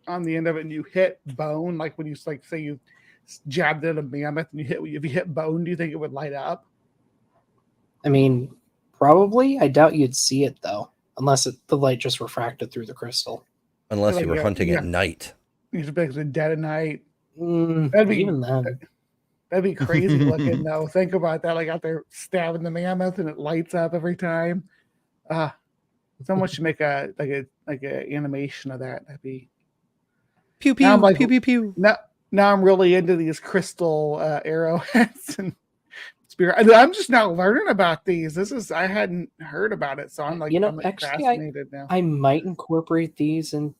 on the end of it, and you hit bone, like when you say you jabbed at a mammoth and if you hit bone, do you think it would light up? I mean, probably. I doubt you'd see it though, unless the light just refracted through the crystal. Unless you were hunting at night. You're basically dead at night. Even then. That'd be crazy looking though. Think about that, like out there stabbing the mammoth and it lights up every time. Someone should make a animation of that. That'd be pew pew pew pew pew. Now I'm really into these crystal arrowheads and spirit. I'm just now learning about these. I hadn't heard about it, so I'm actually, fascinated now. I might incorporate these, and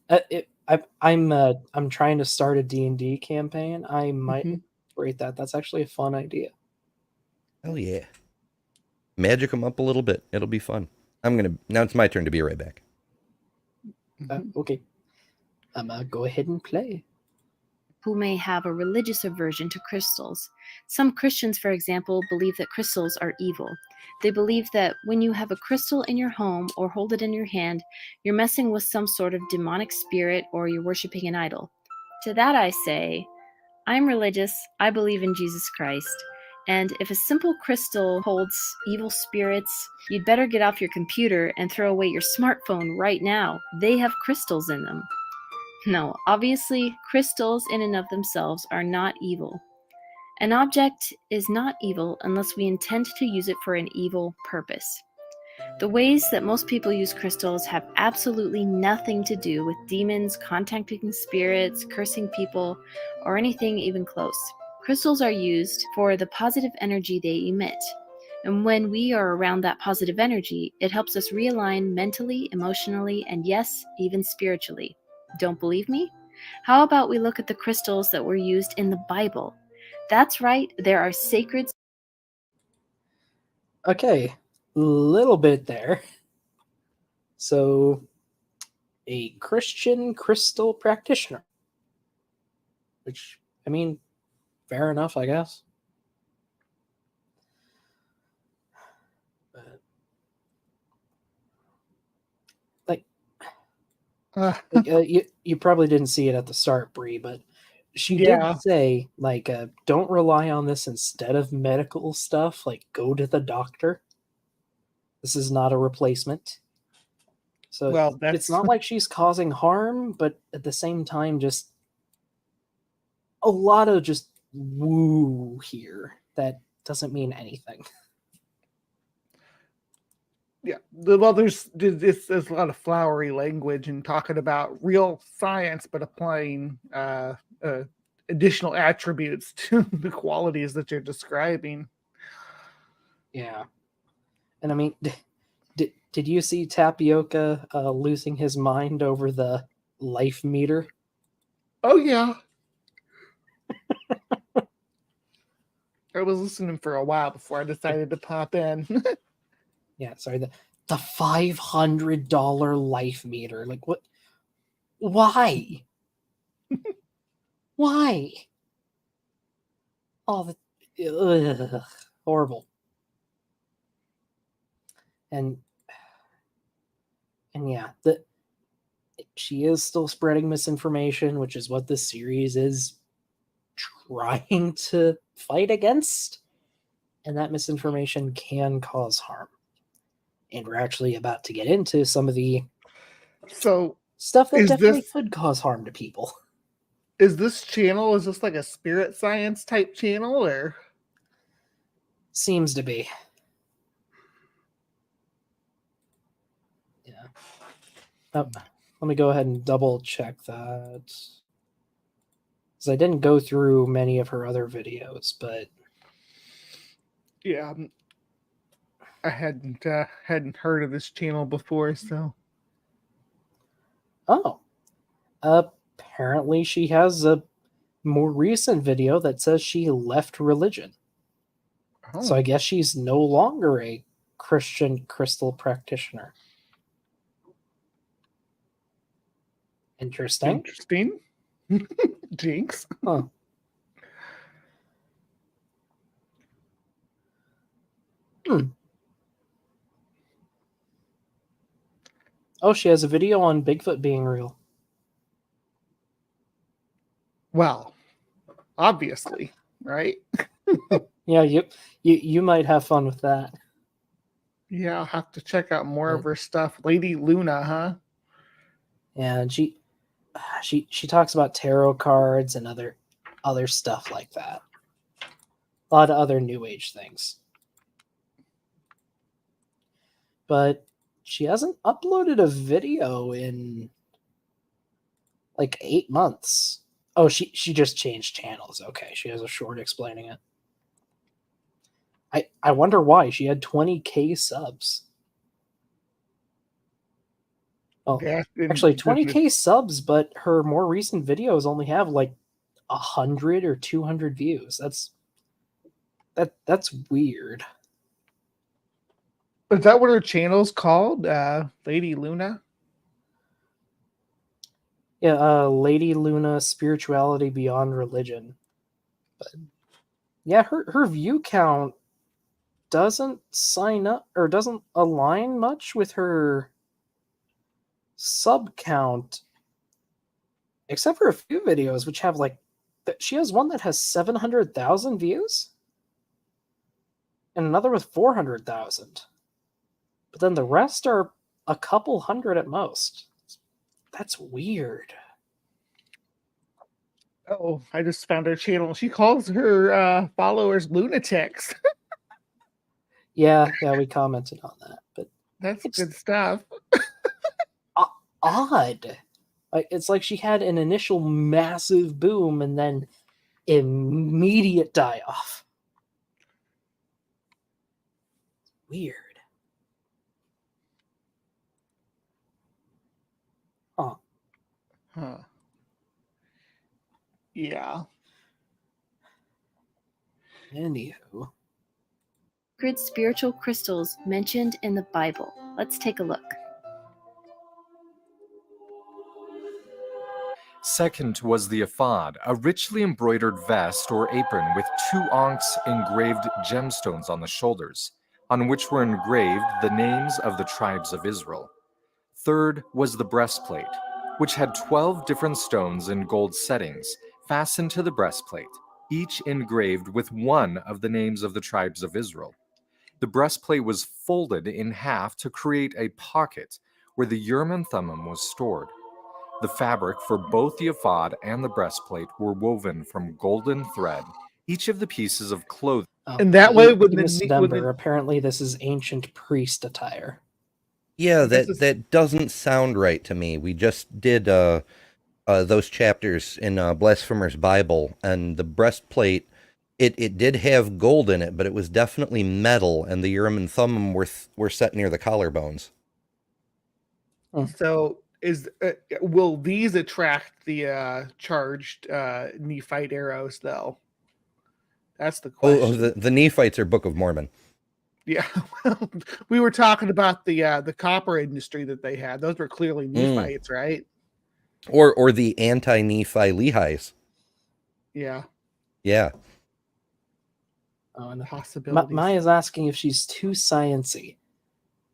I'm trying to start a D&D campaign. I might incorporate that. That's actually a fun idea. Hell yeah! Magic them up a little bit. It'll be fun. Now it's my turn to be right back. Okay. I'm gonna go ahead and play. Who may have a religious aversion to crystals. Some Christians, for example, believe that crystals are evil. They believe that when you have a crystal in your home or hold it in your hand, you're messing with some sort of demonic spirit or you're worshiping an idol. To that I say, I'm religious, I believe in Jesus Christ, and if a simple crystal holds evil spirits, you'd better get off your computer and throw away your smartphone right now. They have crystals in them. No, obviously, crystals in and of themselves are not evil. An object is not evil unless we intend to use it for an evil purpose. The ways that most people use crystals have absolutely nothing to do with demons, contacting spirits, cursing people, or anything even close. Crystals are used for the positive energy they emit. And when we are around that positive energy, it helps us realign mentally, emotionally, and yes, even spiritually. Don't believe me? How about we look at the crystals that were used in the Bible? That's right, there are sacred... Okay, little bit there. So, a Christian crystal practitioner. Which, I mean, fair enough, I guess. You probably didn't see it at the start, Bree, but she did say, don't rely on this instead of medical stuff. Like, go to the doctor. This is not a replacement. So it's not like she's causing harm, but at the same time, just a lot of just woo here that doesn't mean anything. Yeah, well, there's a lot of flowery language and talking about real science, but applying additional attributes to the qualities that you're describing. Yeah, and I mean, Did you see Tapioca losing his mind over the life meter? Oh yeah. I was listening for a while before I decided to pop in. Yeah, sorry, the $500 life meter. Like what? Why? Why? Oh, horrible. And yeah, she is still spreading misinformation, which is what this series is trying to fight against. And that misinformation can cause harm. And we're actually about to get into some of the stuff that definitely could cause harm to people. Is this channel, is this like a spirit science type channel, or? Seems to be. Yeah. Oh, let me go ahead and double check that. Because I didn't go through many of her other videos, but yeah, I hadn't heard of this channel before, so. Oh, apparently she has a more recent video that says she left religion. Oh. So I guess she's no longer a Christian crystal practitioner. Interesting. Jinx. Huh. Oh, she has a video on Bigfoot being real. Well, obviously, right? Yeah, you might have fun with that. Yeah, I'll have to check out more of her stuff. Lady Luna, huh? Yeah, and she talks about tarot cards and other stuff like that. A lot of other new age things. But she hasn't uploaded a video in like 8 months. Oh, she just changed channels. Okay, she has a short explaining it. I wonder why. She had 20K subs. Oh, Yeah, actually 20K subs, but her more recent videos only have like 100 or 200 views. That's weird. Is that what her channel's called? Lady Luna? Yeah, Lady Luna Spirituality Beyond Religion. But yeah, her view count doesn't sign up or doesn't align much with her sub count, except for a few videos which have like she has one that has 700,000 views and another with 400,000. But then the rest are a couple hundred at most. That's weird. Oh, I just found her channel. She calls her followers lunatics. Yeah, we commented on that, but that's good stuff. Odd. Like it's like she had an initial massive boom and then immediate die off. Weird. Huh. Yeah. Anywho. Sacred spiritual crystals mentioned in the Bible. Let's take a look. Second was the ephod, a richly embroidered vest or apron with 2 onyx engraved gemstones on the shoulders, on which were engraved the names of the tribes of Israel. Third was the breastplate, which had 12 different stones in gold settings fastened to the breastplate, each engraved with one of the names of the tribes of Israel. The breastplate was folded in half to create a pocket where the Urim and Thummim was stored. The fabric for both the ephod and the breastplate were woven from golden thread. Each of the pieces of clothing. And that way, with apparently this is ancient priest attire. Yeah, that doesn't sound right to me. We just did those chapters in Blasphemer's Bible, and the breastplate It did have gold in it, but it was definitely metal, and the Urim and Thummim were set near the collarbones. So will these attract the charged Nephite arrows though? That's the question. The Nephites are Book of Mormon. Yeah, well, we were talking about the copper industry that they had. Those were clearly Nephites, right? Or the anti-Nephi Lehis. Yeah. Yeah. Oh, and possibilities. Maya's asking if she's too sciencey.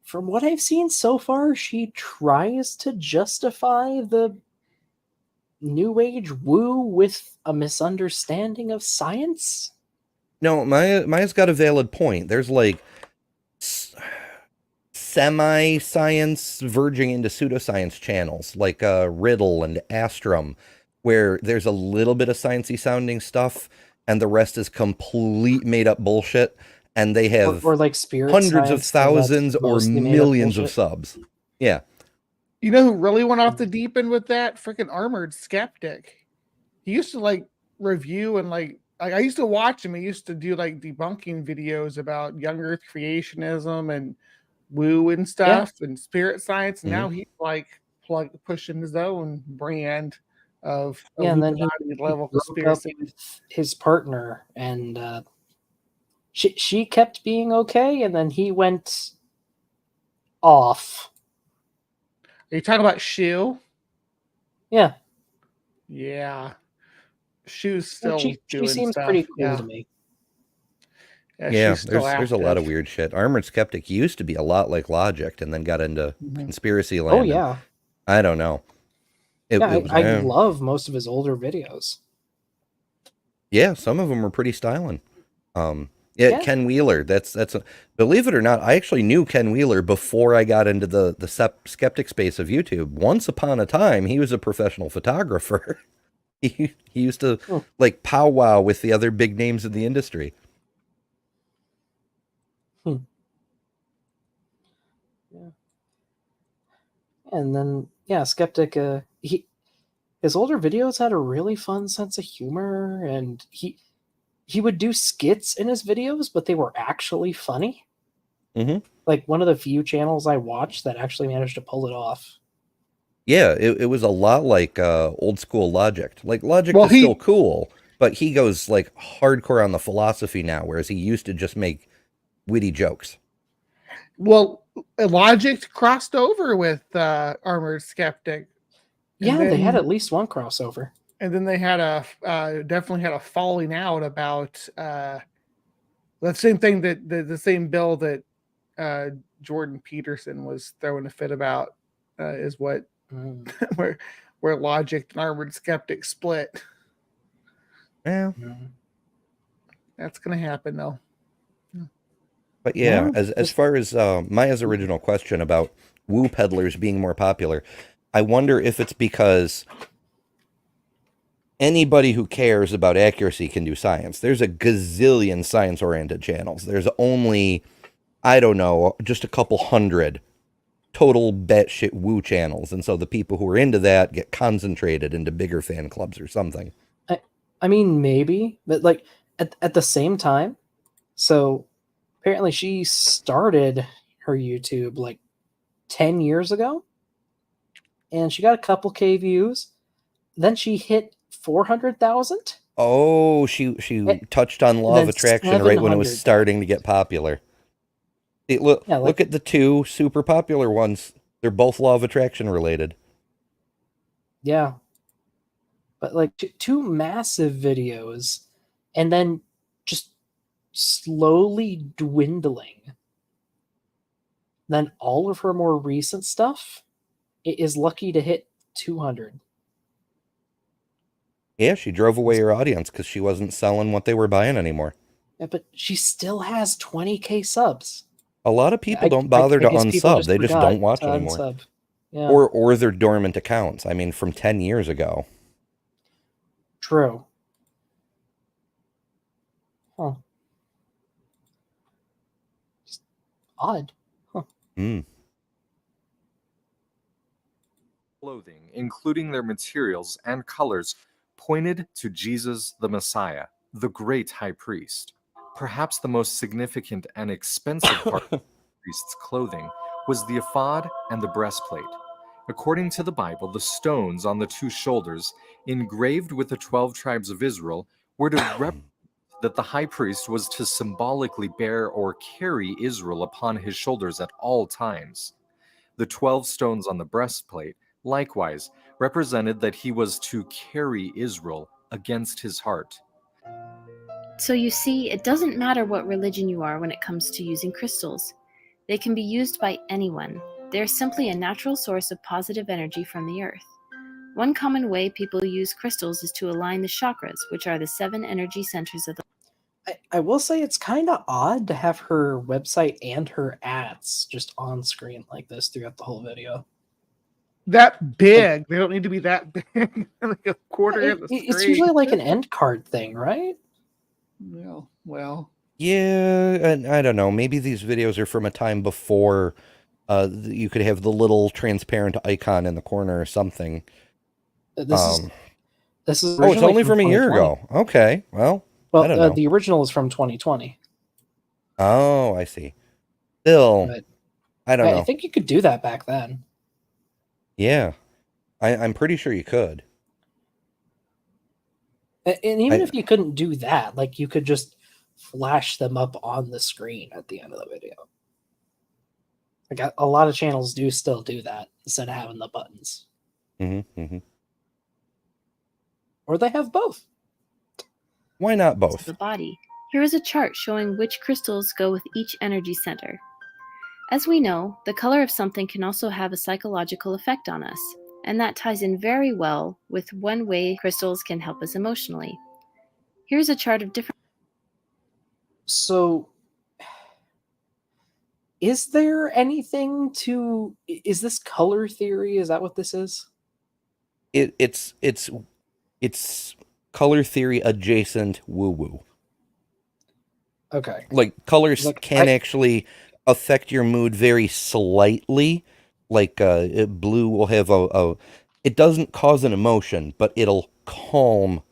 From what I've seen so far, she tries to justify the New Age woo with a misunderstanding of science. No, Maya's got a valid point. There's like semi-science verging into pseudoscience channels like Riddle and Astrum, where there's a little bit of sciencey sounding stuff and the rest is complete made up bullshit, and they have or like spirit hundreds of science, though, that's thousands or mostly made up millions of bullshit. subs. Yeah. You know who really went off the deep end with that? Freaking Armored Skeptic. He used to like review and like I used to watch him. He used to do like debunking videos about young Earth creationism and woo and stuff and spirit science. And now he's like pushing his own brand of And then he level broke conspiracy. up with his partner, and she kept being okay, and then he went off. Are you talking about Shu? Yeah. Yeah. Shu's still She doing seems stuff. pretty cool Yeah. to me. Yeah, she's still there's a lot of active. weird shit. Armored Skeptic used to be a lot like Logic, and then got into conspiracy land. Oh, and yeah. I don't know. I love most of his older videos. Yeah, some of them were pretty styling. Yeah, Ken Wheeler. That's believe it or not, I actually knew Ken Wheeler before I got into the skeptic space of YouTube. Once upon a time, he was a professional photographer. he used to like powwow with the other big names in the industry. Yeah. And then Skeptic. His older videos had a really fun sense of humor, and he would do skits in his videos, but they were actually funny. Mm-hmm. Like one of the few channels I watched that actually managed to pull it off. Yeah, it was a lot like old school Logic. Like Logic is still cool, but he goes like hardcore on the philosophy now, whereas he used to just make witty jokes. Well, Logic crossed over with Armored Skeptic. Yeah, they had at least one crossover. And then they had definitely had a falling out about the same thing that the same bill that Jordan Peterson was throwing a fit about is what where Logic and Armored Skeptic split. Yeah. That's gonna happen though. But yeah, as far as Maya's original question about woo peddlers being more popular, I wonder if it's because anybody who cares about accuracy can do science. There's a gazillion science-oriented channels. There's only, I don't know, just a couple hundred total batshit woo channels. And so the people who are into that get concentrated into bigger fan clubs or something. I mean, maybe, but like at the same time, so apparently she started her YouTube like 10 years ago, and she got a couple K views. Then she hit 400,000. Oh, she touched on law of attraction right when it was 700,000. starting to get popular. Look at the two super popular ones. They're both law of attraction related. Yeah. But like two massive videos, and then just slowly dwindling. Then all of her more recent stuff is lucky to hit 200. Yeah, she drove away her audience because she wasn't selling what they were buying anymore. Yeah, but she still has 20K subs. A lot of people don't bother to guess people unsub. They just don't watch to anymore. unsub. Yeah. Or they're dormant accounts. I mean, from 10 years ago. True. Huh. Just odd. Huh. Clothing, including their materials and colors, pointed to Jesus the Messiah. the great high priest. Perhaps the most significant and expensive part of the priest's clothing was the ephod and the breastplate. According to the Bible, the stones on the two shoulders, engraved with the 12 tribes of Israel, were to represent that the high priest was to symbolically bear or carry Israel upon his shoulders at all times. The 12 stones on the breastplate, likewise, represented that he was to carry Israel against his heart. So you see, it doesn't matter what religion you are when it comes to using crystals. They can be used by anyone. They are simply a natural source of positive energy from the earth. One common way people use crystals is to align the chakras, which are the 7 energy centers of the... I will say it's kind of odd to have her website and her ads just on screen like this throughout the whole video. That big. They don't need to be that big. Like a quarter of the screen. It's usually like an end card thing, right? Well. Yeah, and I don't know. Maybe these videos are from a time before you could have the little transparent icon in the corner or something. This is oh, it's only from a year ago. Okay, well, I don't know. The original is from 2020. Oh, I see. Still, But I don't know. I think you could do that back then. Yeah, I'm pretty sure you could. And even if you couldn't do that, like you could just flash them up on the screen at the end of the video. Like a lot of channels do still do that instead of having the buttons. Or they have both. Why not both? The body. Here is a chart showing which crystals go with each energy center. As we know, the color of something can also have a psychological effect on us, and that ties in very well with one way crystals can help us emotionally. Here's a chart of different... So, is there anything to... Is this color theory? Is that what this is? It's color theory adjacent woo-woo. Okay. Like, colors can actually affect your mood very slightly. Like, blue will have it doesn't cause an emotion, but it'll calm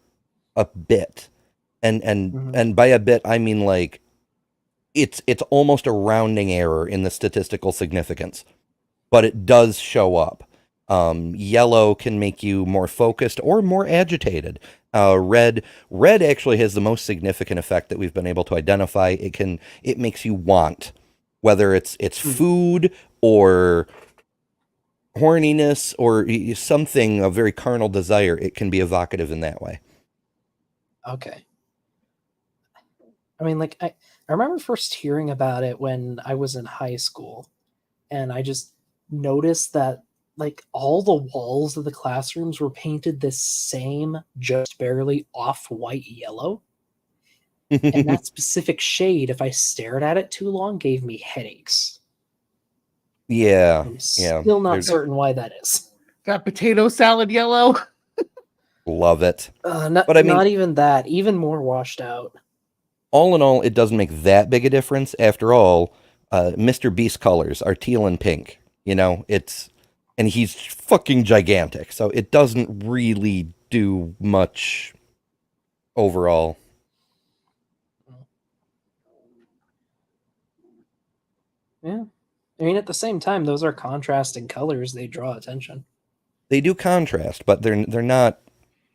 a bit. And by a bit, I mean, like, it's almost a rounding error in the statistical significance. But it does show up. Yellow can make you more focused or more agitated. Red actually has the most significant effect that we've been able to identify. It makes you want, whether it's food or horniness or something, a very carnal desire. It can be evocative in that way. Okay. I mean, like, I remember first hearing about it when I was in high school, and I just noticed that, like, all the walls of the classrooms were painted this same, just barely off-white yellow. And that specific shade, if I stared at it too long, gave me headaches. Yeah. I'm still not certain why that is. That potato salad yellow. Love it. But I mean, not even that. Even more washed out. All in all, it doesn't make that big a difference. After all, Mr. Beast colors are teal and pink. You know, and he's fucking gigantic, so it doesn't really do much overall. Yeah. I mean, at the same time, those are contrasting colors. They draw attention. They do contrast, but they're not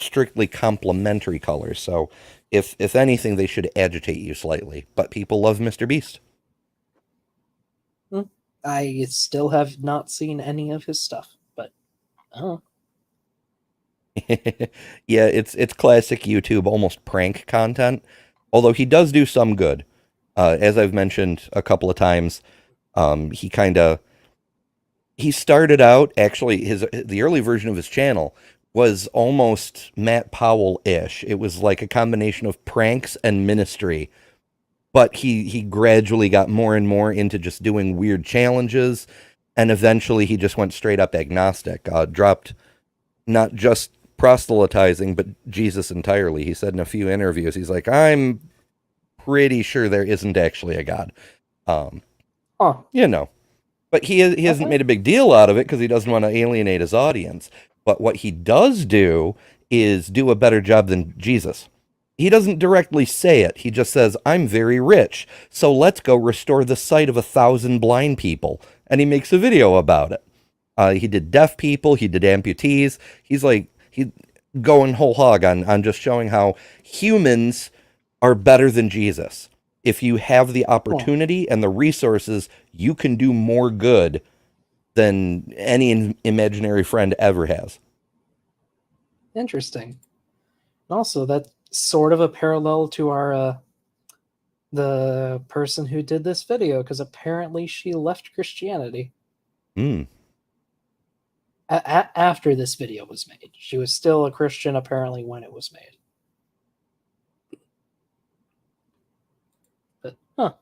strictly complementary colors. So if anything, they should agitate you slightly. But people love Mr. Beast. I still have not seen any of his stuff, but oh. Yeah, it's classic YouTube, almost prank content. Although he does do some good. As I've mentioned a couple of times, he started out, actually, the early version of his channel was almost Matt Powell-ish. It was like a combination of pranks and ministry. But he gradually got more and more into just doing weird challenges, and eventually he just went straight up agnostic. Dropped not just proselytizing, but Jesus entirely. He said in a few interviews, he's like, I'm pretty sure there isn't actually a God. You know. But he hasn't made a big deal out of it because he doesn't want to alienate his audience. But what he does do is do a better job than Jesus. he doesn't directly say it. He just says, I'm very rich, so let's go restore the sight of 1,000 blind people. And he makes a video about it. He did deaf people, he did amputees. He's going whole hog on just showing how humans are better than Jesus. If you have the opportunity and the resources, you can do more good than any imaginary friend ever has. Interesting. Also, that's sort of a parallel to our the person who did this video, because apparently she left Christianity after this video was made. She was still a Christian apparently when it was made. But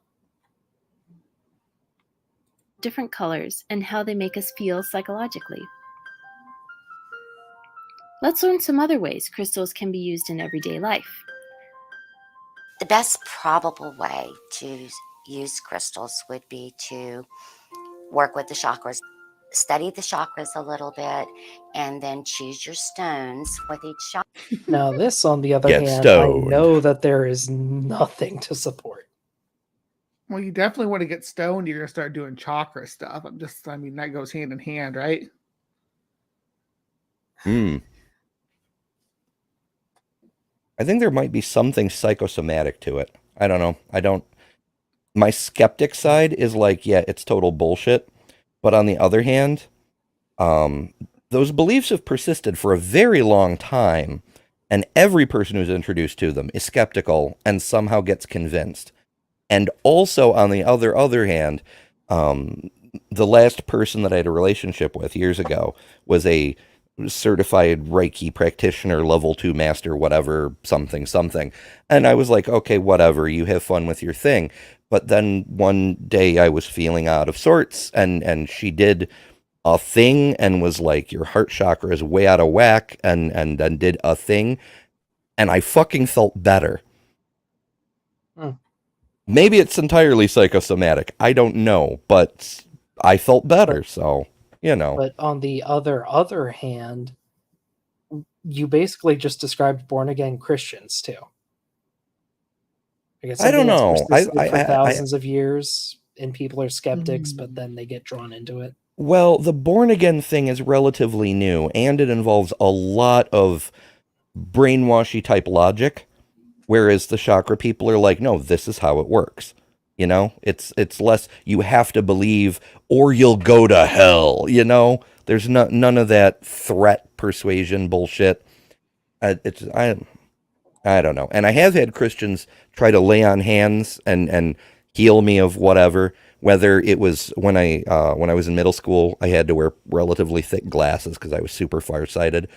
different colors and how they make us feel psychologically. Let's learn some other ways crystals can be used in everyday life. The best probable way to use crystals would be to work with the chakras, study the chakras a little bit, and then choose your stones with each chakra. now this, on the other Get hand, stoned. I know that there is nothing to support. Well, you definitely want to get stoned. You're gonna start doing chakra stuff. I mean, that goes hand in hand, right? I think there might be something psychosomatic to it. I don't know. My skeptic side is like, yeah, it's total bullshit. But on the other hand, those beliefs have persisted for a very long time, and every person who's introduced to them is skeptical and somehow gets convinced. And also, on the other hand, the last person that I had a relationship with years ago was a certified Reiki practitioner, level 2 master, whatever, something. And I was like, okay, whatever, you have fun with your thing. But then one day I was feeling out of sorts, and she did a thing and was like, your heart chakra is way out of whack, and did a thing, and I fucking felt better. Maybe it's entirely psychosomatic. I don't know, but I felt better, so, you know. But on the other hand, you basically just described born-again Christians, too. I guess I don't know. For thousands of years, and people are skeptics, but then they get drawn into it. Well, the born-again thing is relatively new, and it involves a lot of brainwashy type logic, whereas the chakra people are like, no, this is how it works. You know, it's less, you have to believe or you'll go to hell, you know? There's none of that threat persuasion bullshit. I don't know. And I have had Christians try to lay on hands and heal me of whatever, whether it was when I was in middle school, I had to wear relatively thick glasses because I was super farsighted.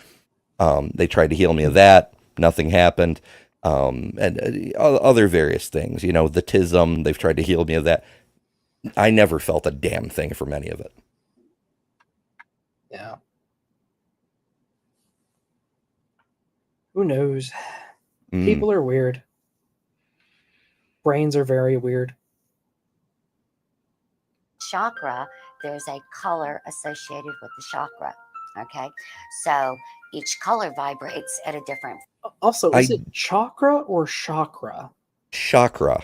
They tried to heal me of that. Nothing happened. And other various things, you know, the tism, they've tried to heal me of that. I never felt a damn thing from any of it. Yeah. Who knows? People are weird. Brains are very weird. Chakra, there's a color associated with the chakra. Okay, so each color vibrates at a different. Also, is it chakra or chakra? Chakra.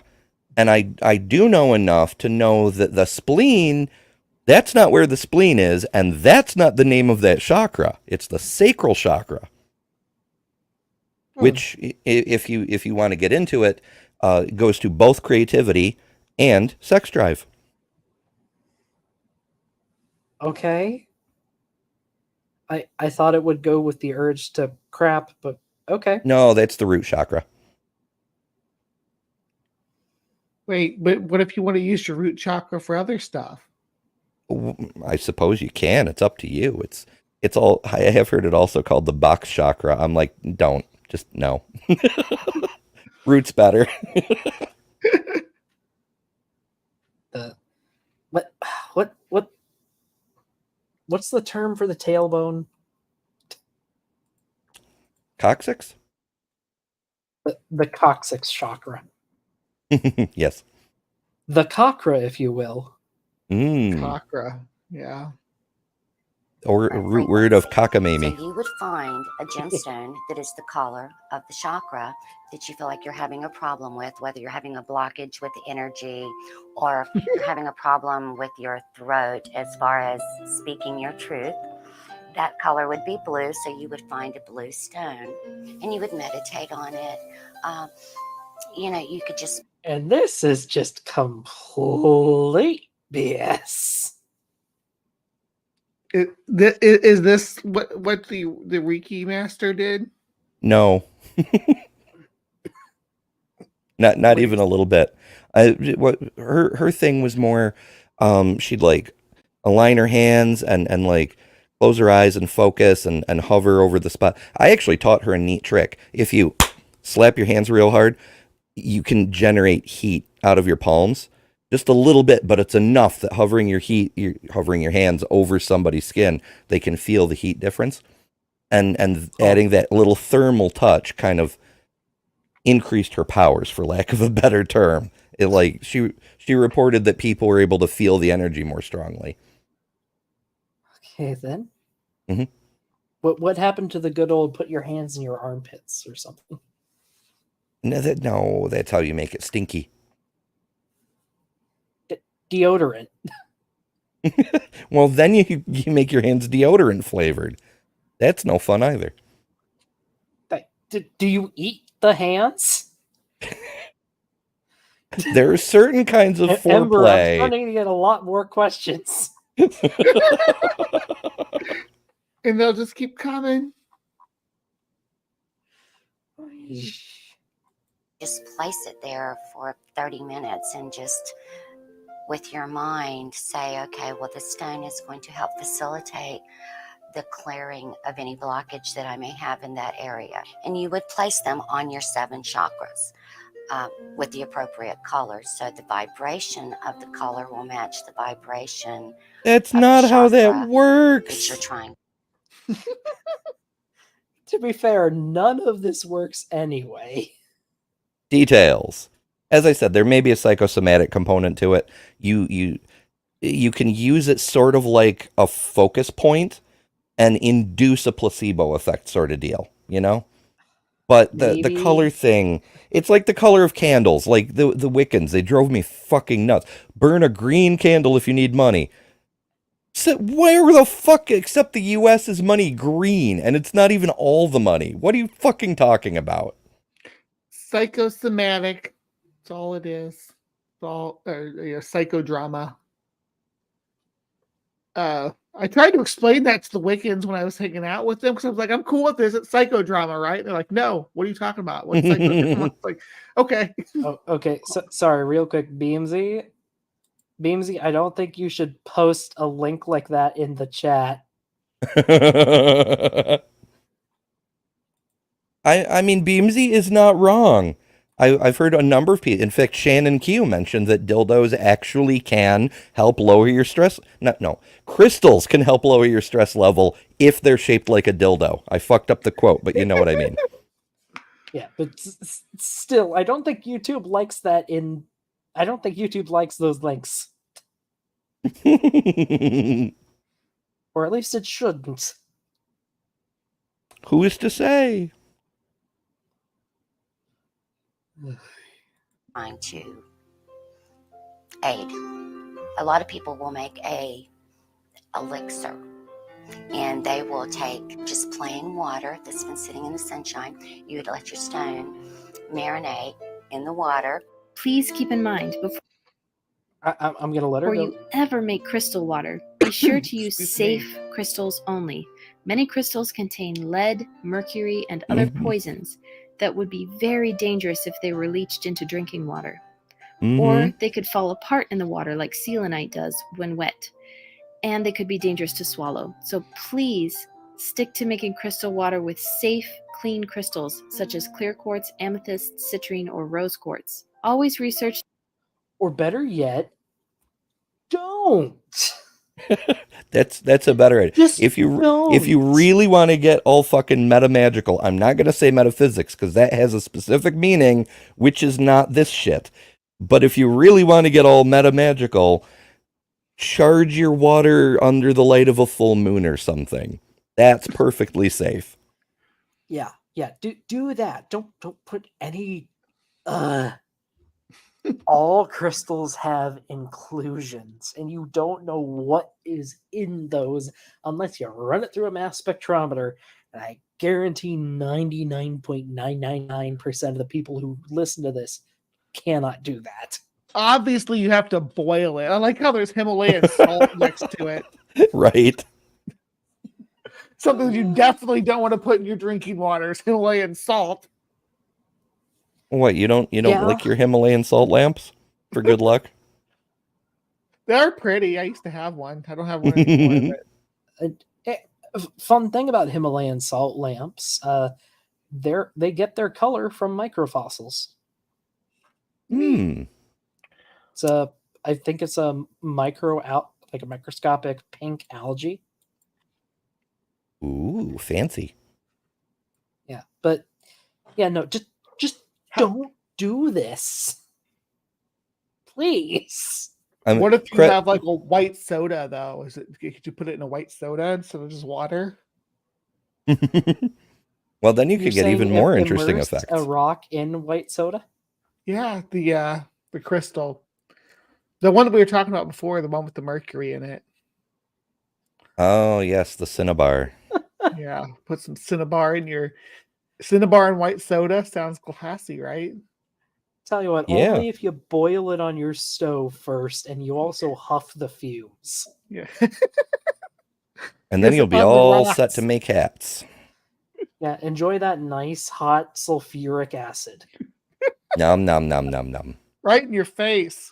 And I do know enough to know that the spleen, that's not where the spleen is, and that's not the name of that chakra. It's the sacral chakra. Which, if you want to get into it, goes to both creativity and sex drive. Okay. I thought it would go with the urge to crap, but okay. No, that's the root chakra. Wait, but what if you want to use your root chakra for other stuff? I suppose you can. It's up to you. It's all. I have heard it also called the box chakra. I'm like, don't. Just no. Root's better. What's the term for the tailbone? Coccyx? The coccyx chakra. Yes. The chakra, if you will. Chakra, yeah. or root word of cockamamie. So you would find a gemstone that is the color of the chakra that you feel like you're having a problem with, whether you're having a blockage with energy or you're having a problem with your throat as far as speaking your truth. That color would be blue, so you would find a blue stone and you would meditate on it. You could just. And this is just complete BS. Is this what the Reiki master did? No. Not even a little bit. Her thing was more, she'd like align her hands and like close her eyes and focus and hover over the spot. I actually taught her a neat trick. If you slap your hands real hard, you can generate heat out of your palms. Just a little bit, but it's enough that hovering your hands over somebody's skin, they can feel the heat difference. And adding that little thermal touch kind of increased her powers, for lack of a better term. It like she reported that people were able to feel the energy more strongly. Okay, then. Mm-hmm. What happened to the good old put your hands in your armpits or something? No, that's how you make it stinky. Deodorant. Well, then you make your hands deodorant flavored. That's no fun either. Do you eat the hands? There are certain kinds of foreplay. Ember, I'm starting to get a lot more questions. And they'll just keep coming. Just place it there for 30 minutes and just with your mind say, okay, well, the stone is going to help facilitate the clearing of any blockage that I may have in that area. And you would place them on your 7 chakras with the appropriate colors. So the vibration of the color will match the vibration. That's not how that works. That you're trying. To be fair, none of this works anyway. Details. As I said, there may be a psychosomatic component to it. You can use it sort of like a focus point and induce a placebo effect sort of deal, you know? But the color thing, it's like the color of candles, like the Wiccans, they drove me fucking nuts. Burn a green candle if you need money. So where the fuck, except the US, is money green? And it's not even all the money. What are you fucking talking about? Psychosomatic. That's all it is. It's all psychodrama. I tried to explain that to the Wiccans when I was hanging out with them because I was like, I'm cool with this. It's psychodrama, right? They're like, no, what are you talking about? What's psychodrama? It's like, okay. Okay, so, sorry, real quick, Beamsy, I don't think you should post a link like that in the chat. I mean, Beamsy is not wrong. I've heard a number of people. In fact, Shannon Q mentioned that dildos actually can help lower your stress. No, crystals can help lower your stress level if they're shaped like a dildo. I fucked up the quote, but you know what I mean. Yeah, but still, I don't think YouTube likes that I don't think YouTube likes those links. Or at least it shouldn't. Who is to say? Trying to aid. A lot of people will make a elixir and they will take just plain water that's been sitting in the sunshine. You would let your stone marinate in the water. Please keep in mind before I'm gonna let her go. you ever make crystal water, be sure to use safe crystals only. Many crystals contain lead, mercury, and other poisons that would be very dangerous if they were leached into drinking water. Or they could fall apart in the water like selenite does when wet, and they could be dangerous to swallow. So please stick to making crystal water with safe, clean crystals such as clear quartz, amethyst, citrine, or rose quartz. Always research. Or better yet, don't. That's a better idea. Just if you really want to get all fucking meta magical, I'm not going to say metaphysics because that has a specific meaning, which is not this shit. But if you really want to get all meta magical, charge your water under the light of a full moon or something. That's perfectly safe. Yeah, do that. Don't put any all crystals have inclusions, and you don't know what is in those unless you run it through a mass spectrometer. And I guarantee 99.999% of the people who listen to this cannot do that. Obviously, you have to boil it. I like how there's Himalayan salt next to it. Right. Something you definitely don't want to put in your drinking water is Himalayan salt. What, you don't lick your Himalayan salt lamps for good luck? They're pretty. I used to have one. I don't have one anymore. Fun thing about Himalayan salt lamps, they get their color from microfossils. So I think it's a like a microscopic pink algae. Ooh, fancy. Yeah, but yeah, no, just don't do this, please. What if you have like a white soda though? Could you put it in a white soda instead of just water? Well, then you You're could get even saying more interesting immersed effects. A rock in white soda? Yeah, the crystal, the one that we were talking about before, the one with the mercury in it. Oh yes, the Cinnabar. Yeah, put some Cinnabar in your Cinnabar and white soda. Sounds classy, right? Tell you what, Yeah. only if you boil it on your stove first and you also huff the fumes. Yeah. And then you'll be all set to make hats. Yeah, enjoy that nice hot sulfuric acid. Nom nom nom nom nom. Right in your face.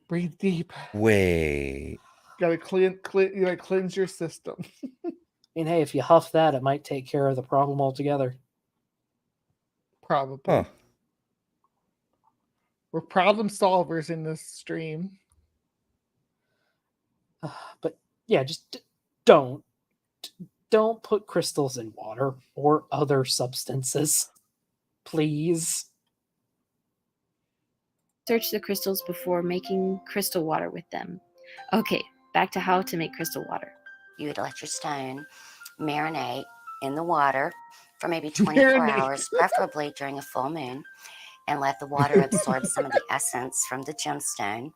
Breathe deep. Wait. Gotta you gotta cleanse your system. I mean, hey, if you huff that, it might take care of the problem altogether. Probably. Huh. We're problem solvers in this stream. But yeah, just don't put crystals in water or other substances. Please. Search the crystals before making crystal water with them. Okay, back to how to make crystal water. You would let your stone marinate in the water for maybe 24 hours, preferably during a full moon, and let the water absorb some of the essence from the gemstone.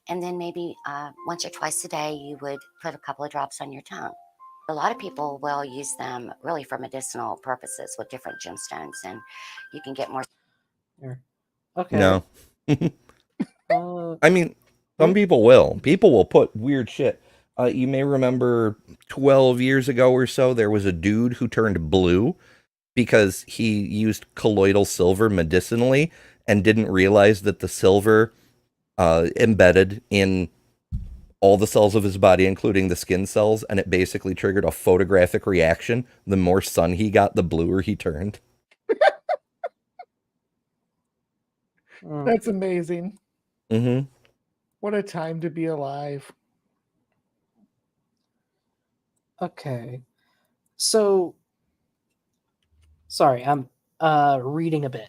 And then maybe once or twice a day, you would put a couple of drops on your tongue. A lot of people will use them really for medicinal purposes with different gemstones, and you can get more. Okay. No. I mean, some people will. People will put weird shit. You may remember 12 years ago or so, there was a dude who turned blue because he used colloidal silver medicinally and didn't realize that the silver embedded in all the cells of his body, including the skin cells, and it basically triggered a photographic reaction. The more sun he got, the bluer he turned. That's amazing. Mm-hmm. What a time to be alive. Okay. So, sorry, I'm reading a bit.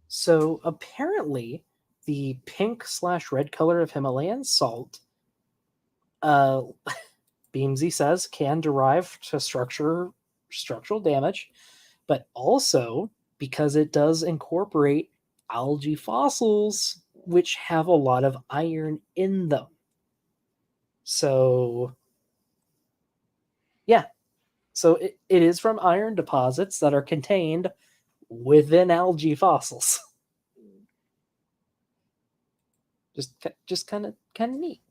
So apparently, the pink/red color of Himalayan salt, Beamsy says, can derive to structural damage, but also because it does incorporate algae fossils, which have a lot of iron in them. So, yeah. So it is from iron deposits that are contained within algae fossils. Just kind of neat.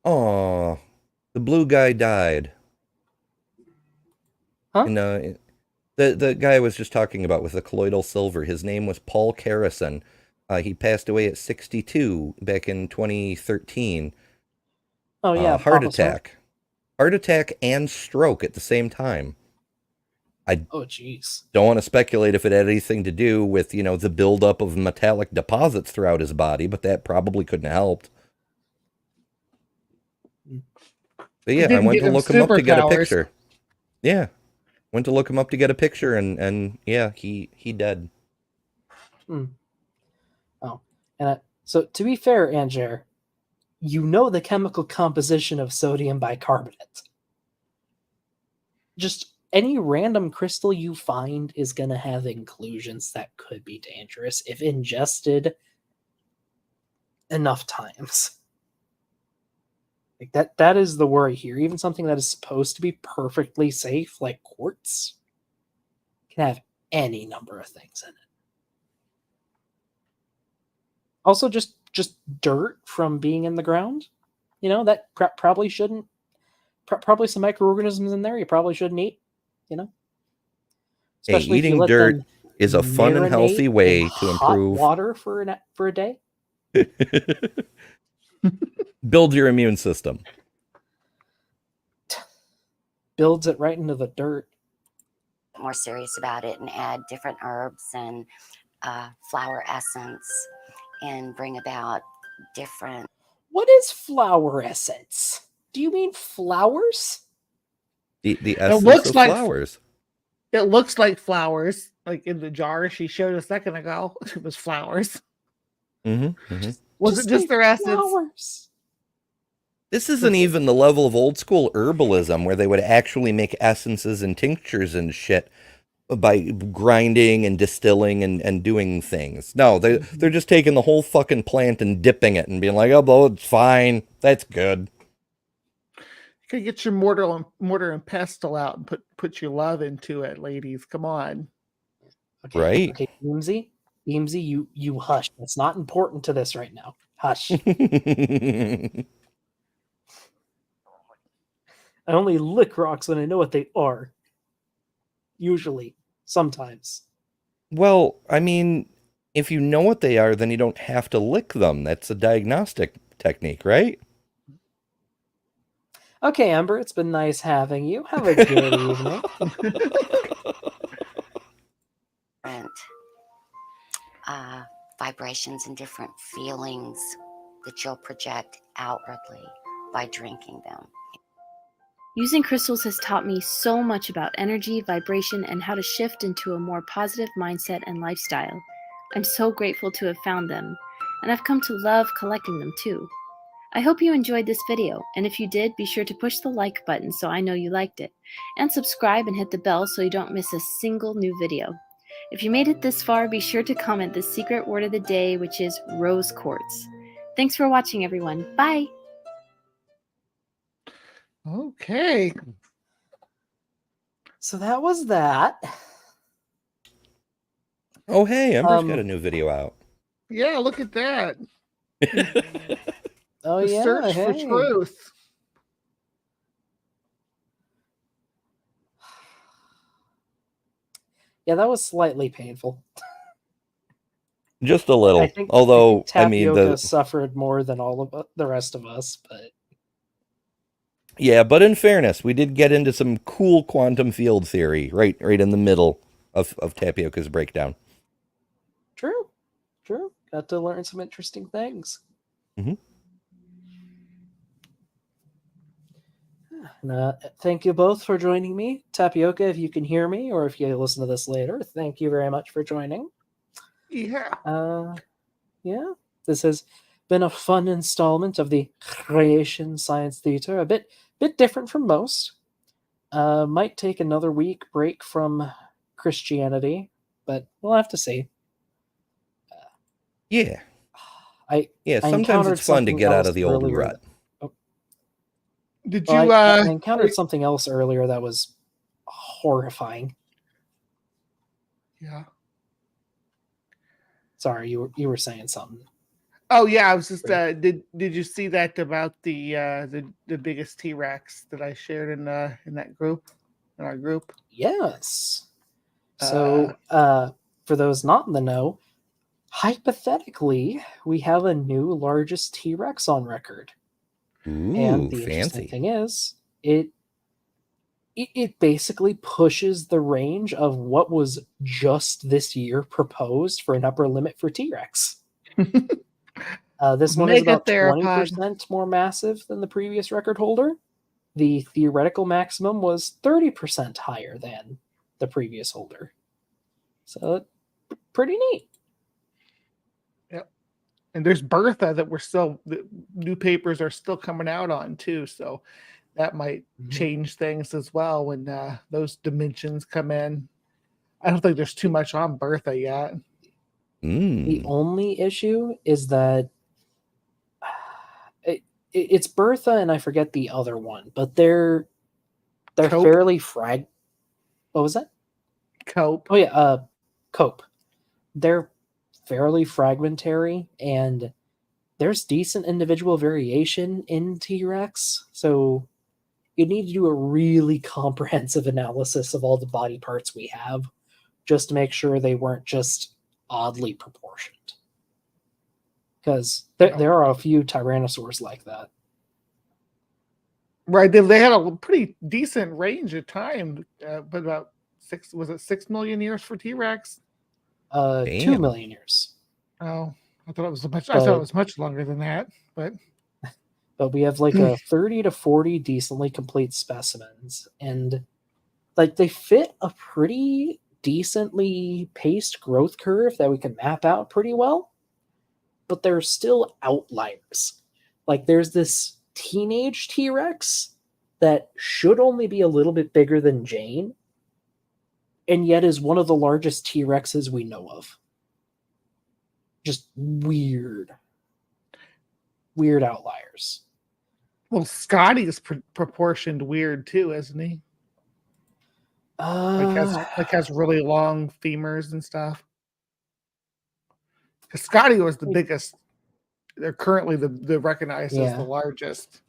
Oh, the blue guy died. Huh? And, the guy I was just talking about with the colloidal silver, his name was Paul Carrison. He passed away at 62 back in 2013. Oh yeah, heart Papa attack. Heart attack and stroke at the same time. Oh jeez. Don't want to speculate if it had anything to do with, the buildup of metallic deposits throughout his body, but that probably couldn't have helped. But yeah, I went to look him up to get a picture. Yeah. Went to look him up to get a picture, and yeah, he dead. Oh, and so to be fair, Angere, you know the chemical composition of sodium bicarbonate. Just any random crystal you find is going to have inclusions that could be dangerous if ingested enough times. Like that is the worry here. Even something that is supposed to be perfectly safe, like quartz, can have any number of things in it. Also, just dirt from being in the ground, that probably shouldn't. Probably some microorganisms in there you probably shouldn't eat. Hey, Especially if you eating let dirt them is a fun and marinate healthy way in to hot improve. water for a day. Build your immune system. Builds it right into the dirt. More serious about it and add different herbs and flower essence and bring about different. What is flower essence? Do you mean flowers? The It essence looks of like flowers. It looks like flowers, like in the jar she showed a second ago. It was flowers. Was it just their essence? Flowers. This isn't even the level of old school herbalism where they would actually make essences and tinctures and shit by grinding and distilling and doing things. No, they're just taking the whole fucking plant and dipping it and being like, oh, well, it's fine. That's good. You could get your mortar and pestle out and put your love into it, ladies. Come on. Okay, right. Okay, Beamsy, you hush. That's not important to this right now. Hush. I only lick rocks when I know what they are. Usually. Sometimes. Well, I mean, if you know what they are, then you don't have to lick them. That's a diagnostic technique, right? Okay, Amber, it's been nice having you. Have a good evening. Different vibrations and different feelings that you'll project outwardly by drinking them. Using crystals has taught me so much about energy, vibration, and how to shift into a more positive mindset and lifestyle. I'm so grateful to have found them, and I've come to love collecting them too. I hope you enjoyed this video, and if you did, be sure to push the like button so I know you liked it, and subscribe and hit the bell so you don't miss a single new video. If you made it this far, be sure to comment the secret word of the day, which is rose quartz. Thanks for watching, everyone. Bye! Okay. So that was that. Oh, hey, Ember's got a new video out. Yeah, look at that. Oh, The yeah. search for hey. truth. Yeah, that was slightly painful. Just a little. I think Tapioca suffered more than all of the rest of us, but yeah, but in fairness, we did get into some cool quantum field theory right in the middle of Tapioca's breakdown. True. Got to learn some interesting things. Thank you both for joining me. Tapioca, if you can hear me, or if you listen to this later, thank you very much for joining. Yeah. Yeah. This has been a fun installment of the Creation Science Theater. A bit different from most. Might take another week break from Christianity, but we'll have to see. Yeah. I sometimes encountered it's fun to something get out else of the old earlier rut. Did Well, you I encountered something else earlier that was horrifying. Yeah. Sorry, you were saying something. Oh yeah, I was just did you see that about the biggest T-Rex that I shared in that group, in our group? Yes. So, for those not in the know, hypothetically, we have a new largest T-Rex on record. And the interesting thing is, it basically pushes the range of what was just this year proposed for an upper limit for T-Rex. This one is about 20% more massive than the previous record holder. The theoretical maximum was 30% higher than the previous holder. So, pretty neat. Yep. And there's Bertha that the new papers are still coming out on too. So that might change things as well when those dimensions come in. I don't think there's too much on Bertha yet. The only issue is that it's Bertha and I forget the other one, but they're Cope. fairly What was that? Cope. Oh yeah, Cope. They're fairly fragmentary, and there's decent individual variation in T-Rex, so you need to do a really comprehensive analysis of all the body parts we have just to make sure they weren't just oddly proportioned. Because there are a few Tyrannosaurs like that. Right. They had a pretty decent range of time, but about 6 million years for T-Rex? 2 million years. Oh, I thought it was much longer than that, but we have like a 30 to 40 decently complete specimens, and like they fit a pretty decently paced growth curve that we can map out pretty well, but they're still outliers. Like there's this teenage T-Rex that should only be a little bit bigger than Jane, and yet is one of the largest T-Rexes we know of. Just weird outliers. Well, Scotty is proportioned weird too, isn't he? Has really long femurs and stuff. Because Scotty was the biggest. They're currently the recognized as the largest.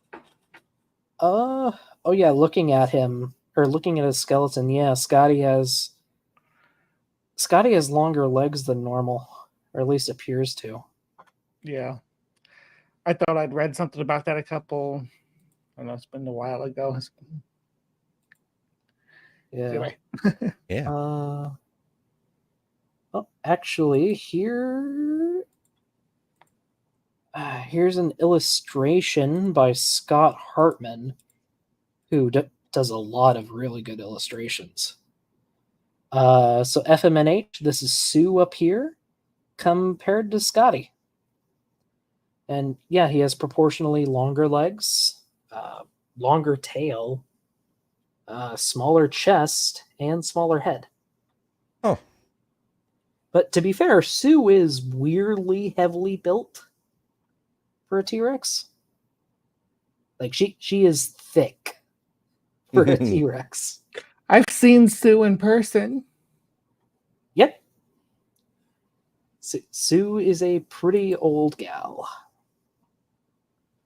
Oh yeah, looking at him or looking at his skeleton, yeah, Scotty has longer legs than normal, or at least appears to. Yeah. I thought I'd read something about that I don't know, it's been a while ago. Yeah. Anyway. Yeah. Actually, here's an illustration by Scott Hartman, who does a lot of really good illustrations. So FMNH, this is Sue up here, compared to Scotty. And yeah, he has proportionally longer legs, longer tail, smaller chest, and smaller head. Oh. But to be fair, Sue is weirdly heavily built for a T-Rex. Like she is thick for a T-Rex. I've seen Sue in person. Yep. Sue is a pretty old gal.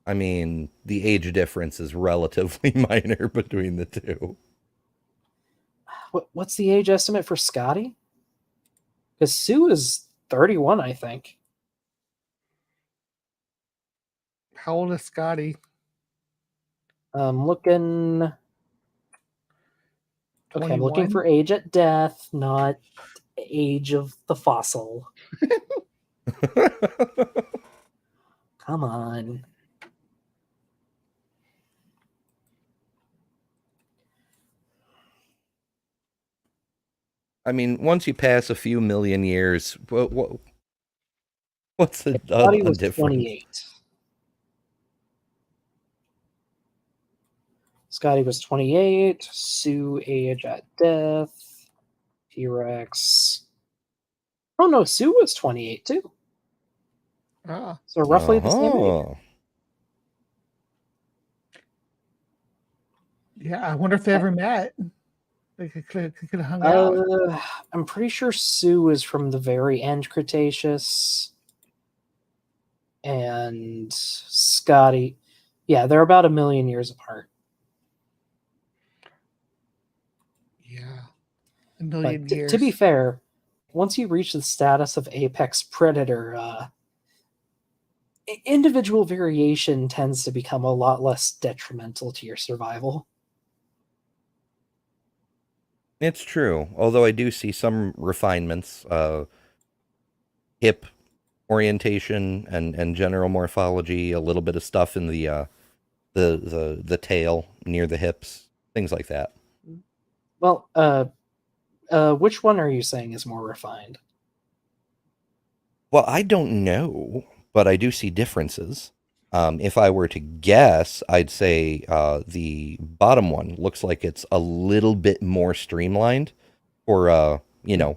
I mean, the age difference is relatively minor between the two. What's the age estimate for Scotty? Because Sue is 31, I think. How old is Scotty? I'm looking. Okay, I'm looking 21? for age at death, not age of the fossil. Come on. I mean, once you pass a few million years, what's the Scotty was difference? 28. Scotty was 28. Sue age at death. T-Rex. Oh no, Sue was 28 too. Ah. So roughly the same age. Yeah, I wonder if they ever met. They could have hung out. I'm pretty sure Sue is from the very end Cretaceous. And Scotty, yeah, they're about 1 million years apart. Yeah, 1 million years. To be fair, once you reach the status of apex predator, individual variation tends to become a lot less detrimental to your survival. It's true, although I do see some refinements, hip orientation and general morphology, a little bit of stuff in the tail near the hips, things like that. Well, which one are you saying is more refined? Well, I don't know. but I do see differences. If I were to guess, I'd say the bottom one looks like it's a little bit more streamlined for,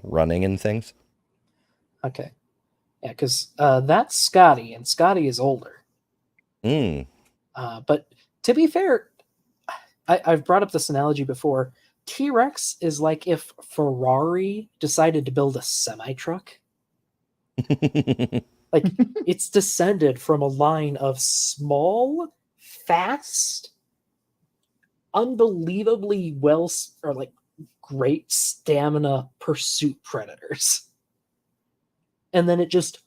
running and things. Okay. Yeah, because that's Scotty, and Scotty is older. But to be fair, I've brought up this analogy before. T-Rex is like if Ferrari decided to build a semi-truck. Like, it's descended from a line of small, fast, unbelievably great stamina pursuit predators. And then it just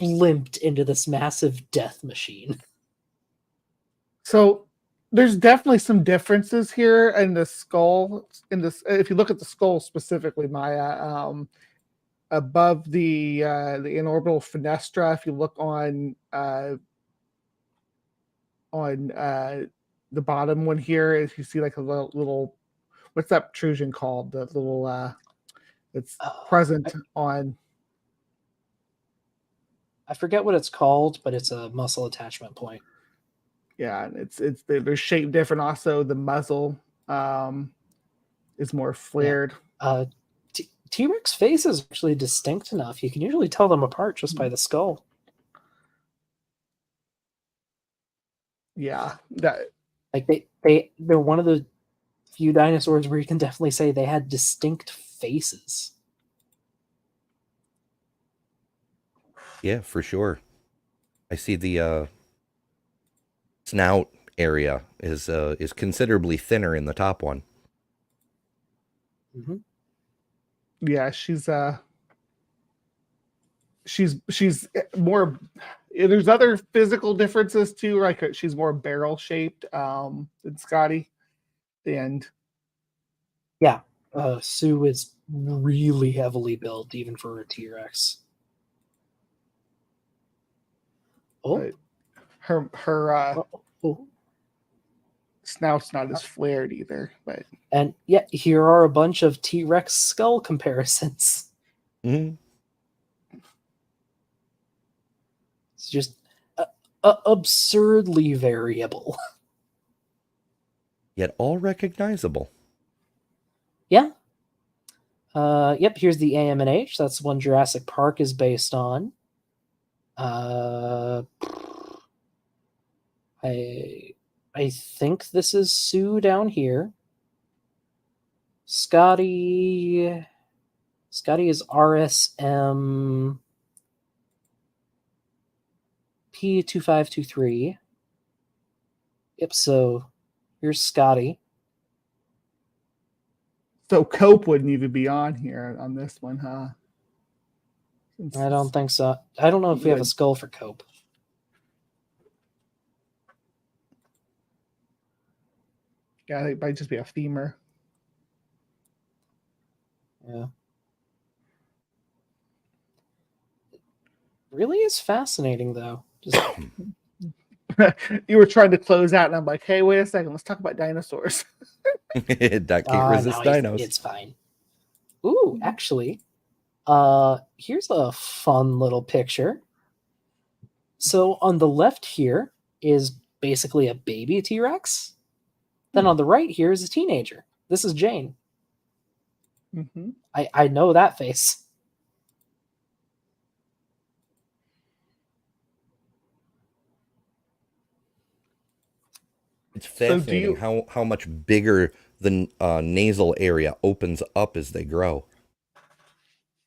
blimped into this massive death machine. So there's definitely some differences here in the skull. If you look at the skull specifically, Maya, above the inorbital fenestra, if you look on the bottom one here, if you see like a little what's that protrusion called? The little it's present on. I forget what it's called, but it's a muscle attachment point. Yeah, and they're shaped different. Also, the muzzle is more flared. Yeah. T-Rex face is actually distinct enough. You can usually tell them apart just by the skull. Yeah, they're one of the few dinosaurs where you can definitely say they had distinct faces. Yeah, for sure. I see the snout area is considerably thinner in the top one. Mm-hmm. Yeah, she's more. There's other physical differences too. Like she's more barrel shaped than Scotty, and yeah, Sue is really heavily built even for a T-Rex. Oh, her snout's not as flared either. But and yeah, here are a bunch of T-Rex skull comparisons. Mm-hmm. It's just absurdly variable. Yet all recognizable. Yeah. Yep, here's the AMNH. That's one Jurassic Park is based on. I think this is Sue down here. Scotty is RSM P2523. Yep, so here's Scotty. So Cope wouldn't even be on here on this one, huh? I don't think so. I don't know if we have a skull for Cope. Yeah, it might just be a femur. Yeah. Really is fascinating, though. Just... You were trying to close out, and I'm like, hey, wait a second. Let's talk about dinosaurs. That can't resist dinos. It's fine. Ooh, actually, here's a fun little picture. So on the left here is basically a baby T-Rex. Then on the right here is a teenager. This is Jane. Mm-hmm. I know that face. It's fascinating how much bigger the nasal area opens up as they grow.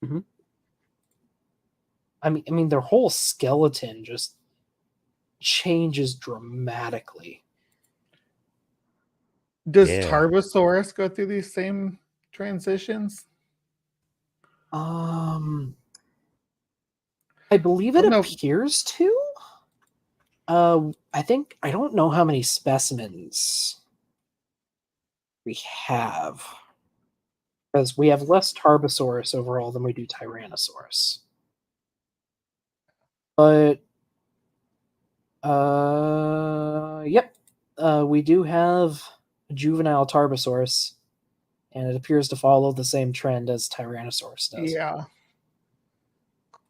Mm-hmm. I mean, their whole skeleton just changes dramatically. Does Tarbosaurus go through these same transitions? I believe it appears to. I don't know how many specimens we have, because we have less Tarbosaurus overall than we do Tyrannosaurus. But yep, we do have a juvenile Tarbosaurus, and it appears to follow the same trend as Tyrannosaurus does. Yeah.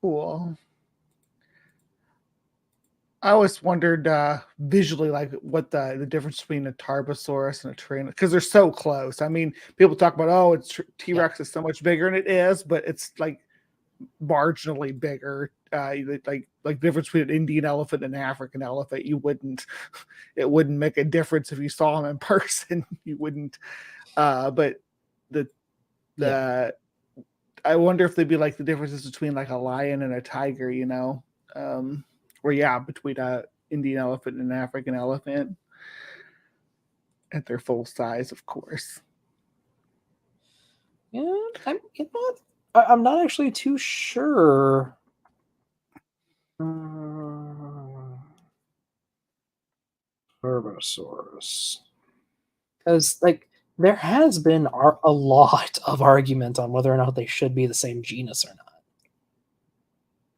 Cool. I always wondered visually, like what the difference between a Tarbosaurus and a Tyrannosaurus, because they're so close. I mean, people talk about, oh, it's T-Rex is so much bigger, and it is, but it's like marginally bigger. Like the difference between an Indian elephant and an African elephant, it wouldn't make a difference if you saw them in person. You wouldn't. But I wonder if they'd be like the differences between like a lion and a tiger, you know, or between a Indian elephant and an African elephant at their full size, of course. Yeah, I'm not actually too sure. Tarbosaurus, because like there has been a lot of argument on whether or not they should be the same genus or not.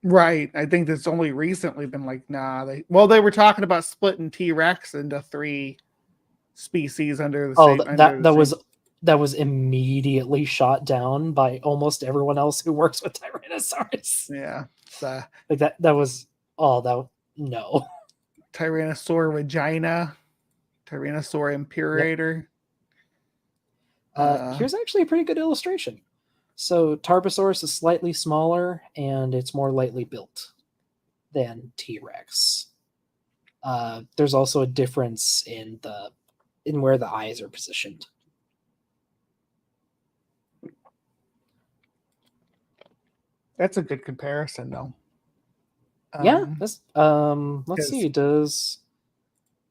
Right. I think that's only recently been like, nah. They were talking about splitting T-Rex into 3 species under the same. That was immediately shot down by almost everyone else who works with Tyrannosaurus. Yeah. Like that was no. Tyrannosaur vagina, Tyrannosaur imperator. Here's actually a pretty good illustration. So Tarbosaurus is slightly smaller and it's more lightly built than T-Rex. There's also a difference in where the eyes are positioned. That's a good comparison, though. Let's see. Does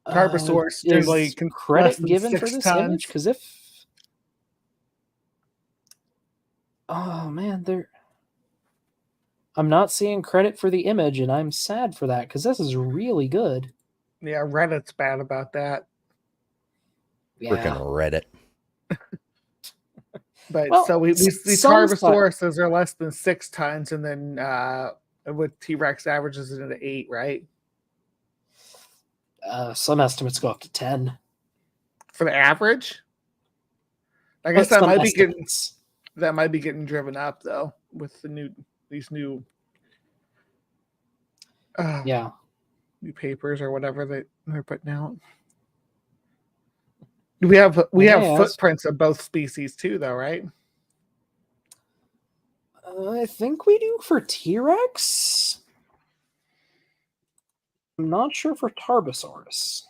Tarbosaurus is credit given for this image? Because I'm not seeing credit for the image, and I'm sad for that because this is really good. Yeah, Reddit's bad about that. Freaking Reddit. But we see Tarbosaurus are less than 6 tons, and then with T-Rex averages it into 8, right? Some estimates go up to 10 for the average. I guess that might be getting driven up though with these new new papers or whatever they're putting out. We have footprints of both species too, though, right? I think we do for T-Rex. I'm not sure for Tarbosaurus.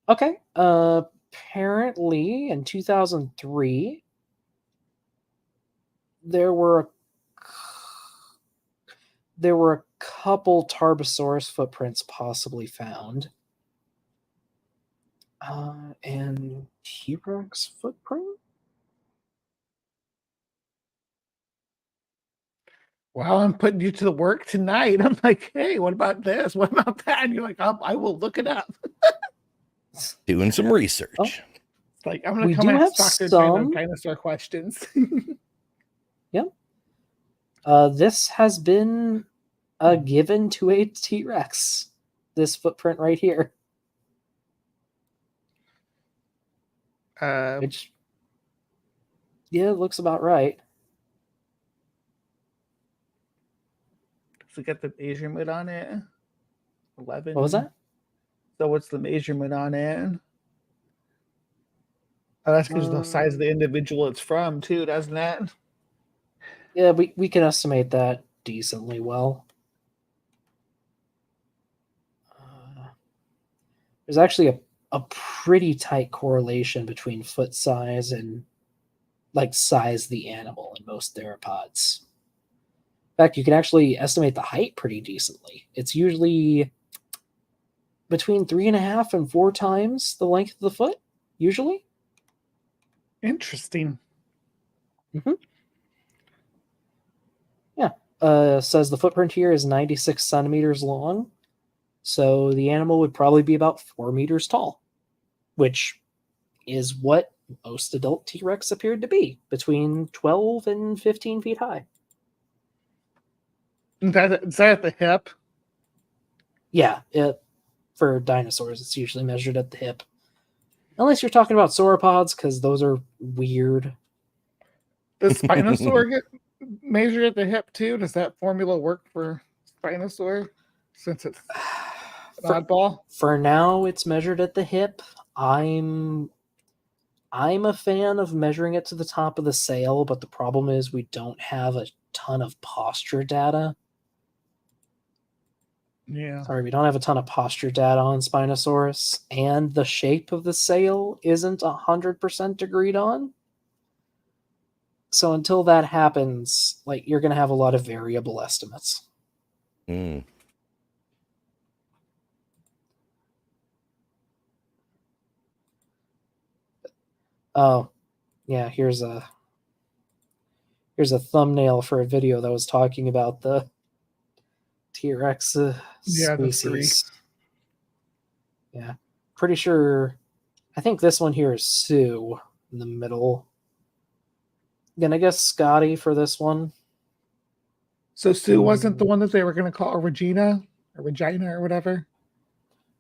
Okay. Apparently, in 2003, there were a couple Tarbosaurus footprints possibly found. And T-Rex footprint? Wow, I'm putting you to the work tonight. I'm like, hey, what about this? What about that? And you're like, I will look it up. Doing some research. It's like, I'm going to come and Dr. Dinosaur questions. Yep. This has been given to a T-Rex. This footprint right here. Which, it looks about right. Does it get the measurement on it? 11. What was that? So what's the measurement on it? Oh, that's because of the size of the individual it's from, too, doesn't it? Yeah, we can estimate that decently well. There's actually a pretty tight correlation between foot size and size of the animal in most theropods. In fact, you can actually estimate the height pretty decently. It's usually between 3.5 and 4 times the length of the foot, usually. Interesting. Mm-hmm. Yeah. Says the footprint here is 96 centimeters long. So the animal would probably be about 4 meters tall, which is what most adult T-Rex appeared to be, between 12 and 15 feet high. Is that at the hip? Yeah, for dinosaurs, it's usually measured at the hip. Unless you're talking about sauropods, because those are weird. Does Spinosaur get measured at the hip too? Does that formula work for Spinosaur, since it's an oddball? For now, it's measured at the hip. I'm a fan of measuring it to the top of the sail, but the problem is we don't have a ton of posture data. Yeah. Sorry, we don't have a ton of posture data on Spinosaurus, and the shape of the sail isn't 100% agreed on. So until that happens, like, you're going to have a lot of variable estimates. Mm. Oh, yeah, here's a thumbnail for a video that was talking about the T-Rex Yeah, the three. species. Yeah, pretty sure. I think this one here is Sue in the middle. Gonna guess Scotty for this one. So Sue wasn't the one that they were going to call Regina or Regina or whatever?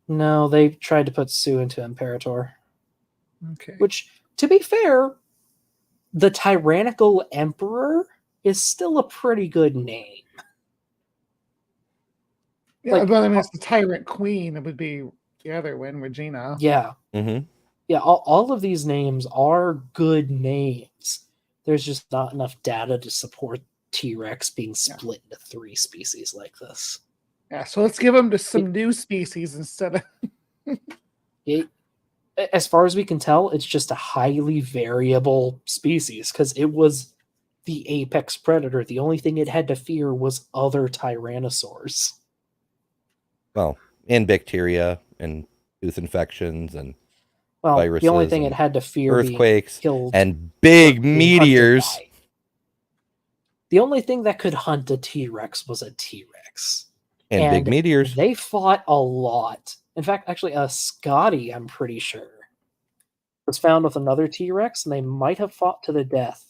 No, they tried to put Sue into Imperator. Okay. Which, to be fair, the Tyrannical Emperor is still a pretty good name. Yeah, Like, but I mean, it's the Tyrant Queen. It would be the other one, Regina. Yeah. Mm-hmm. Yeah, all of these names are good names. There's just not enough data to support T-Rex being split into 3 species like this. Yeah, so let's give them to some new species instead of... As far as we can tell, it's just a highly variable species because it was the apex predator. The only thing it had to fear was other tyrannosaurs. Well, and bacteria and tooth infections and viruses. The only thing it had to fear earthquakes being killed and big being hunted meteors. by. The only thing that could hunt a T-Rex was a T-Rex. And big meteors. They fought a lot. In fact, actually, Scotty, I'm pretty sure, was found with another T-Rex, and they might have fought to the death.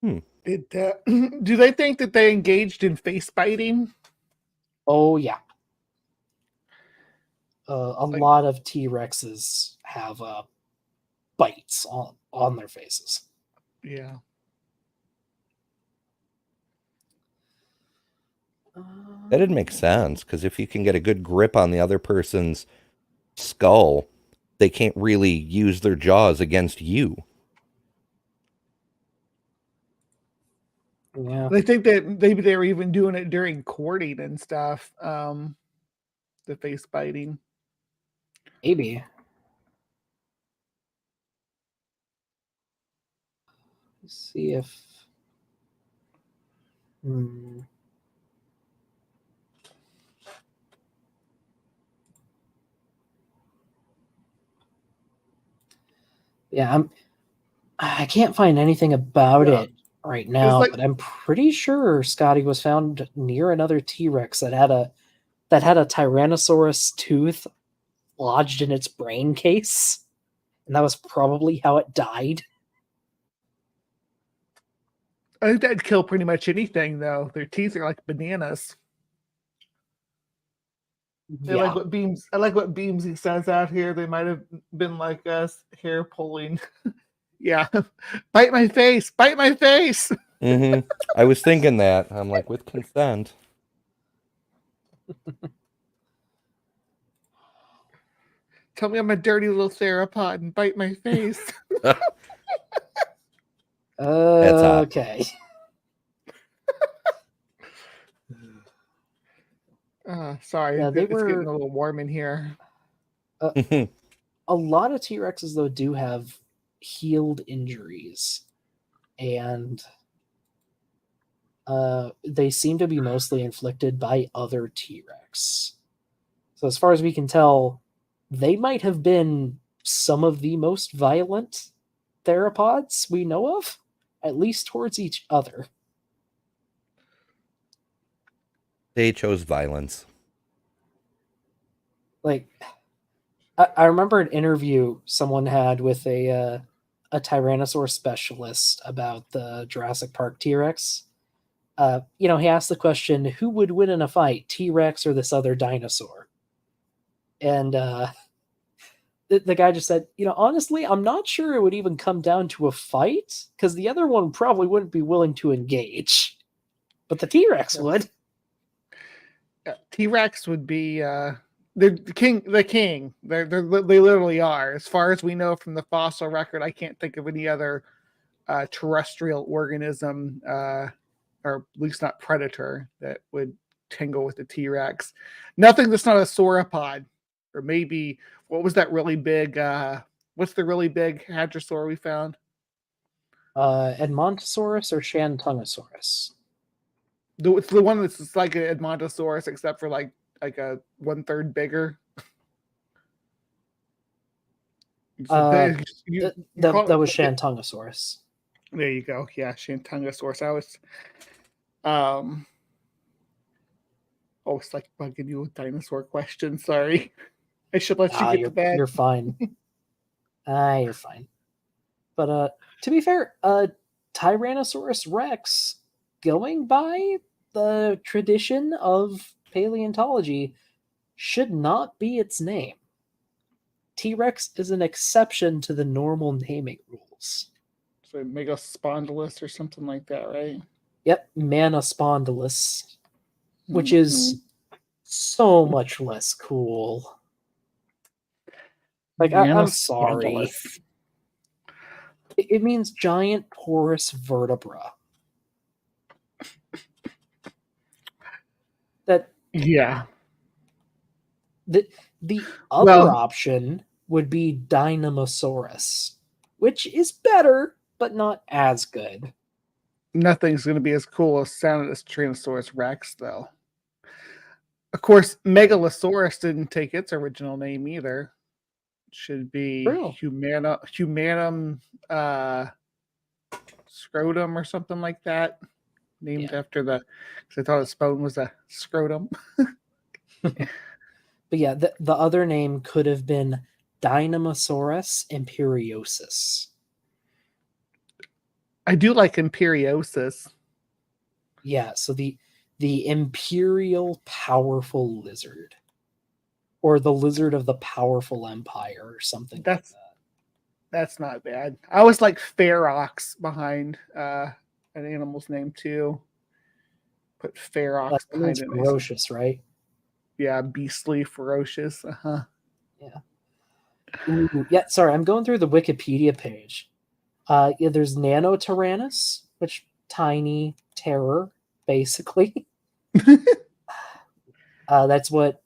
Do they think that they engaged in face biting? Oh, yeah. A lot of T-Rexes have bites on their faces. Yeah. That didn't make sense, because if you can get a good grip on the other person's skull, they can't really use their jaws against you. Yeah. They think that maybe they were even doing it during courting and stuff. The face biting. Maybe. Let's see if... Yeah, I can't find anything about it right now, but I'm pretty sure Scotty was found near another T-Rex that had a Tyrannosaurus tooth lodged in its brain case, and that was probably how it died. I think that'd kill pretty much anything, though. Their teeth are like bananas. I like what Beamsy says out here. They might have been like us, hair pulling. Yeah, bite my face, bite my face. Mm-hmm. I was thinking that. I'm like, with consent. Tell me I'm a dirty little theropod and bite my face. Okay. Sorry, Yeah, it's getting a little warm in here. A lot of T-Rexes, though, do have healed injuries, and they seem to be mostly inflicted by other T-Rex. So as far as we can tell, they might have been some of the most violent theropods we know of, at least towards each other. They chose violence. Like, I remember an interview someone had with a Tyrannosaur specialist about the Jurassic Park T-Rex. He asked the question, who would win in a fight, T-Rex or this other dinosaur? And the guy just said, honestly, I'm not sure it would even come down to a fight, because the other one probably wouldn't be willing to engage. but the T-Rex would. T-Rex would be the king. The king. They literally are. As far as we know from the fossil record, I can't think of any other terrestrial organism, or at least not predator, that would tangle with the T-Rex. Nothing that's not a sauropod, or maybe what was that really big? What's the really big hadrosaur we found? Edmontosaurus or Shantungosaurus? It's the one that's like an Edmontosaurus, except for like a 1/3 bigger. That was Shantungosaurus. There you go. Yeah, Shantungosaurus. I was, it's like bugging you with dinosaur questions. Sorry, I should let you get to bed. You're fine. You're fine. But to be fair, Tyrannosaurus Rex, going by the tradition of paleontology, should not be its name. T-Rex is an exception to the normal naming rules. So Megaspondylus or something like that, right? Yep, Manospondylus, which is so much less cool. Like, I'm sorry. It means giant porous vertebra. Yeah. The other option would be Dynamosaurus, which is better, but not as good. Nothing's going to be as cool as sounded as Tyrannosaurus Rex, though. Of course, Megalosaurus didn't take its original name either. It should be Humanum scrotum or something like that. Named after because I thought its bone was a scrotum. But yeah, the other name could have been Dynamosaurus imperiosus. I do like imperiosus. Yeah, so the imperial powerful lizard, or the lizard of the powerful empire, or something like that. That's not bad. I always like ferox behind an animal's name too. Put ferox behind it. Ferocious, right? Yeah, beastly, ferocious. Yeah. Ooh, yeah, sorry, I'm going through the Wikipedia page. There's Nanotyrannus, which tiny terror, basically. That's what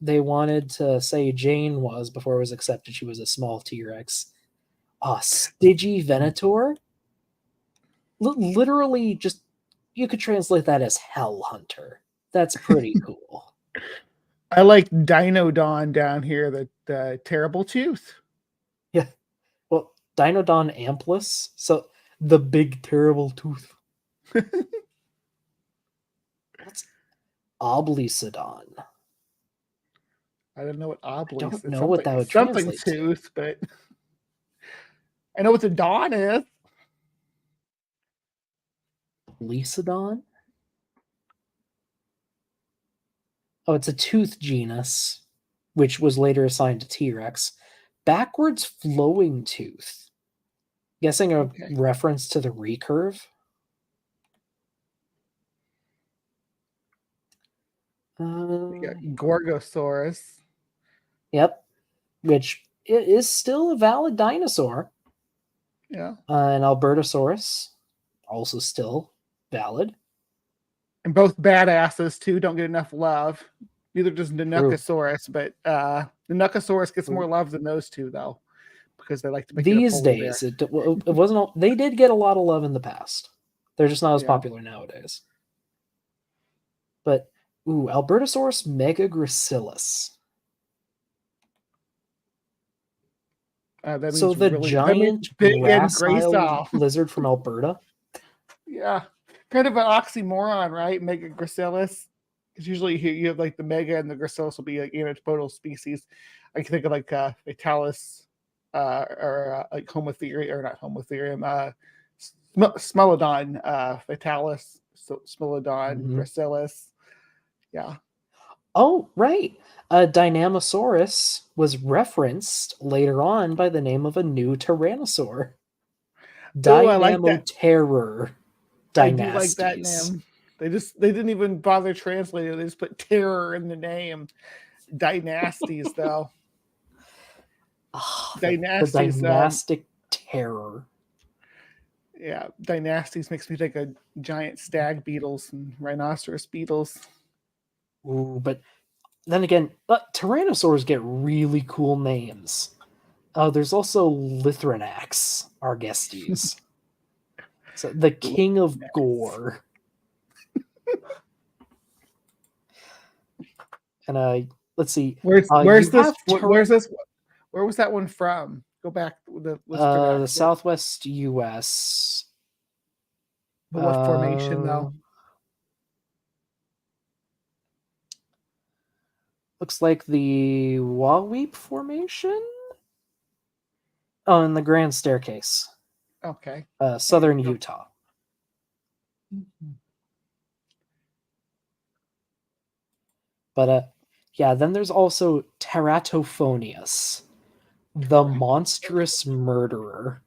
they wanted to say Jane was before it was accepted she was a small T-Rex. Stygi Venator? Literally, just you could translate that as Hell Hunter. That's pretty cool. I like Dinodon down here, the terrible tooth. Yeah. Well, Dinodon amplus, so the big terrible tooth. What's Oblisodon? I don't know what oblis. I don't know what that would something translate tooth, but I know what the don is. Lisodon? Oh, it's a tooth genus, which was later assigned to T-Rex. Backwards flowing tooth. Guessing a reference to the recurve? We got Gorgosaurus. Yep. Which is still a valid dinosaur. Yeah. An Albertosaurus, also still valid. And both badasses, too, don't get enough love. Neither does the Nucosaurus, but the Nucosaurus gets more love than those two, though, because they like to make These days, it wasn't. They did get a lot of love in the past. They're just not as popular nowadays. But Albertosaurus megagracilis. So the really, giant gracile lizard from Alberta. Yeah, kind of an oxymoron, right? Megagracilis. Because usually you have like the mega and the gracilis will be like antipodal species. I can think of like Fatalis or like Homotherium, or not Homotherium, Smilodon, Fatalis, Smilodon, gracilis. Yeah. Oh, right. Dynamosaurus was referenced later on by the name of a new tyrannosaur. Dynamoterror. I do like that Dynasties. name. They didn't even bother translating. They just put terror in the name. Dynasties, though. Oh, the Dynasties. dynastic terror. Yeah, Dynasties makes me think of giant stag beetles and rhinoceros beetles. Ooh, but then again, tyrannosaurs get really cool names. There's also Lithrinax, Argestes. So the king of gore. And let's see. Where's you this? have Where's this? Where was that one from? Go back with the the Southwest U.S. But what formation though? Looks like the Waweep formation. Oh, and the Grand Staircase. Okay. Southern Utah. But yeah, then there's also Teratophonius, the monstrous murderer.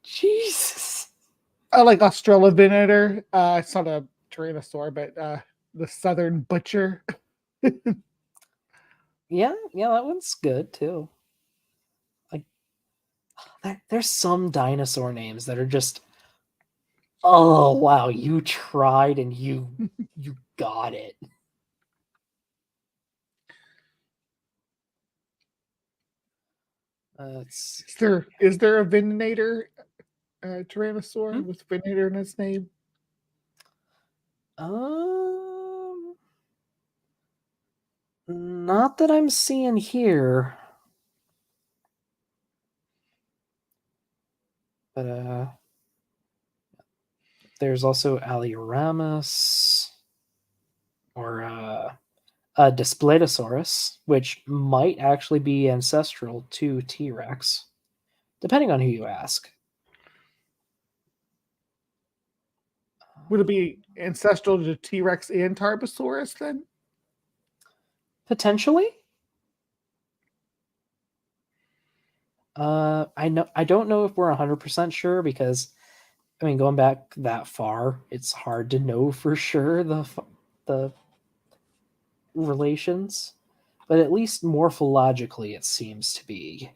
Jesus. I like Australopithecus. It's not a tyrannosaur, but the Southern Butcher. Yeah, that one's good too. Like, there's some dinosaur names that are just, oh wow, you tried and you got it. Is there a Venator tyrannosaur with Venator in its name? Not that I'm seeing here. But there's also Alioramus or Displetosaurus, which might actually be ancestral to T-Rex, depending on who you ask. Would it be ancestral to T-Rex and Tarbosaurus then? Potentially. I don't know if we're 100% sure because, I mean, going back that far, it's hard to know for sure the relations, but at least morphologically, it seems to be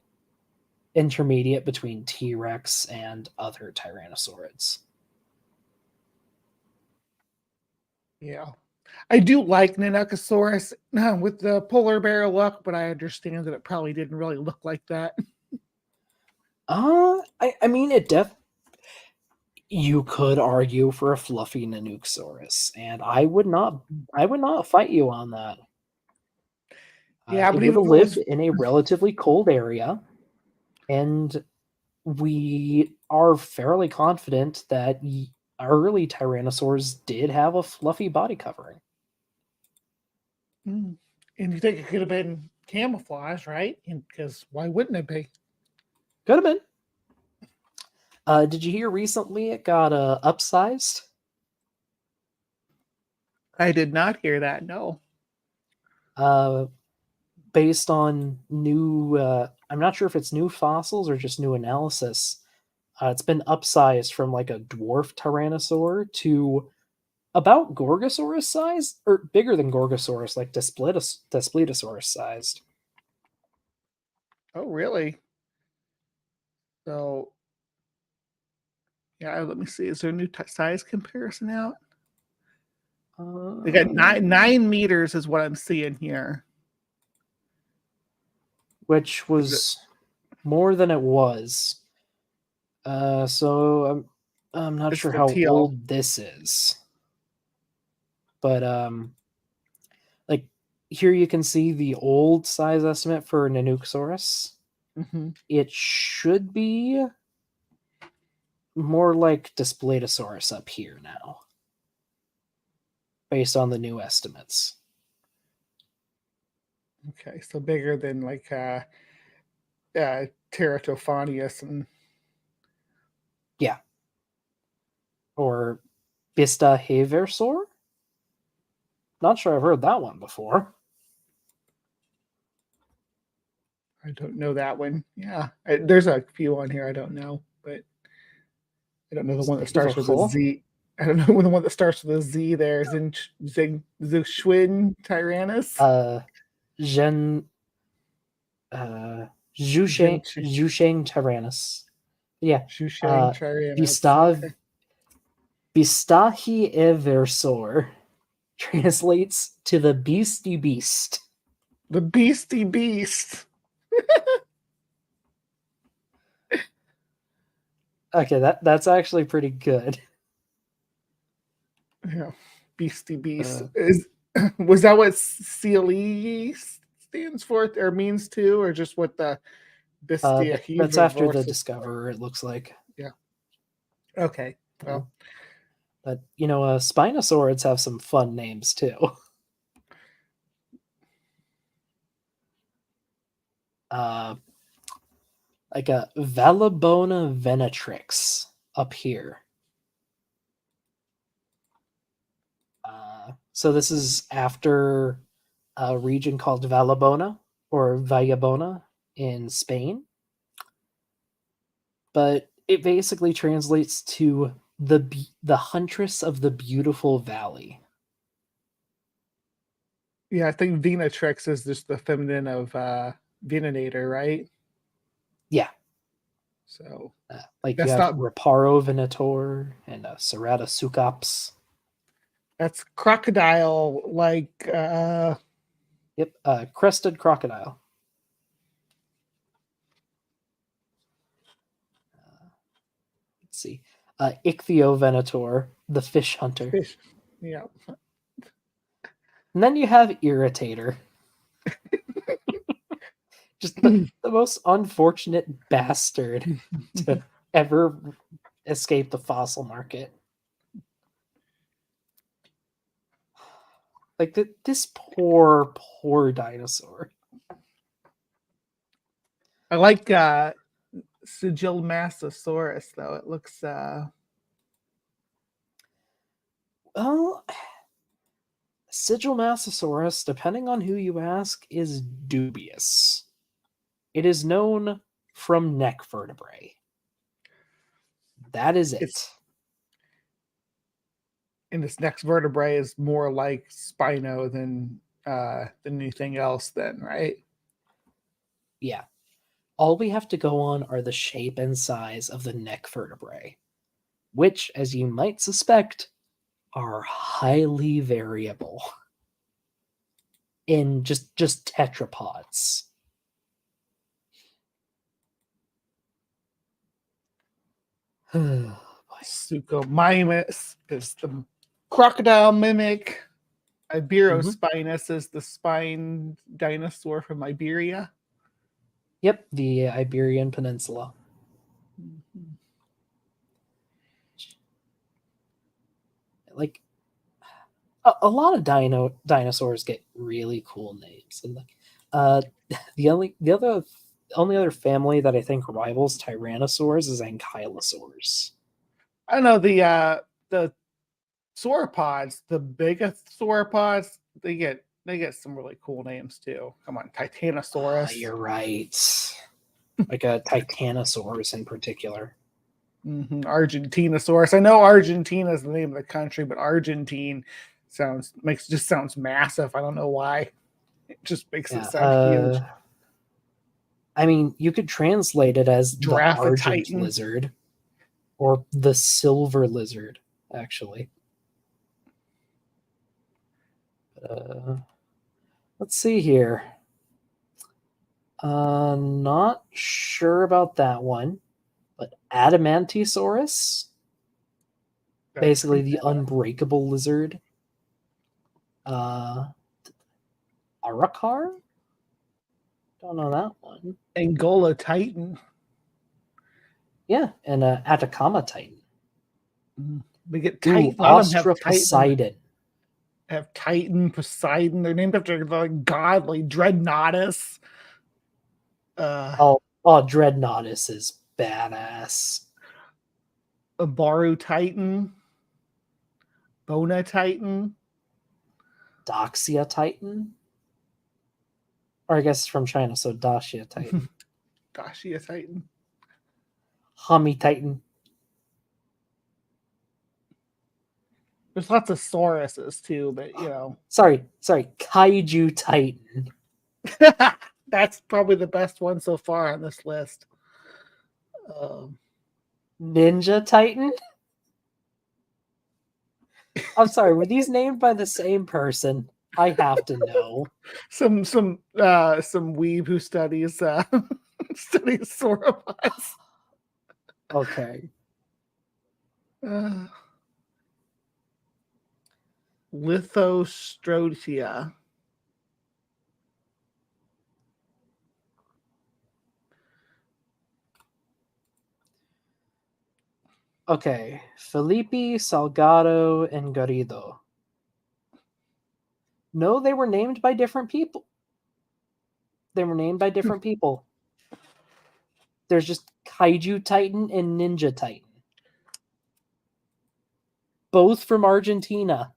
intermediate between T-Rex and other tyrannosaurids. Yeah. I do like Nanocosaurus with the polar bear look, but I understand that it probably didn't really look like that. I mean, you could argue for a fluffy Nanocosaurus, and I would not fight you on that. Yeah, it but would even have if it lived was in a relatively cold area, and we are fairly confident that early tyrannosaurs did have a fluffy body covering. and you think it could have been camouflage, right? Because why wouldn't it be? Could have been. Did you hear recently it got upsized? I did not hear that. No. Based on new, I'm not sure if it's new fossils or just new analysis. It's been upsized from like a dwarf tyrannosaur to about Gorgosaurus size, or bigger than Gorgosaurus, like Daspletosaurus sized. Oh, really? So, yeah, let me see. Is there a new size comparison out? They got 9 meters is what I'm seeing here. Which was more than it was. So I'm not sure how old this is. But like here you can see the old size estimate for Nanocosaurus. Mm-hmm. It should be more like Daspletosaurus up here now, based on the new estimates. Okay, so bigger than like Teratophonius and yeah, or Bistaheversor. Not sure I've heard that one before. I don't know that one. Yeah, there's a few on here I don't know, but I don't know the one that starts with a cool. Z. I don't know the one that starts with a Z. There, Zushwin Tyrannus. Zhen. Zhusheng Tyrannus. Yeah. Zhusheng Tyrannus. Bistav. Bistahi Eversor translates to the Beastie Beast. The Beastie Beast. Okay, that's actually pretty good. Yeah, Beastie Beast. Was that what CLE stands for or means to, or just what the Bestia That's after the Discoverer, it looks like. Yeah. Okay. Well, but Spinosaurids have some fun names too. Like a Valabona venatrix up here. So this is after a region called Valabona or Vallabona in Spain. But it basically translates to the huntress of the beautiful valley. Yeah, I think Venatrix is just the feminine of Venator, right? Yeah. So, like that's you have not Reparo Venator and Serrata Sucaps. That's crocodile, like. Yep, crested crocodile. Let's see. Ichthyovenator, the fish hunter. Fish. Yeah. And then you have Irritator. Just the most unfortunate bastard to ever escape the fossil market. Like this poor dinosaur. I like Sigilmassasaurus, though. It looks. Well, Sigilmassasaurus, depending on who you ask, is dubious. It is known from neck vertebrae. That is it. And this next vertebrae is more like Spino than anything else, then, right? Yeah. All we have to go on are the shape and size of the neck vertebrae, which, as you might suspect, are highly variable in just tetrapods. Suchomimus is the crocodile mimic. Iberospinus is the spine dinosaur from Iberia. Yep, the Iberian Peninsula. Like a lot of dinosaurs get really cool names, and the only other family that I think rivals tyrannosaurs is ankylosaurs. I don't know the sauropods, the biggest sauropods, they get some really cool names too. Come on, Titanosaurus. You're right. Like a Titanosaurus in particular. Argentinosaurus. I know Argentina is the name of the country, but Argentine sounds massive. I don't know why. It just makes it sound huge. I mean, you could translate it as the Argent Titan. lizard or the silver lizard, actually. Let's see here. Not sure about that one, but Adamantosaurus, basically the unbreakable lizard. Aracar? Don't know that one. Angola Titan. Yeah, and Atacama Titan. We get Titan. Ostra Poseidon. Have Titan, Poseidon. They're named after the godly Dreadnoughtus. Dreadnoughtus is badass. Abaru Titan. Bona Titan. Doxia Titan. Or I guess it's from China, so Dacia Titan. Dacia Titan. Hummy Titan. There's lots of Sauruses too, but you know. Sorry, Kaiju Titan. That's probably the best one so far on this list. Ninja Titan? I'm sorry, were these named by the same person? I have to know. Some weeb who studies studies sauropods. Okay. Lithostrotia. Okay. Felipe, Salgado, and Garrido. No, they were named by different people. There's just Kaiju Titan and Ninja Titan. Both from Argentina.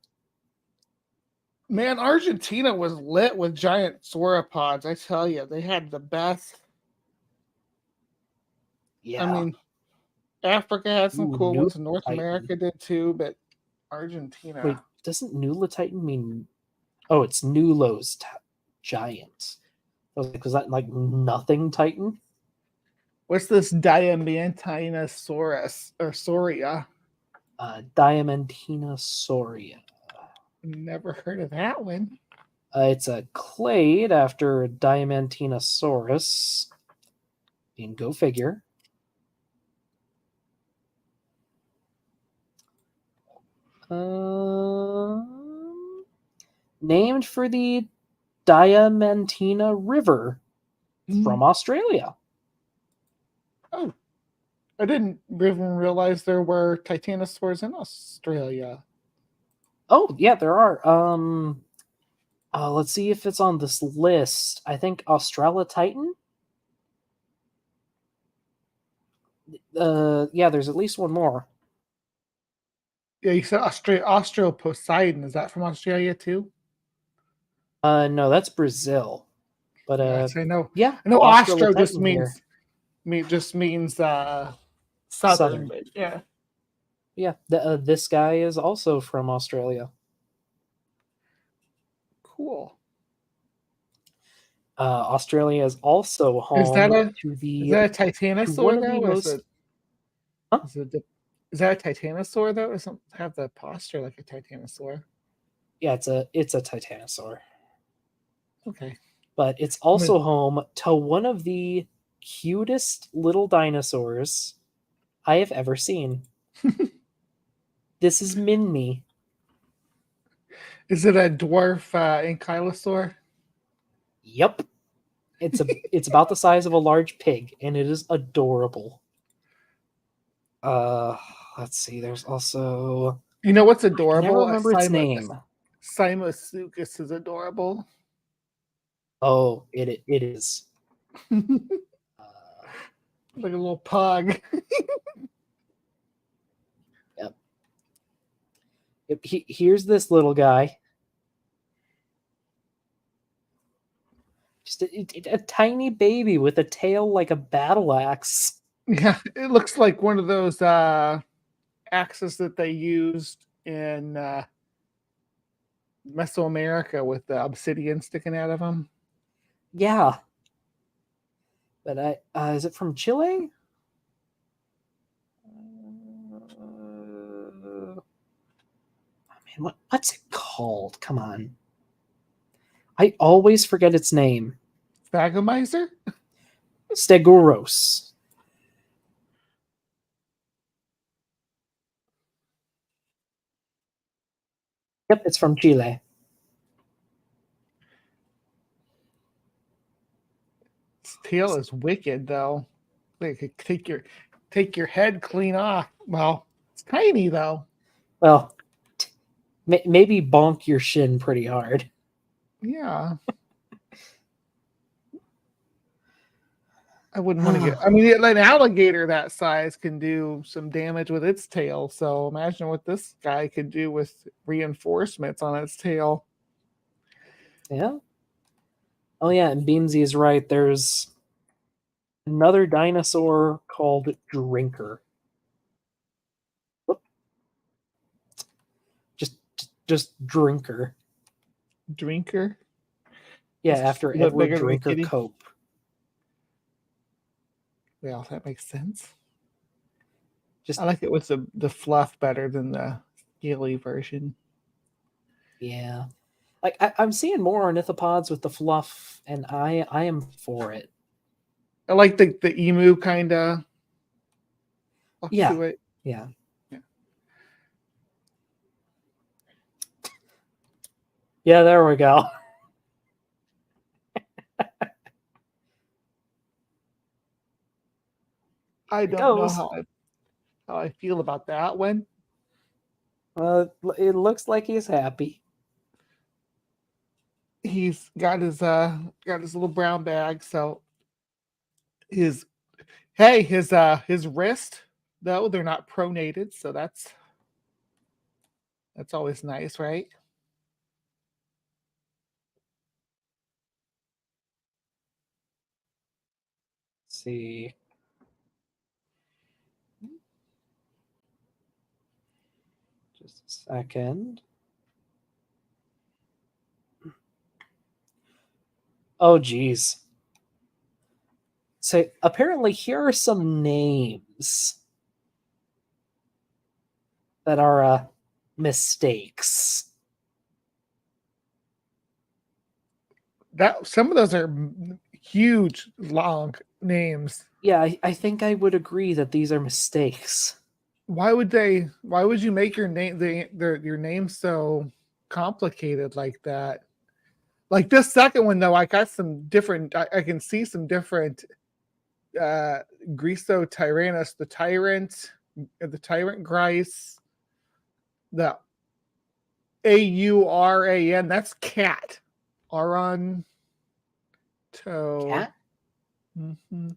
Man, Argentina was lit with giant sauropods. I tell you, they had the best. Yeah. I mean, Africa had some cool ones, and North Titan. America did too, but Argentina. Wait, doesn't Nula Titan mean... Oh, it's Nulo's giant. I was like, was that like nothing Titan? What's this Diamantinosaurus or Sauria? Diamantinosauria. Never heard of that one. It's a clade after Diamantinosaurus. And go figure. Named for the Diamantina River from Australia. Oh, I didn't even realize there were titanosaurs in Australia. Oh, yeah, there are. Let's see if it's on this list. I think Australa Titan. Yeah, there's at least one more. Yeah, you said Australoposeidon. Is that from Australia too? No, that's Brazil. But yes, I know. Yeah, I know Austro just here. means southern. But yeah. Yeah, this guy is also from Australia. Cool. Australia is also home Is that a one titanosaur of the though? most... Is that a titanosaur though? It doesn't have the posture like a titanosaur. Yeah, it's a titanosaur. Okay. But it's also home to one of the cutest little dinosaurs I have ever seen. This is Minmi. Is it a dwarf ankylosaur? Yep. It's about the size of a large pig, and it is adorable. Let's see. There's also... You know what's adorable? I never remember its name. Simosuchus is adorable. Oh, it is. Like a little pug. Yep. Here's this little guy. Just a tiny baby with a tail like a battle axe. Yeah, it looks like one of those axes that they used in Mesoamerica with the obsidian sticking out of them. Yeah. But is it from Chile? What's it called? Come on. I always forget its name. Thagomizer? Stegoros. Yep, it's from Chile. Its tail is wicked, though. They could take your head clean off. Well, it's tiny, though. Well, maybe bonk your shin pretty hard. Yeah. I wouldn't want to get... I mean, an alligator that size can do some damage with its tail. So imagine what this guy could do with reinforcements on its tail. Yeah. Oh yeah, and Beamsy is right. There's another dinosaur called Drinker. Whoop. Just Drinker. Drinker. Yeah, It's just after a little Edward bigger than a Drinker kitty. Cope. Yeah, that makes sense. Just I like it with the fluff better than the scaly version. yeah. Like I'm seeing more ornithopods with the fluff, and I am for it. I like the emu kind of look Yeah. to it. Yeah. Yeah, there we go. I don't know goes. how I feel about that one. It looks like he's happy. He's got his little brown bag, so his wrist, though, they're not pronated, so that's always nice, right? Let's see. Just a second. Oh, geez. So apparently here are some names that are mistakes. That some of those are huge, long names. Yeah, I think I would agree that these are mistakes. Why would you make your name your name so complicated like that? Like this second one though, I got some different. I can see some different. Griso tyrannus, the tyrant Grice, the Auran. That's cat. Auron. Toe. Cat? Mm-hmm.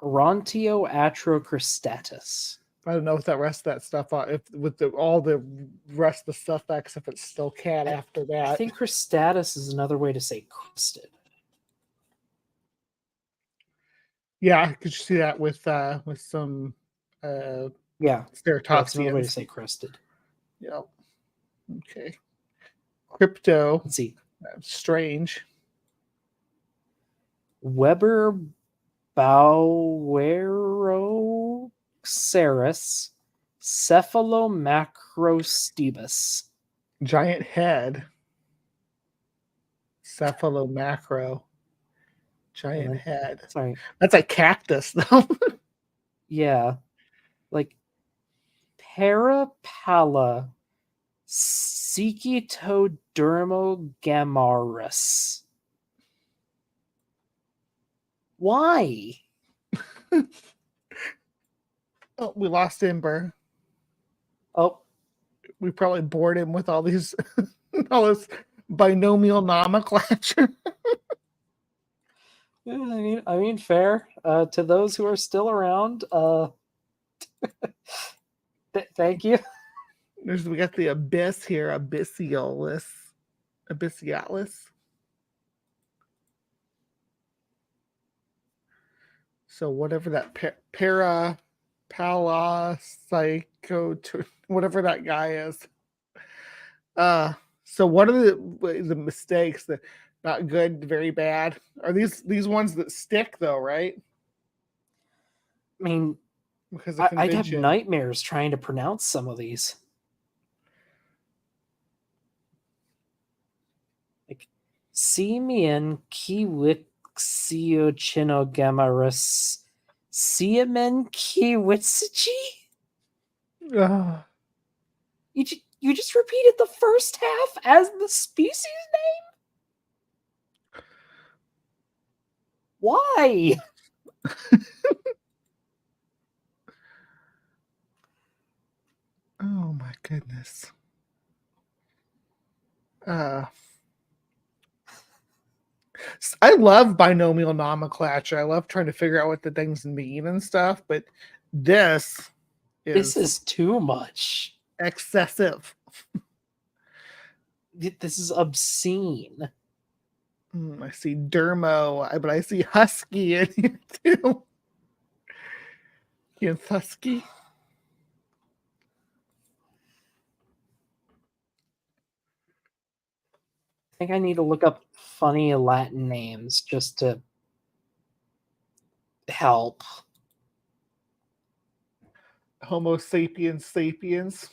Grontio atrocristatus. I don't know if that rest of that stuff, if with all the rest of the stuff, except it's still cat after that. I think cristatus is another way to say crusted. Yeah, could you see that with some yeah, that's another way to ceratopsians? say crusted. Yeah. Okay. Crypto. Let's see. Strange. Weber Baueroceras cephalomacrostebus. Giant head. Cephalomacro. Giant head. Sorry. That's like cactus, though. Yeah. Like Parapala Secitodermogamarus. Why? Oh, we lost Ember. Oh. We probably bored him with all these all this binomial nomenclature. Yeah, I mean, fair. To those who are still around, thank you. We got the abyss here, Abyssiolus. So whatever that parapsycho, whatever that guy is. So what are the mistakes that not good, very bad? Are these ones that stick though, right? I mean, because I'd have nightmares trying to pronounce some of these. Like Simeon Kiwixiochinogamarus Siamen Kiwitsichi? You just repeated the first half as the species name? Why? Oh my goodness. I love binomial nomenclature. I love trying to figure out what the things mean and stuff, but this is too much. Excessive. This is obscene. I see Dermo, but I see Husky in here too. Yes, Husky. I think I need to look up funny Latin names just to help. Homo sapiens sapiens.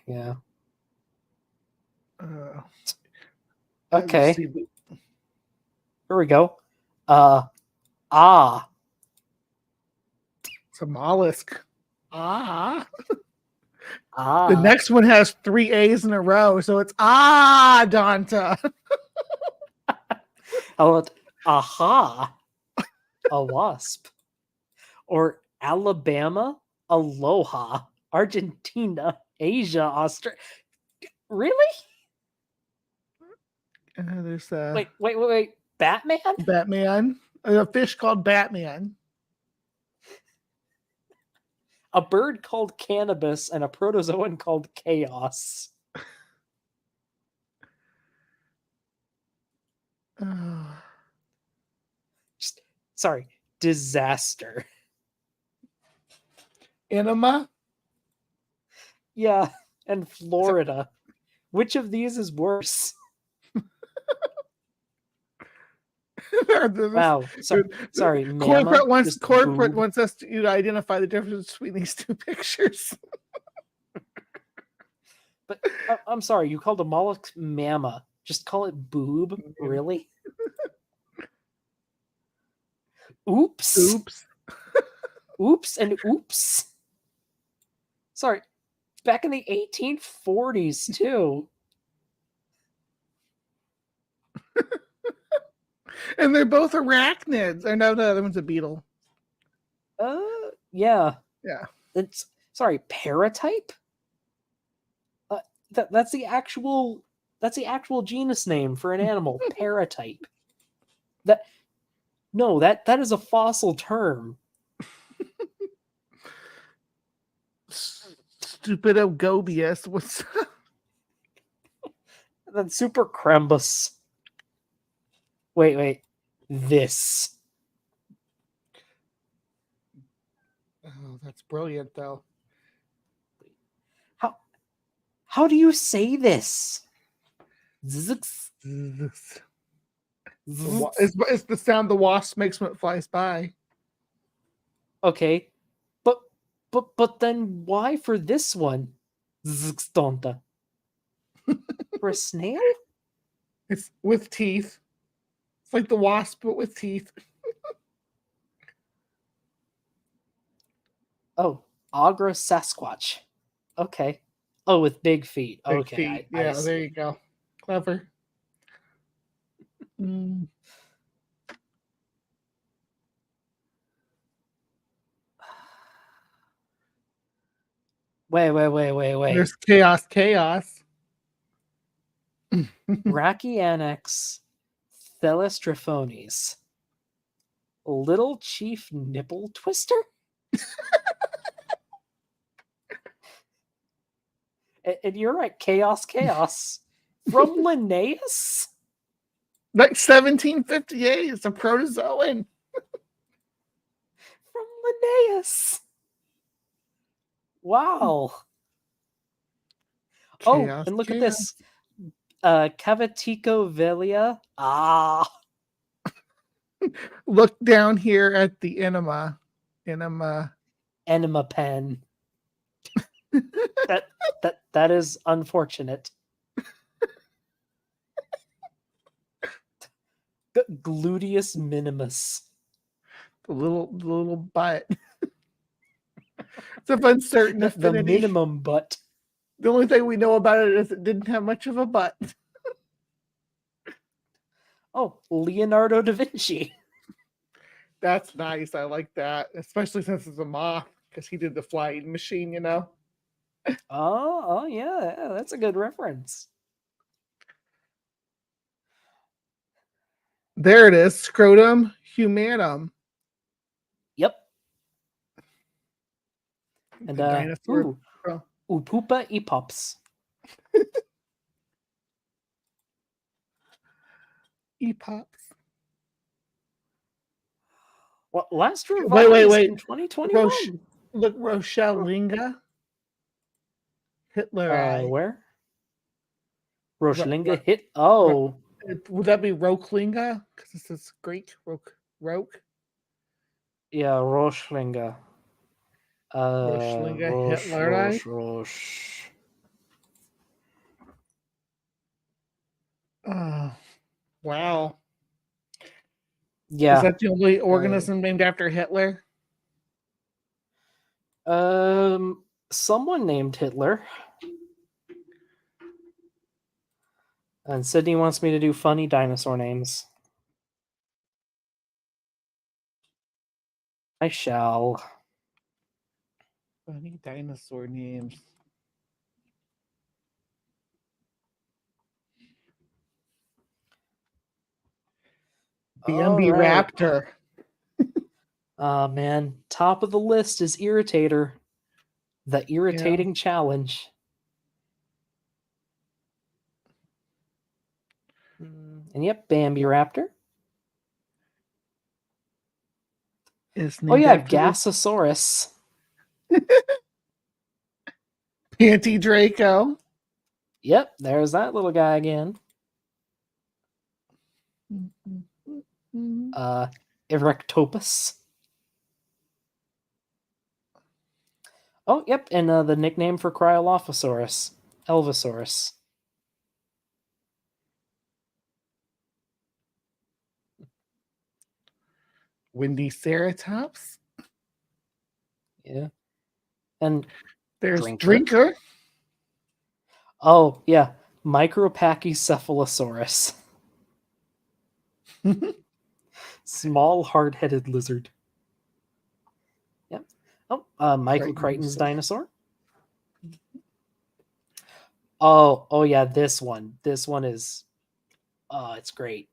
Yeah. let's Okay. see. Here we go. It's a mollusk. Ah. The next one has 3 A's in a row, so it's Donta. How about aha? A wasp. Or Alabama? Aloha. Argentina. Asia. Australia. Really? There's Wait. Batman? Batman. A fish called Batman. A bird called Cannabis and a protozoan called Chaos. Sorry. Disaster. Enema? Yeah, and Florida. Which of these is worse? Wow. Sorry, Corporate Mama. wants us to identify the difference between these two pictures. But I'm sorry, you called a mollusk Mama. Just call it boob? Really? Oops. Oops and oops. Sorry. Back in the 1840s, too. And they're both arachnids. Or no, the other one's a beetle. Yeah. Yeah. It's paratype? That's the actual genus name for an animal, paratype. That is a fossil term. Stupido gobius. What's then super crembus. Wait. This. Oh, that's brilliant, though. How do you say this? It's the sound the wasp makes when it flies by. Okay, but then why for this one? For a snail? It's with teeth. It's like the wasp, but with teeth. Oh, Agra Sasquatch. Okay. Oh, with big feet. Big Okay. feet. I there you go. Clever. Wait. There's chaos. Brachionex Thelestrophones. Little Chief Nipple Twister? And you're right, chaos. From Linnaeus? Like 1758, it's a protozoan. From Linnaeus. Wow. Chaos, and look at this. Cavaticovelia. Look down here at the enema. Enema pen. that is unfortunate. Gluteus minimus. The little butt. It's of uncertain affinity. The minimum butt. The only thing we know about it is it didn't have much of a butt. Oh, Leonardo da Vinci. That's nice. I like that, especially since it's a moth, because he did the flying machine, Oh yeah, that's a good reference. There it is, scrotum humanum. Yep. And dinosaur. Upupa epops. Epops. Well, last revised Wait. in 2021. Look, Rochelle Linga. Hitler. Where? Rochlinga hit. Oh. Would that be Rochlinga? Because this is Greek. Roch. Yeah, Rochlinga. Rochlinga Hitler. Roche. Wow. Yeah. Is that the only organism named after Hitler? Someone named Hitler. And Sydney wants me to do funny dinosaur names. I shall. Funny dinosaur names. BMB Raptor. Man, top of the list is Irritator. The irritating challenge. And yep, Bambi Raptor. Oh yeah, Gasosaurus. Panty Draco. Yep, there's that little guy again. Erectopus. Oh, yep, and the nickname for Cryolophosaurus, Elvosaurus. Windy Ceratops. Yeah. And there's Drinker. Oh, yeah. Micropachycephalosaurus. Small, hard-headed lizard. Yep. Oh, Michael Crichton's dinosaur. Oh yeah, this one. This one is it's great.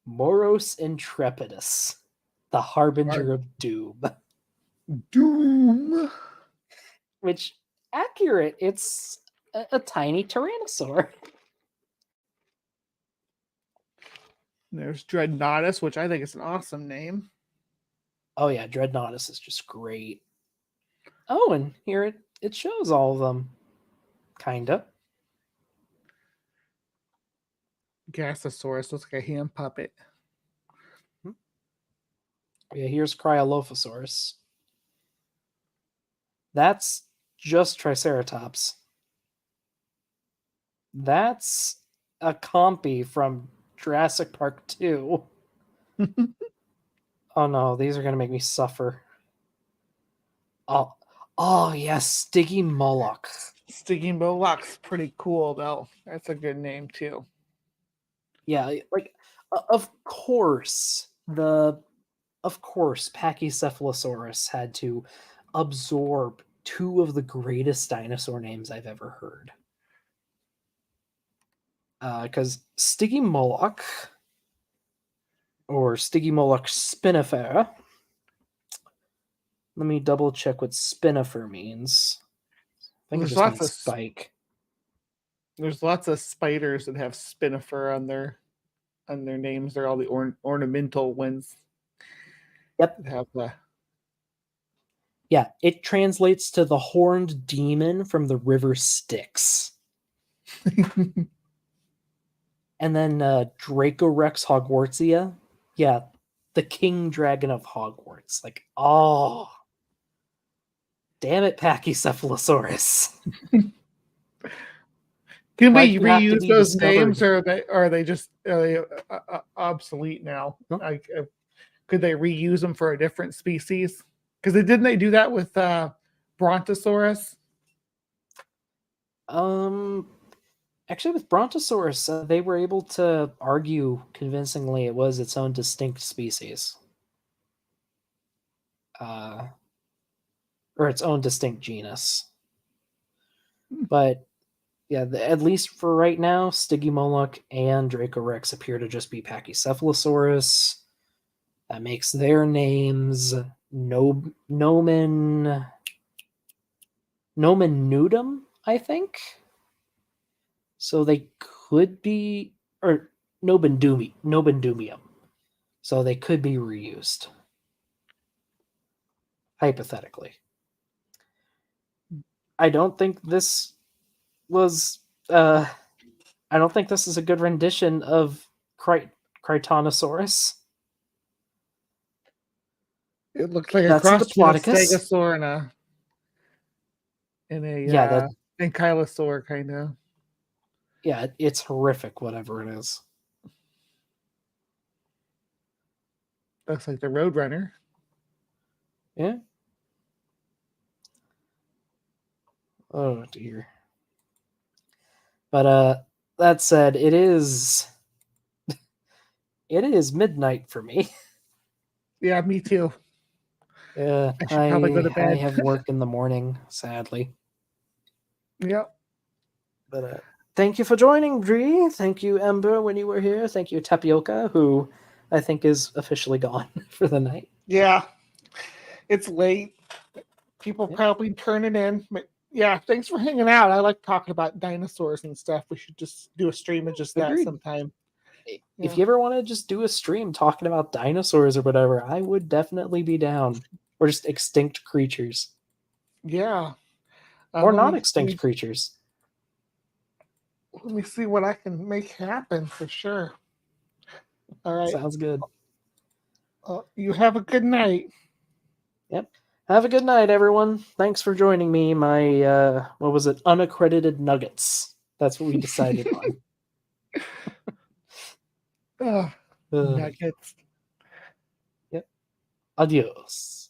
Moros Intrepidus, the harbinger of doom. Doom. Which, accurate, it's a tiny tyrannosaur. There's Dreadnoughtus, which I think is an awesome name. Oh yeah, Dreadnoughtus is just great. Oh, and here it shows all of them. Kinda. Gasosaurus looks like a hand puppet. Yeah, here's Cryolophosaurus. That's just Triceratops. That's a compy from Jurassic Park 2. Oh no, these are going to make me suffer. Oh yes, Stiggy Moloch. Stiggy Moloch's pretty cool, though. That's a good name, too. Yeah, like, of course, Pachycephalosaurus had to absorb two of the greatest dinosaur names I've ever heard. Because Stiggy Moloch, or Stiggy Moloch spinifera, let me double check what spinifer means. I think it just means spike. There's lots of spiders that have spinifer on their names. They're all the ornamental ones. Yep. Have the... Yeah, it translates to the horned demon from the river Styx. And then Dracorex Hogwartsia. Yeah, the king dragon of Hogwarts. Like, oh. Damn it, Pachycephalosaurus. Can we reuse those names, or are they just obsolete now? Huh? Like, could they reuse them for a different species? Because didn't they do that with Brontosaurus? Actually, with Brontosaurus, they were able to argue convincingly it was its own distinct species. Or its own distinct genus. But, yeah, at least for right now, Stygimoloch and Dracorex appear to just be Pachycephalosaurus. That makes their names Nomen... nomen nudum, I think. So they could be, or nobendumium. So they could be reused. Hypothetically. I don't think this was I don't think this is a good rendition of Critonosaurus. It looks like a That's a cross between a Diplodocus. stegosaur and a ankylosaur, kind of. Yeah, it's horrific, whatever it is. Looks like the Roadrunner. Yeah. Oh dear. But that said, it is midnight for me. Yeah, me too. Yeah, I should probably go to I bed. have work in the morning, sadly. Yep. But thank you for joining, Dree. Thank you, Ember, when you were here. Thank you, Tapioca, who I think is officially gone for the night. Yeah. It's late. People probably turning in. But yeah, thanks for hanging out. I like talking about dinosaurs and stuff. We should just do a stream of just that Agreed. sometime. If you ever want to just do a stream talking about dinosaurs or whatever, I would definitely be down. Or just extinct creatures. Yeah. Or let non me extinct see- creatures. Let me see what I can make happen for sure. All right. Sounds good. You have a good night. Yep. Have a good night, everyone. Thanks for joining me. My, what was it? Unaccredited nuggets. That's what we decided on. Nuggets. Yep. Adios.